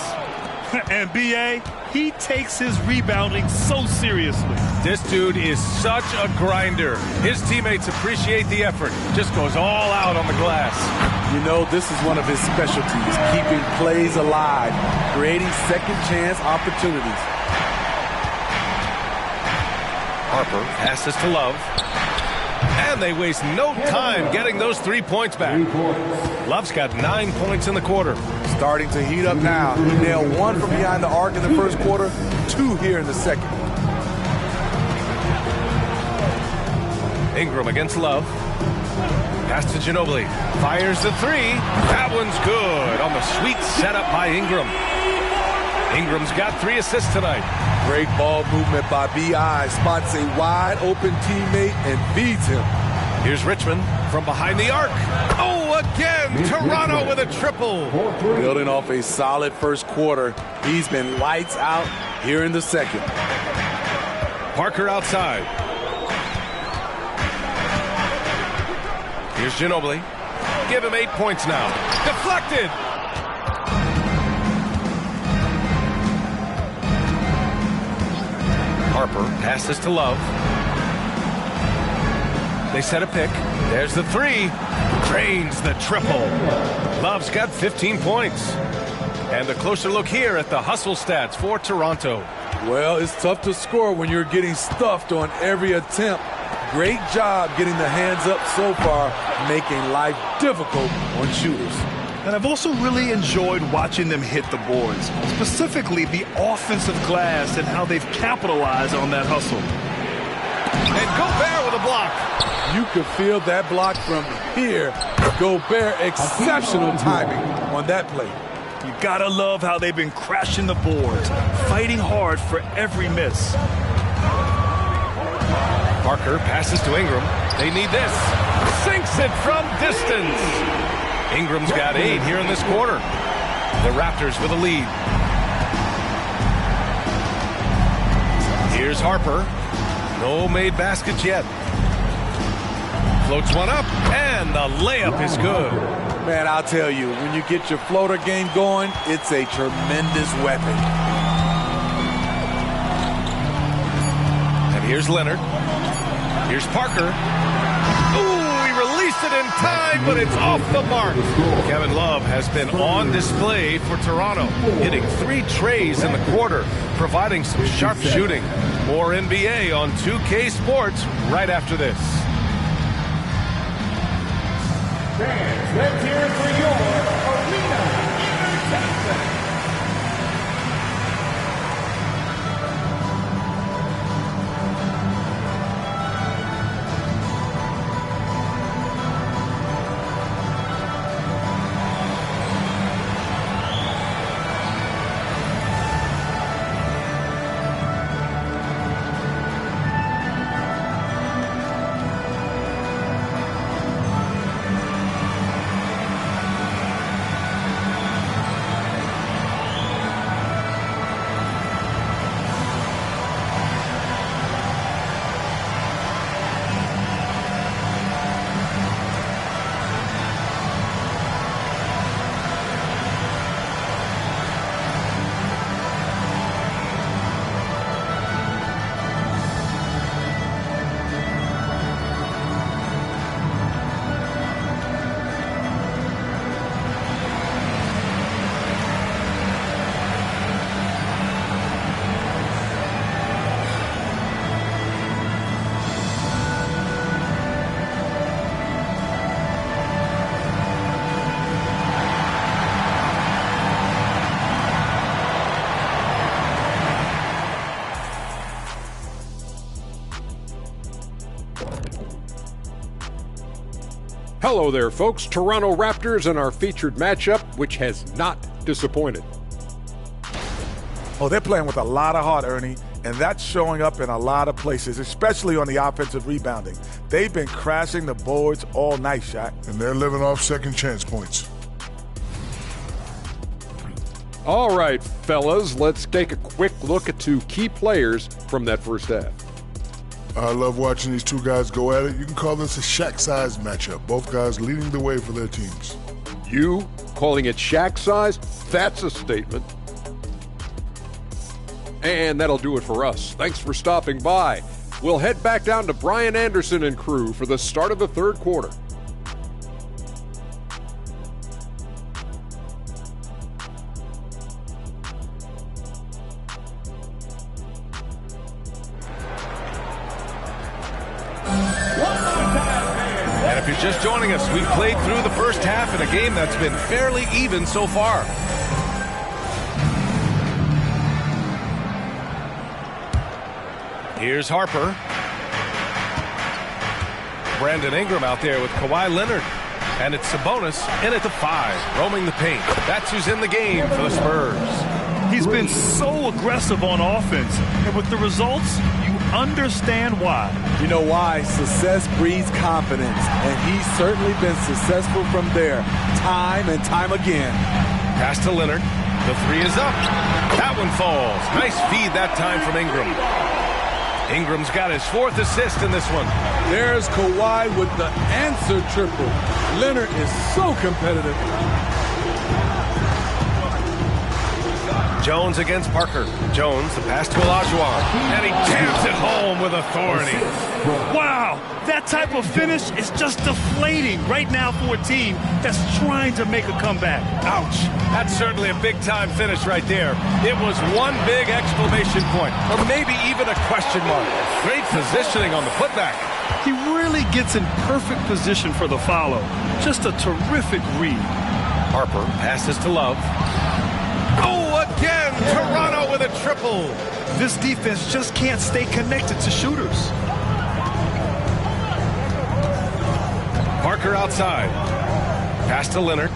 And B.A., he takes his rebounding so seriously. This dude is such a grinder. His teammates appreciate the effort. Just goes all out on the glass. You know, this is one of his specialties, keeping plays alive, creating second chance opportunities. Harper passes to Love. And they waste no time getting those 3 points back. Love's got 9 points in the quarter. Starting to heat up now. He nailed 1 from behind the arc in the first quarter, 2 here in the second. Ingram against Love. Pass to Ginobili. Fires the 3. That one's good on the sweet setup by Ingram. Ingram's got 3 assists tonight. Great ball movement by B.I. Spots a wide open teammate and feeds him. Here's Richmond from behind the arc. Oh, again, Toronto with a triple. Building off a solid first quarter, he's been lights out here in the second. Parker outside. Here's Ginobili. Give him 8 points now. Deflected. Harper passes to Love. They set a pick. There's the 3. Drains the triple. Love's got 15 points. And a closer look here at the hustle stats for Toronto. Well, it's tough to score when you're getting stuffed on every attempt. Great job getting the hands up so far, making life difficult on shooters. And I've also really enjoyed watching them hit the boards, specifically the offensive glass and how they've capitalized on that hustle. And Gobert with a block. You could feel that block from here. Gobert, exceptional timing on that play. You gotta love how they've been crashing the boards, fighting hard for every miss. Parker passes to Ingram. They need this. Sinks it from distance. Ingram's got 8 here in this quarter. The Raptors with a lead. Here's Harper. No made baskets yet. Floats one up, and the layup is good. Man, I'll tell you, when you get your floater game going, it's a tremendous weapon. And here's Leonard. Here's Parker. Ooh, he released it in time, but it's off the mark. Kevin Love has been on display for Toronto, hitting 3 trays in the quarter, providing some sharp shooting. More NBA on 2K Sports right after this. Fans, let's hear it for your arena entertainment. Hello there, folks. Toronto Raptors and our featured matchup, which has not disappointed. Oh, they're playing with a lot of heart, Ernie, and that's showing up in a lot of places, especially on the offensive rebounding. They've been crashing the boards all night, Shaq. And they're living off second chance points. All right, fellas, let's take a quick look at two key players from that first half. I love watching these two guys go at it. You can call this a Shaq-sized matchup. Both guys leading the way for their teams. You calling it Shaq-sized? That's a statement. And that'll do it for us. Thanks for stopping by. We'll head back down to Brian Anderson and crew for the start of the third quarter. And if you're just joining us, we've played through the first half in a game that's been fairly even so far. Here's Harper. Brandon Ingram out there with Kawhi Leonard. And it's Sabonis in at the 5, roaming the paint. That's who's in the game for the Spurs. He's been so aggressive on offense, and with the results, you understand why. You know why? Success breeds confidence, and he's certainly been successful from there, time and time again. Pass to Leonard. The 3 is up. That one falls. Nice feed that time from Ingram. Ingram's got his 4th assist in this one. There's Kawhi with the answer triple. Leonard is so competitive. Jones against Parker. Jones, the pass to Olajuwon. And he jams it home with authority. Wow, that type of finish is just deflating right now for a team that's trying to make a comeback. Ouch. That's certainly a big-time finish right there. It was one big exclamation point, or maybe even a question mark. Great positioning on the putback. He really gets in perfect position for the follow. Just a terrific read. Harper passes to Love. Oh, again, Toronto with a triple. This defense just can't stay connected to shooters. Parker outside. Pass to Leonard.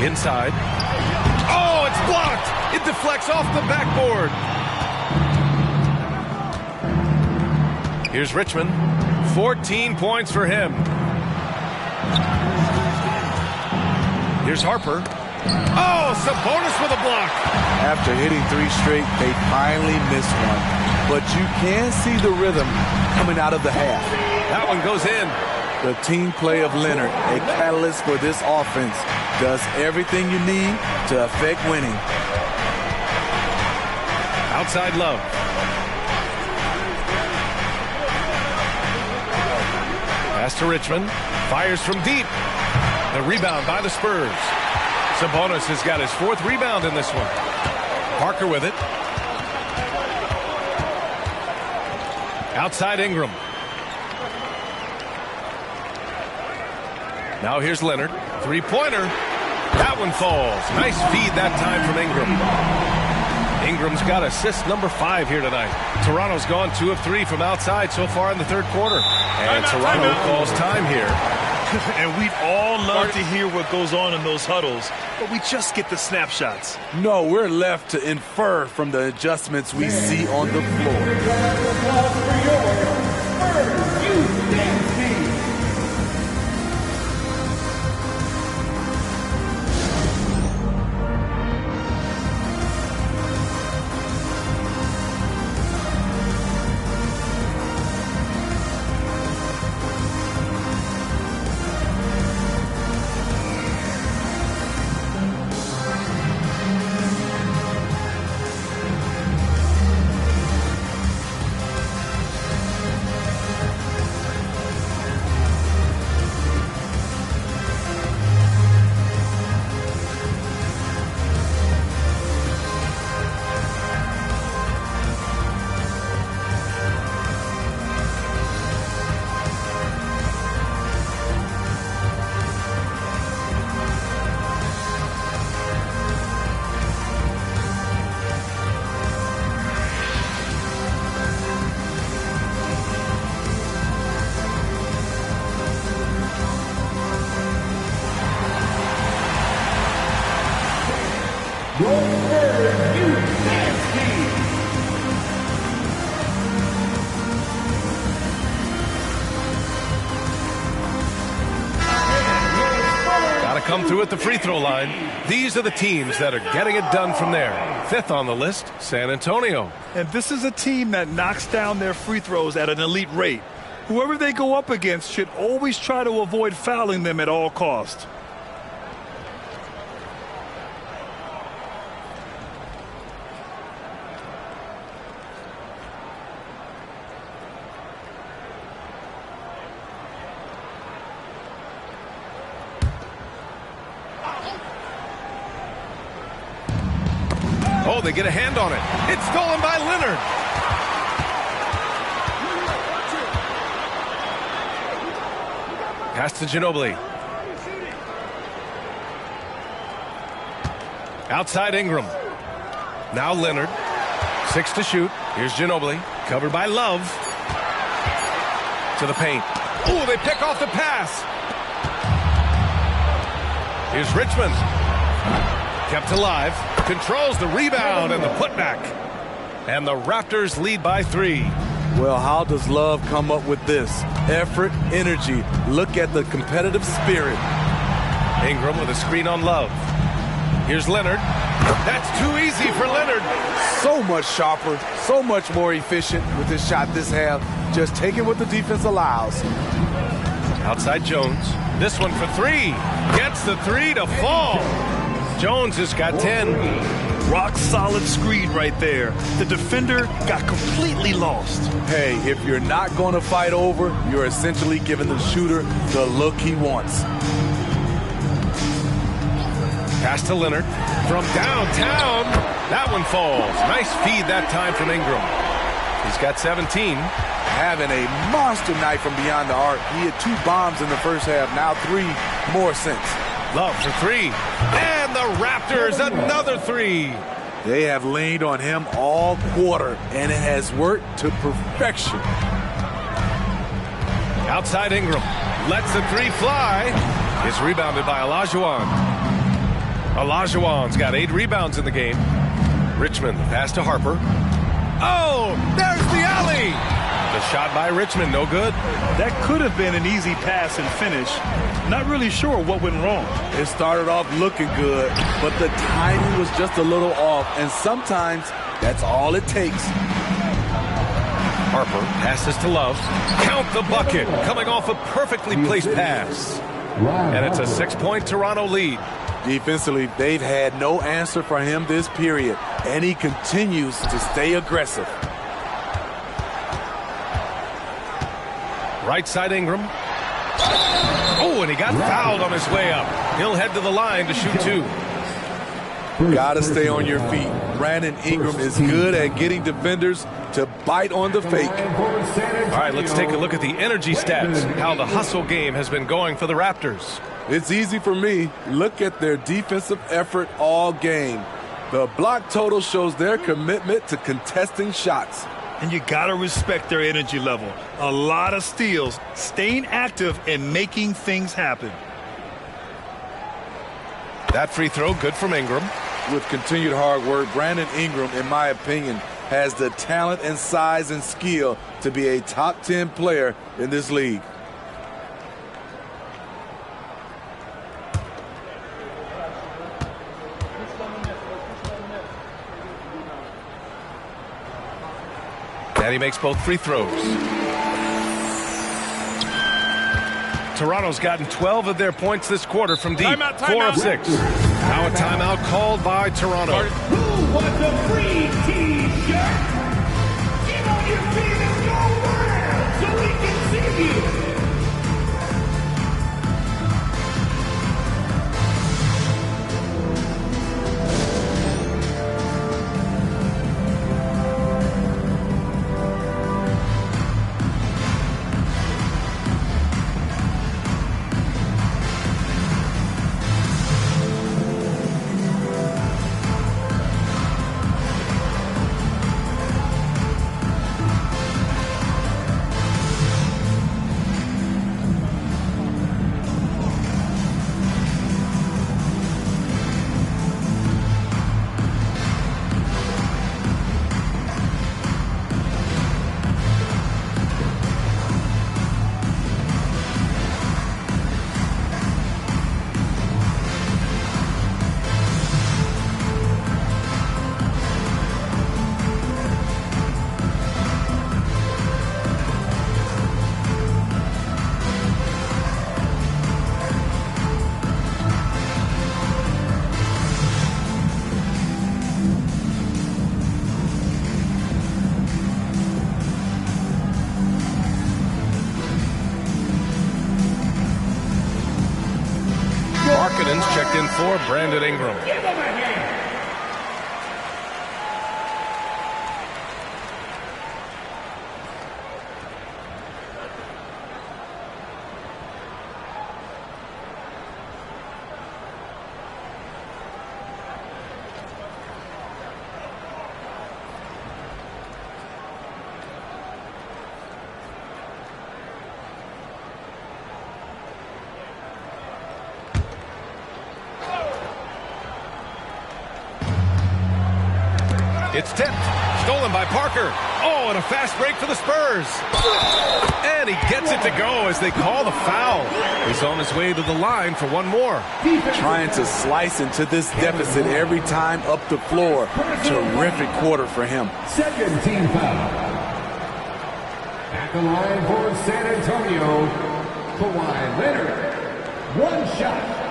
Inside. Oh, it's blocked. It deflects off the backboard. Here's Richmond. 14 points for him. Here's Harper. Oh, Sabonis with a block. After hitting 3 straight, they finally missed one. But you can see the rhythm coming out of the half. That one goes in. The team play of Leonard, a catalyst for this offense, does everything you need to affect winning. Outside Love. Pass to Richmond. Fires from deep. The rebound by the Spurs. Sabonis has got his 4th rebound in this one. Parker with it. Outside Ingram. Now here's Leonard. 3-pointer. That one falls. Nice feed that time from Ingram. Ingram's got assist number 5 here tonight. Toronto's gone 2 of 3 from outside so far in the third quarter. And Toronto calls time here. And we'd all love to hear what goes on in those huddles, but we just get the snapshots. No, we're left to infer from the adjustments we see on the floor. Got to come through at the free throw line. These are the teams that are getting it done from there. Fifth on the list, San Antonio. And this is a team that knocks down their free throws at an elite rate. Whoever they go up against should always try to avoid fouling them at all costs. Oh, they get a hand on it. It's stolen by Leonard. Pass to Ginobili. Outside Ingram. Now Leonard. 6 to shoot. Here's Ginobili. Covered by Love. To the paint. Oh, they pick off the pass. Here's Richmond. Kept alive. Controls the rebound and the putback. And the Raptors lead by 3. Well, how does Love come up with this? Effort, energy. Look at the competitive spirit. Ingram with a screen on Love. Here's Leonard. That's too easy for Leonard. So much sharper, so much more efficient with his shot this half. Just taking what the defense allows. Outside Jones. This one for 3. Gets the 3 to fall. Jones has got 10. Rock solid screen right there. The defender got completely lost. Hey, if you're not going to fight over, you're essentially giving the shooter the look he wants. Pass to Leonard from downtown. That one falls. Nice feed that time from Ingram. He's got 17. Having a monster night from beyond the arc. He had 2 bombs in the first half, now 3 more since. Love for 3. And the Raptors, another 3. They have leaned on him all quarter, and it has worked to perfection. Outside Ingram. Lets the 3 fly. It's rebounded by Olajuwon. Olajuwon's got 8 rebounds in the game. Richmond, pass to Harper. Oh, there's the alley. The shot by Richmond, no good. That could have been an easy pass and finish. Not really sure what went wrong. It started off looking good, but the timing was just a little off, and sometimes that's all it takes. Harper passes to Love. Count the bucket, coming off a perfectly placed pass. And it's a 6-point Toronto lead. Defensively, they've had no answer for him this period, and he continues to stay aggressive. Right side Ingram. Oh, and he got fouled on his way up. He'll head to the line to shoot 2. Gotta stay on your feet. Brandon Ingram is good at getting defenders to bite on the fake. All right, let's take a look at the energy stats, how the hustle game has been going for the Raptors. It's easy for me. Look at their defensive effort all game. The block total shows their commitment to contesting shots. And you got to respect their energy level. A lot of steals, staying active, and making things happen. That free throw, good from Ingram. With continued hard work, Brandon Ingram, in my opinion, has the talent and size and skill to be a top 10 player in this league. And he makes both free throws. Toronto's gotten 12 of their points this quarter from deep. Timeout. 4 of 6. Now a timeout called by Toronto. Who wants a free T-shirt? Get on your feet and go wild so we can see you. Markkanen's checked in for Brandon Ingram. It's tipped. Stolen by Parker. Oh, and a fast break for the Spurs. And he gets it to go as they call the foul. He's on his way to the line for one more. Trying to slice into this deficit every time up the floor. Terrific quarter for him. Second team foul. At the line for San Antonio, Kawhi Leonard. One shot.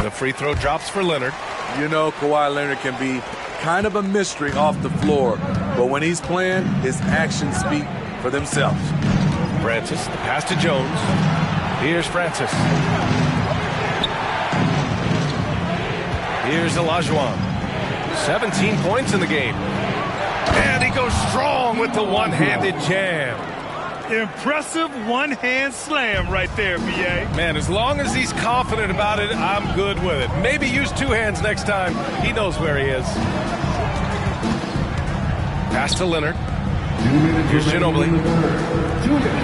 The free throw drops for Leonard. You know, Kawhi Leonard can be kind of a mystery off the floor, but when he's playing, his actions speak for themselves. Francis, the pass to Jones. Here's Francis. Here's Olajuwon. 17 points in the game. And he goes strong with the one-handed jam. Impressive one-hand slam right there, B.A. Man, as long as he's confident about it, I'm good with it. Maybe use two hands next time. He knows where he is. Pass to Leonard. Here's Ginobili.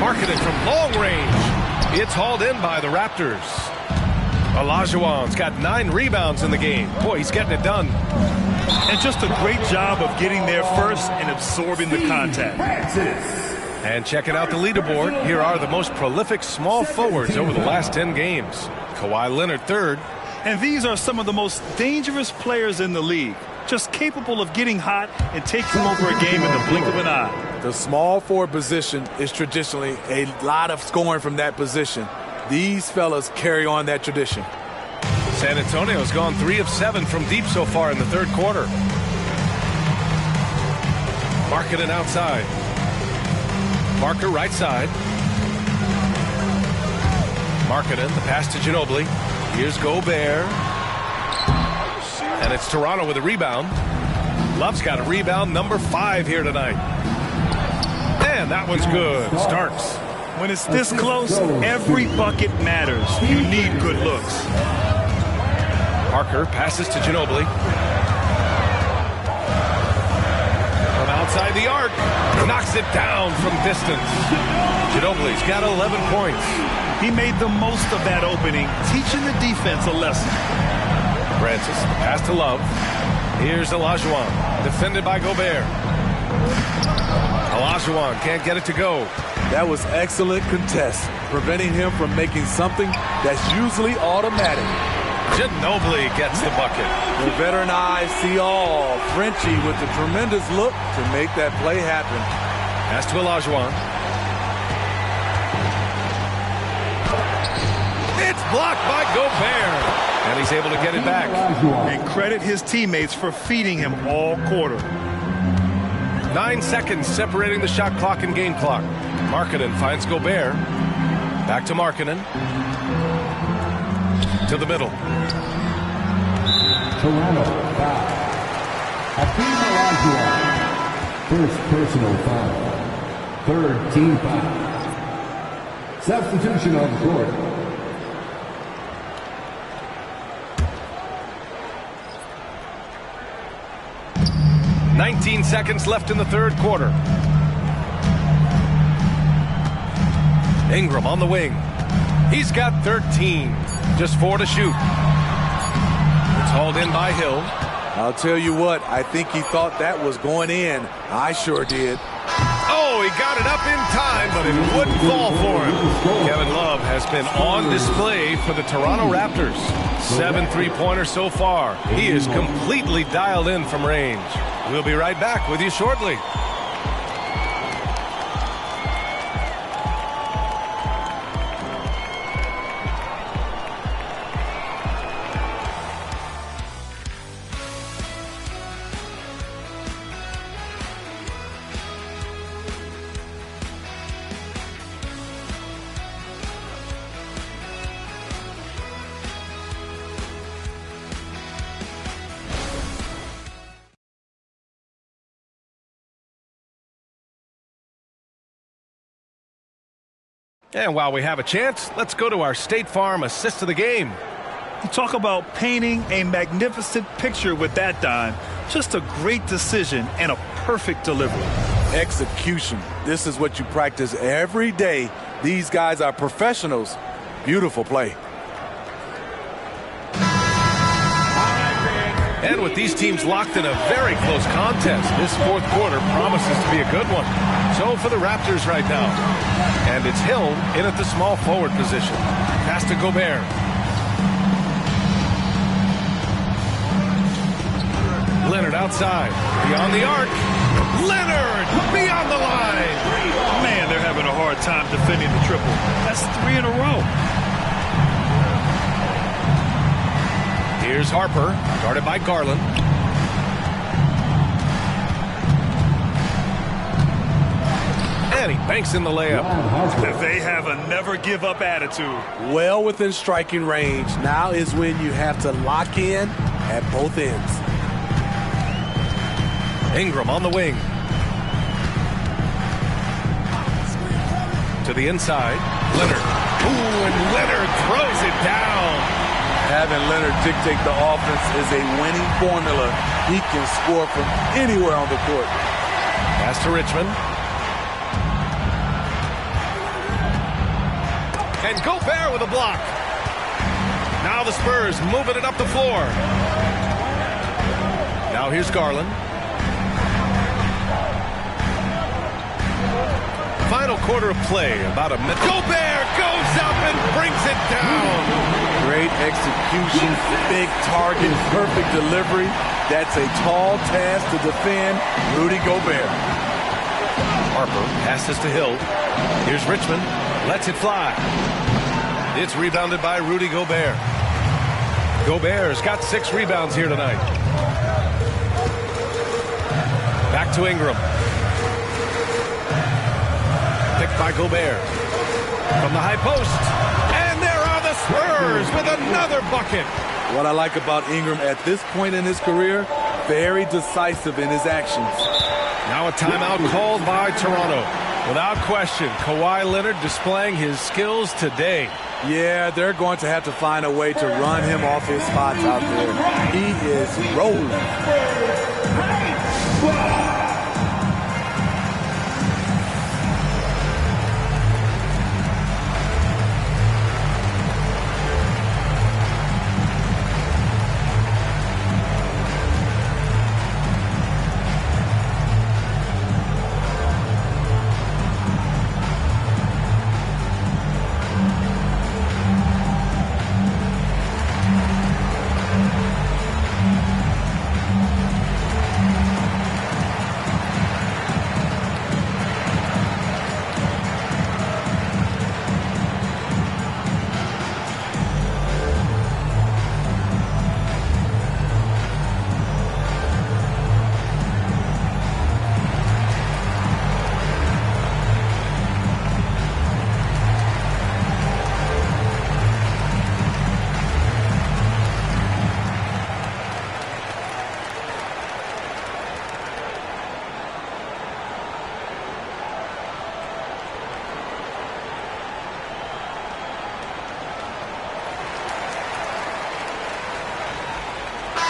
Markkanen from long range. It's hauled in by the Raptors. Olajuwon's got 9 rebounds in the game. Boy, he's getting it done. And just a great job of getting there first and absorbing the contact. And checking out the leaderboard, here are the most prolific small forwards over the last 10 games. Kawhi Leonard third. And these are some of the most dangerous players in the league. Just capable of getting hot and taking over a game in the blink of an eye. The small forward position is traditionally a lot of scoring from that position. These fellas carry on that tradition. San Antonio's gone 3 of 7 from deep so far in the third quarter. Markkanen outside. Parker right side. Markkanen, the pass to Ginobili. Here's Gobert. And it's Toronto with a rebound. Love's got a rebound, number 5 here tonight. And that one's good. Starks. When it's this close, every bucket matters. You need good looks. Parker passes to Ginobili. From outside the arc. Knocks it down from distance. Ginobili's got 11 points. He made the most of that opening, teaching the defense a lesson. Francis, pass to Love. Here's Olajuwon, defended by Gobert. Olajuwon can't get it to go. That was excellent contest, preventing him from making something that's usually automatic. Ginobili gets the bucket. The veteran eyes see all. Frenchie with the tremendous look to make that play happen. Pass to Olajuwon. It's blocked by Gobert. And he's able to get it back. And credit his teammates for feeding him all quarter. 9 seconds separating the shot clock and game clock. Markkanen finds Gobert. Back to Markkanen. To the middle. Toronto foul. Hakeem Olajuwon. First personal foul. Third team foul. Substitution on the court. "19 seconds left in the third quarter. Ingram on the wing. He's got 13. Just 4 to shoot. It's hauled in by Hill. I'll tell you what, I think he thought that was going in. I sure did. Oh, he got it up in time, but it wouldn't fall for him. Kevin Love has been on display for the Toronto Raptors. 7 3-pointers so far. He is completely dialed in from range. We'll be right back with you shortly. And while we have a chance, let's go to our State Farm assist of the game. You talk about painting a magnificent picture with that dime. Just a great decision and a perfect delivery. Execution. This is what you practice every day. These guys are professionals. Beautiful play. And with these teams locked in a very close contest, this fourth quarter promises to be a good one. So for the Raptors right now. And it's Hill in at the small forward position. Pass to Gobert. Leonard outside. Beyond the arc. Leonard beyond the line. Man, they're having a hard time defending the triple. That's 3 in a row. Here's Harper, guarded by Garland. And he banks in the layup. They have a never-give-up attitude. Well within striking range. Now is when you have to lock in at both ends. Ingram on the wing. To the inside. Leonard. Ooh, and Leonard throws it down. Having Leonard dictate the offense is a winning formula. He can score from anywhere on the court. Pass to Richmond. And Gobert with a block. Now the Spurs moving it up the floor. Now here's Garland. Final quarter of play, about a minute. Gobert goes up and brings it down. Great execution, big target, perfect delivery. That's a tall task to defend Rudy Gobert. Harper passes to Hill. Here's Richmond. Lets it fly. It's rebounded by Rudy Gobert. Gobert's got 6 rebounds here tonight. Back to Ingram. Picked by Gobert. From the high post. And there are the Spurs with another bucket. What I like about Ingram at this point in his career, very decisive in his actions. Now a timeout called by Toronto. Without question, Kawhi Leonard displaying his skills today. Yeah, they're going to have to find a way to run him off his spots out there. He is rolling.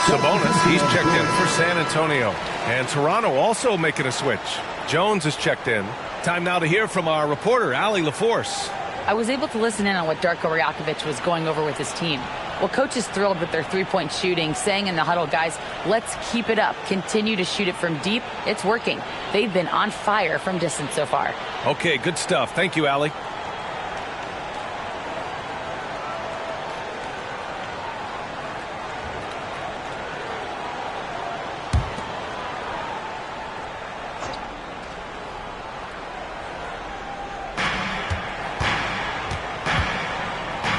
Sabonis, he's checked in for San Antonio. And Toronto also making a switch. Jones is checked in. Time now to hear from our reporter, Allie LaForce. I was able to listen in on what Darko Rajakovic was going over with his team. Well, coach is thrilled with their three-point shooting, saying in the huddle, guys, let's keep it up. Continue to shoot it from deep. It's working. They've been on fire from distance so far. Okay, good stuff. Thank you, Allie.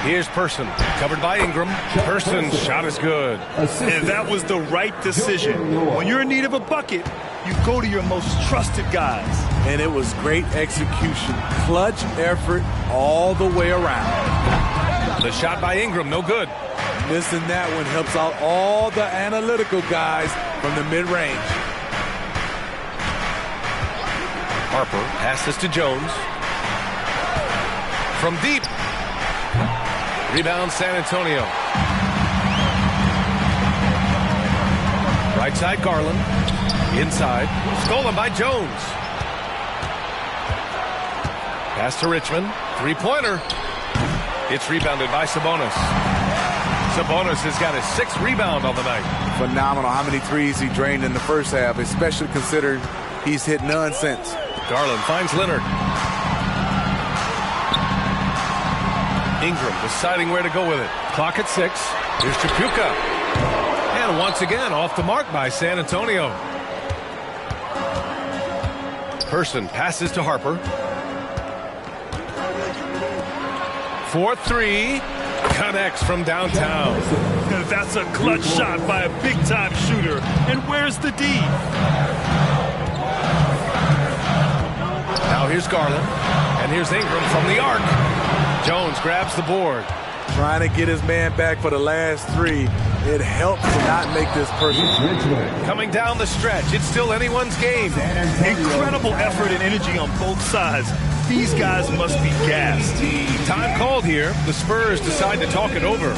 Here's Person, covered by Ingram. Person's shot is good. And that was the right decision. When you're in need of a bucket, you go to your most trusted guys. And it was great execution. Clutch effort all the way around. The shot by Ingram, no good. Missing that one helps out all the analytical guys from the mid-range. Harper passes to Jones. from deep. Rebound San Antonio. Right side Garland. Inside. Stolen by Jones. Pass to Richmond. Three-pointer. It's rebounded by Sabonis. Sabonis has got his 6th rebound on the night. Phenomenal how many threes he drained in the first half, especially considering he's hit none since. Garland finds Leonard. Ingram deciding where to go with it. Clock at 6. Here's Chapuka. And once again off the mark by San Antonio. Person passes to Harper. 4-3. Connects from downtown. That's a clutch shot by a big-time shooter. And where's the D? Now here's Garland. And here's Ingram from the arc. Jones grabs the board. Trying to get his man back for the last 3. It helps to not make this personal. Coming down the stretch. It's still anyone's game. Incredible effort and energy on both sides. These guys must be gassed. Time called here. The Spurs decide to talk it over.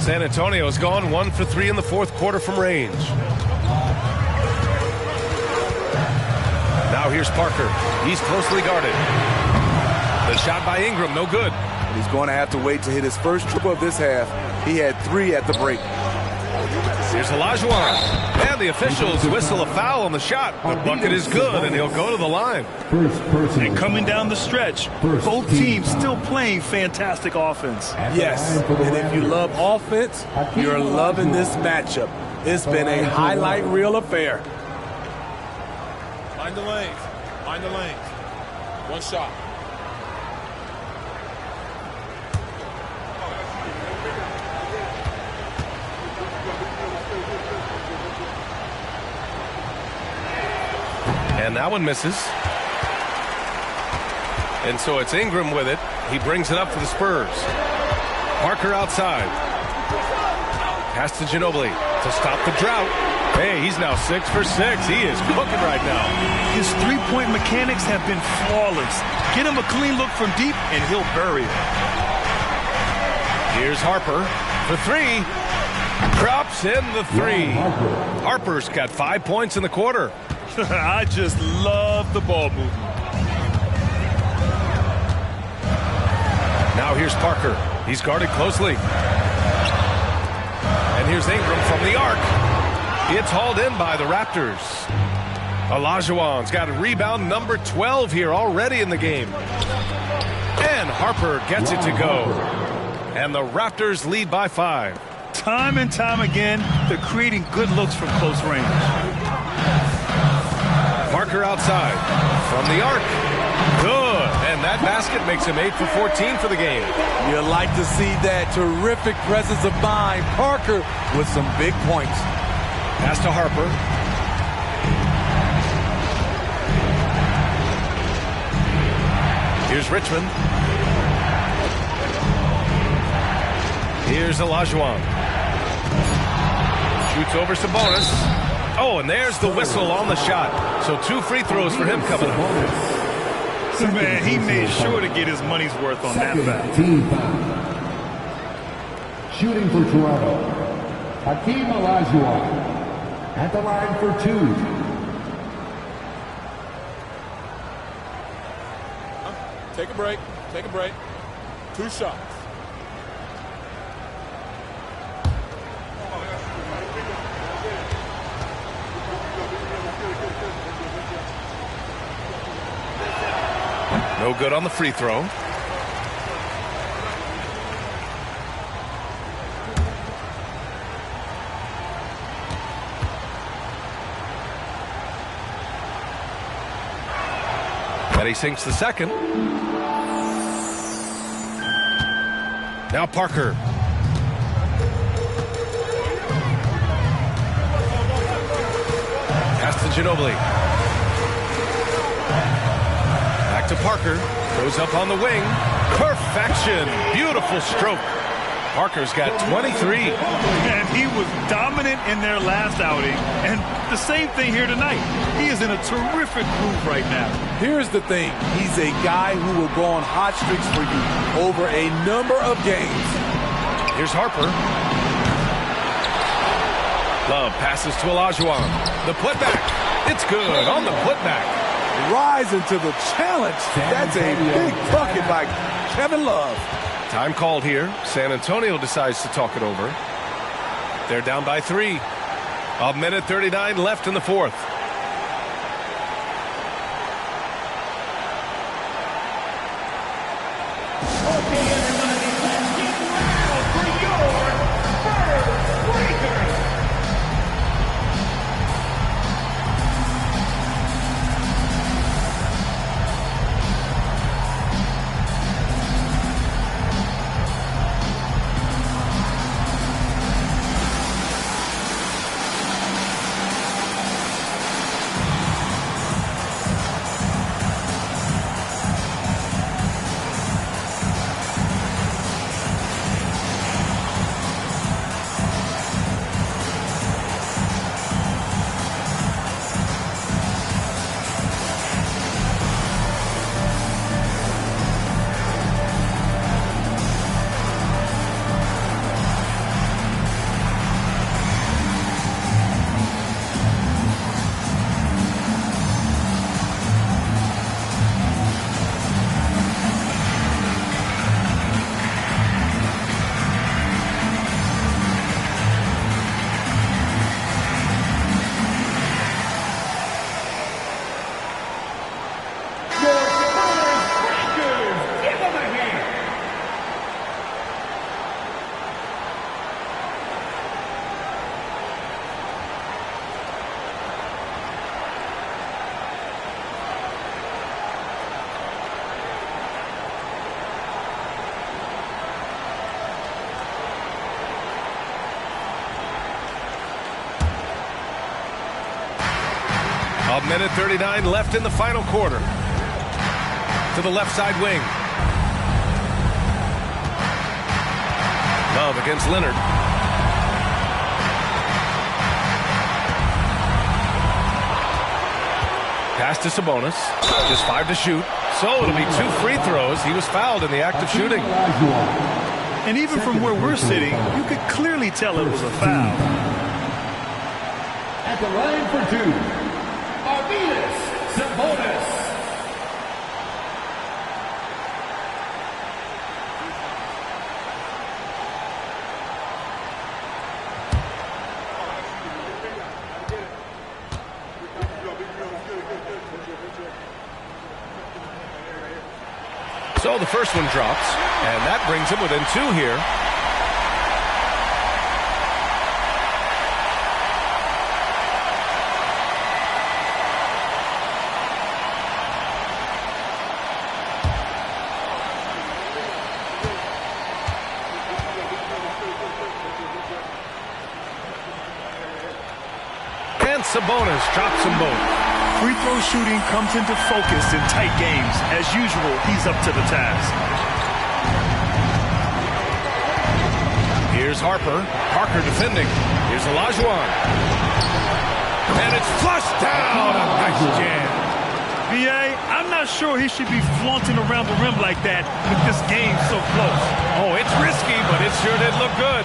San Antonio's gone 1 for 3 in the 4th quarter from range. Now here's Parker. He's closely guarded. The shot by Ingram, no good. He's going to have to wait to hit his first triple of this half. He had 3 at the break. Here's Olajuwon. And the officials whistle a foul on the shot. The bucket is good, and he'll go to the line. And coming down the stretch, both teams still playing fantastic offense. Yes, and if you love offense, you're loving this matchup. It's been a highlight reel affair. Mind the lanes. Mind the lanes. One shot. And that one misses. And so it's Ingram with it. He brings it up for the Spurs. Parker outside. Pass to Ginobili to stop the drought. Hey, he's now 6 for 6. He is cooking right now. His three-point mechanics have been flawless. Get him a clean look from deep, and he'll bury it. Here's Harper for 3. Drops in the 3. Harper's got 5 points in the quarter. I just love the ball movement. Now here's Parker. He's guarded closely. And here's Ingram from the arc. It's hauled in by the Raptors. Olajuwon's got a rebound number 12 here already in the game. And Harper gets it to go. And the Raptors lead by 5. Time and time again, they're creating good looks from close range. Parker outside from the arc. Good. And that basket makes him 8 for 14 for the game. You like to see that terrific presence of mind. Parker with some big points. Pass to Harper. Here's Richmond. Here's Olajuwon. Shoots over Sabonis. Oh, and there's the whistle on the shot. So 2 free throws for him coming up. Man, he made sure to get his money's worth on that foul. Shooting for Toronto, Hakeem Olajuwon at the line for 2. Take a break. Take a break. 2 shots. No good on the free throw. And he sinks the second. Now Parker. Pass to Ginobili. Back to Parker. Goes up on the wing. Perfection. Beautiful stroke. Parker's got 23. And he was dominant in their last outing. And the same thing here tonight. He is in a terrific groove right now. Here's the thing. He's a guy who will go on hot streaks for you over a number of games. Here's Harper. Love passes to Olajuwon. The putback. It's good on the putback. Rising to the challenge. That's a big bucket by Kevin Love. Time called here. San Antonio decides to talk it over. They're down by 3. 1:39 left in the fourth. A minute 39 left in the final quarter. To the left side wing. Love against Leonard. Pass to Sabonis. Just 5 to shoot. So it'll be 2 free throws. He was fouled in the act of shooting. And even from where we're sitting, you could clearly tell it was a foul. At the line for 2, Arvydas Sabonis. So the first one drops, and that brings him within 2 here. And Sabonis drops them both. Free throw shooting comes into focus in tight games. As usual, he's up to the task. Here's Harper. Parker defending. Here's Olajuwon. And it's flushed down. A nice jam. B.A., I'm not sure he should be flaunting around the rim like that with this game so close. Oh, it's risky, but it sure did look good.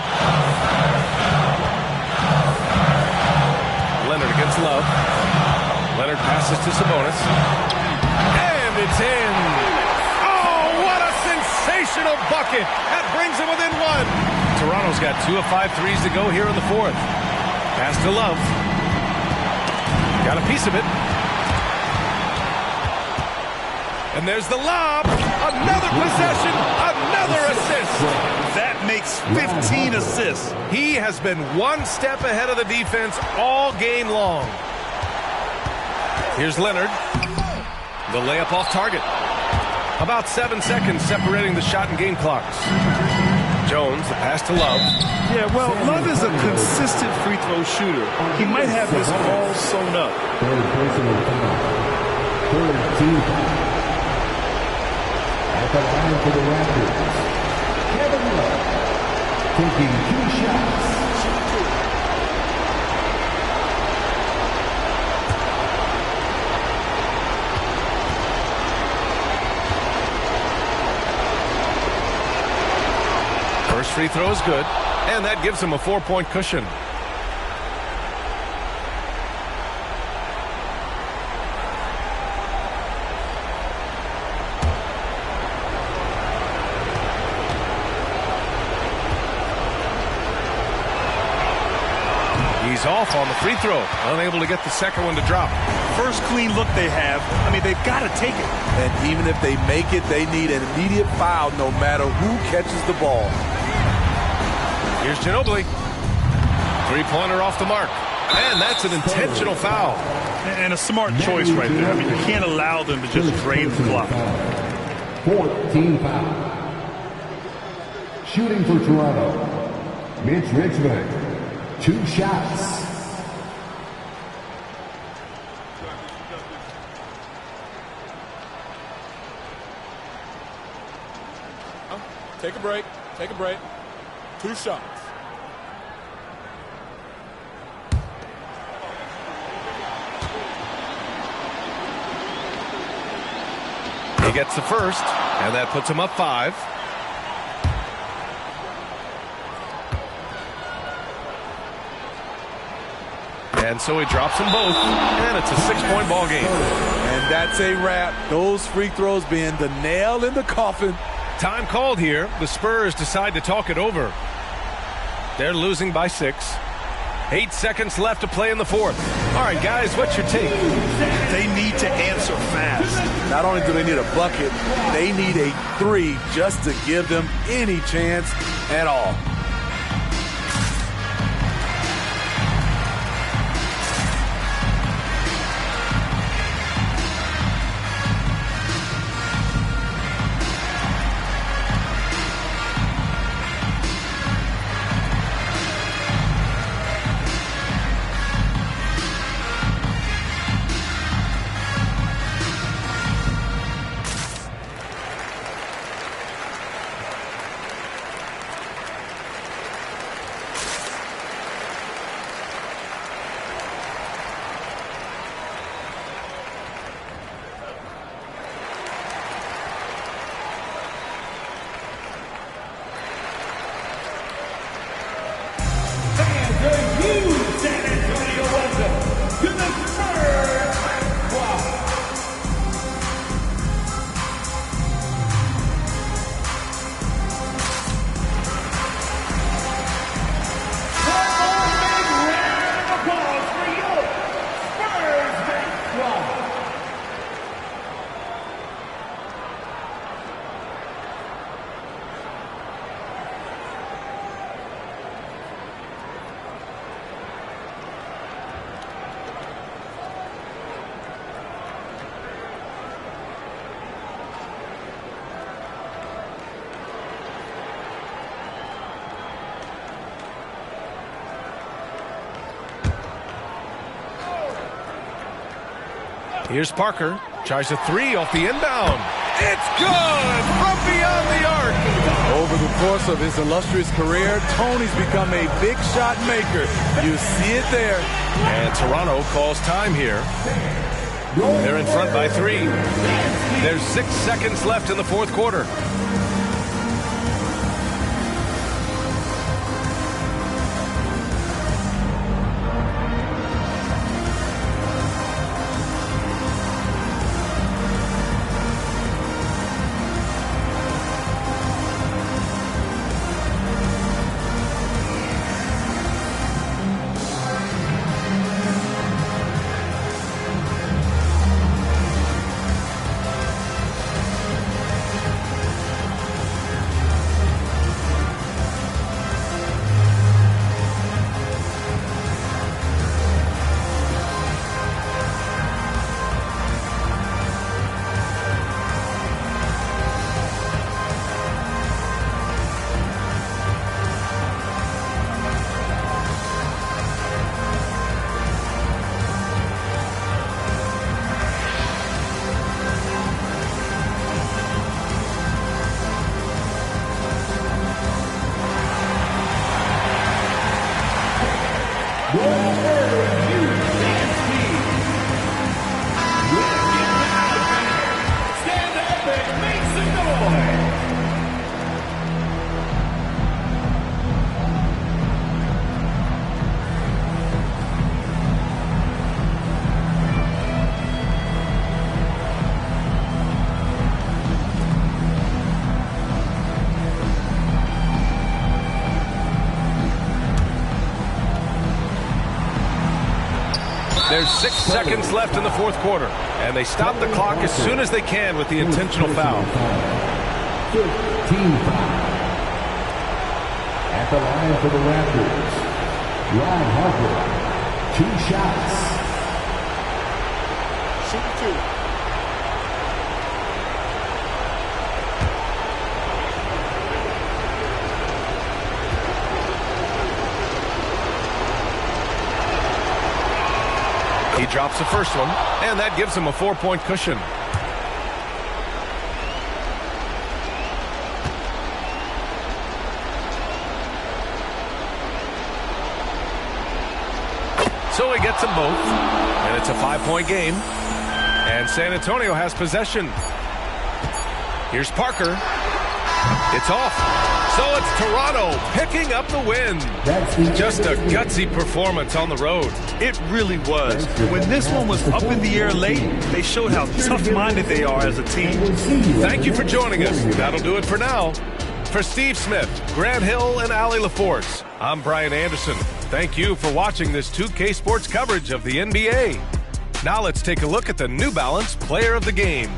Leonard against Love. Leonard passes to Sabonis. And it's in. Oh, what a sensational bucket. That brings him within one. Toronto's got 2 of 5 threes to go here in the fourth. Pass to Love. Got a piece of it. And there's the lob. Another possession. Another assist. That makes 15 assists. He has been one step ahead of the defense all game long. Here's Leonard. The layup off target. About 7 seconds separating the shot and game clocks. Jones, the pass to Love. Yeah, well, Love is a consistent free throw shooter. He might have this ball sewn up. Third personal foul. Third team foul. At the line for the Raptors, Kevin Love taking 2 shots. First free throw is good, and that gives him a 4-point cushion. He's off on the free throw, unable to get the second one to drop. First clean look they have. I mean, they've got to take it. And even if they make it, they need an immediate foul no matter who catches the ball. Here's Ginobili. Three-pointer off the mark. And that's an intentional foul. And a smart choice right there. I mean, you can't allow them to just drain the clock. 14 foul. Shooting for Toronto, Mitch Richmond. 2 shots. Take a break. Take a break. 2 shots. He gets the first, and that puts him up 5. And so he drops them both, and it's a 6-point ball game. And that's a wrap. Those free throws being the nail in the coffin. Time called here. The Spurs decide to talk it over. They're losing by 6. 8 seconds left to play in the fourth. All right, guys, what's your take? They need to answer fast. Not only do they need a bucket, they need a 3 just to give them any chance at all. Here's Parker. Tries a three off the inbound. It's good from beyond the arc. Over the course of his illustrious career, Tony's become a big shot maker. You see it there. And Toronto calls time here. They're in front by 3. There's 6 seconds left in the fourth quarter. There's 6 seconds left in the fourth quarter, and they stop the clock as soon as they can with the intentional foul. 15 foul. At the line for the Raptors, Ron Harper, 2 shots. Shoot 2. He drops the first one, and that gives him a 4-point cushion. So he gets them both, and it's a 5-point game. And San Antonio has possession. Here's Parker. It's off. So it's Toronto picking up the win. Just a gutsy performance on the road. It really was. When this one was up in the air late, they showed how tough-minded they are as a team. Thank you for joining us. That'll do it for now. For Steve Smith, Grant Hill, and Allie LaForce, I'm Brian Anderson. Thank you for watching this 2K Sports coverage of the NBA. Now let's take a look at the New Balance Player of the Game.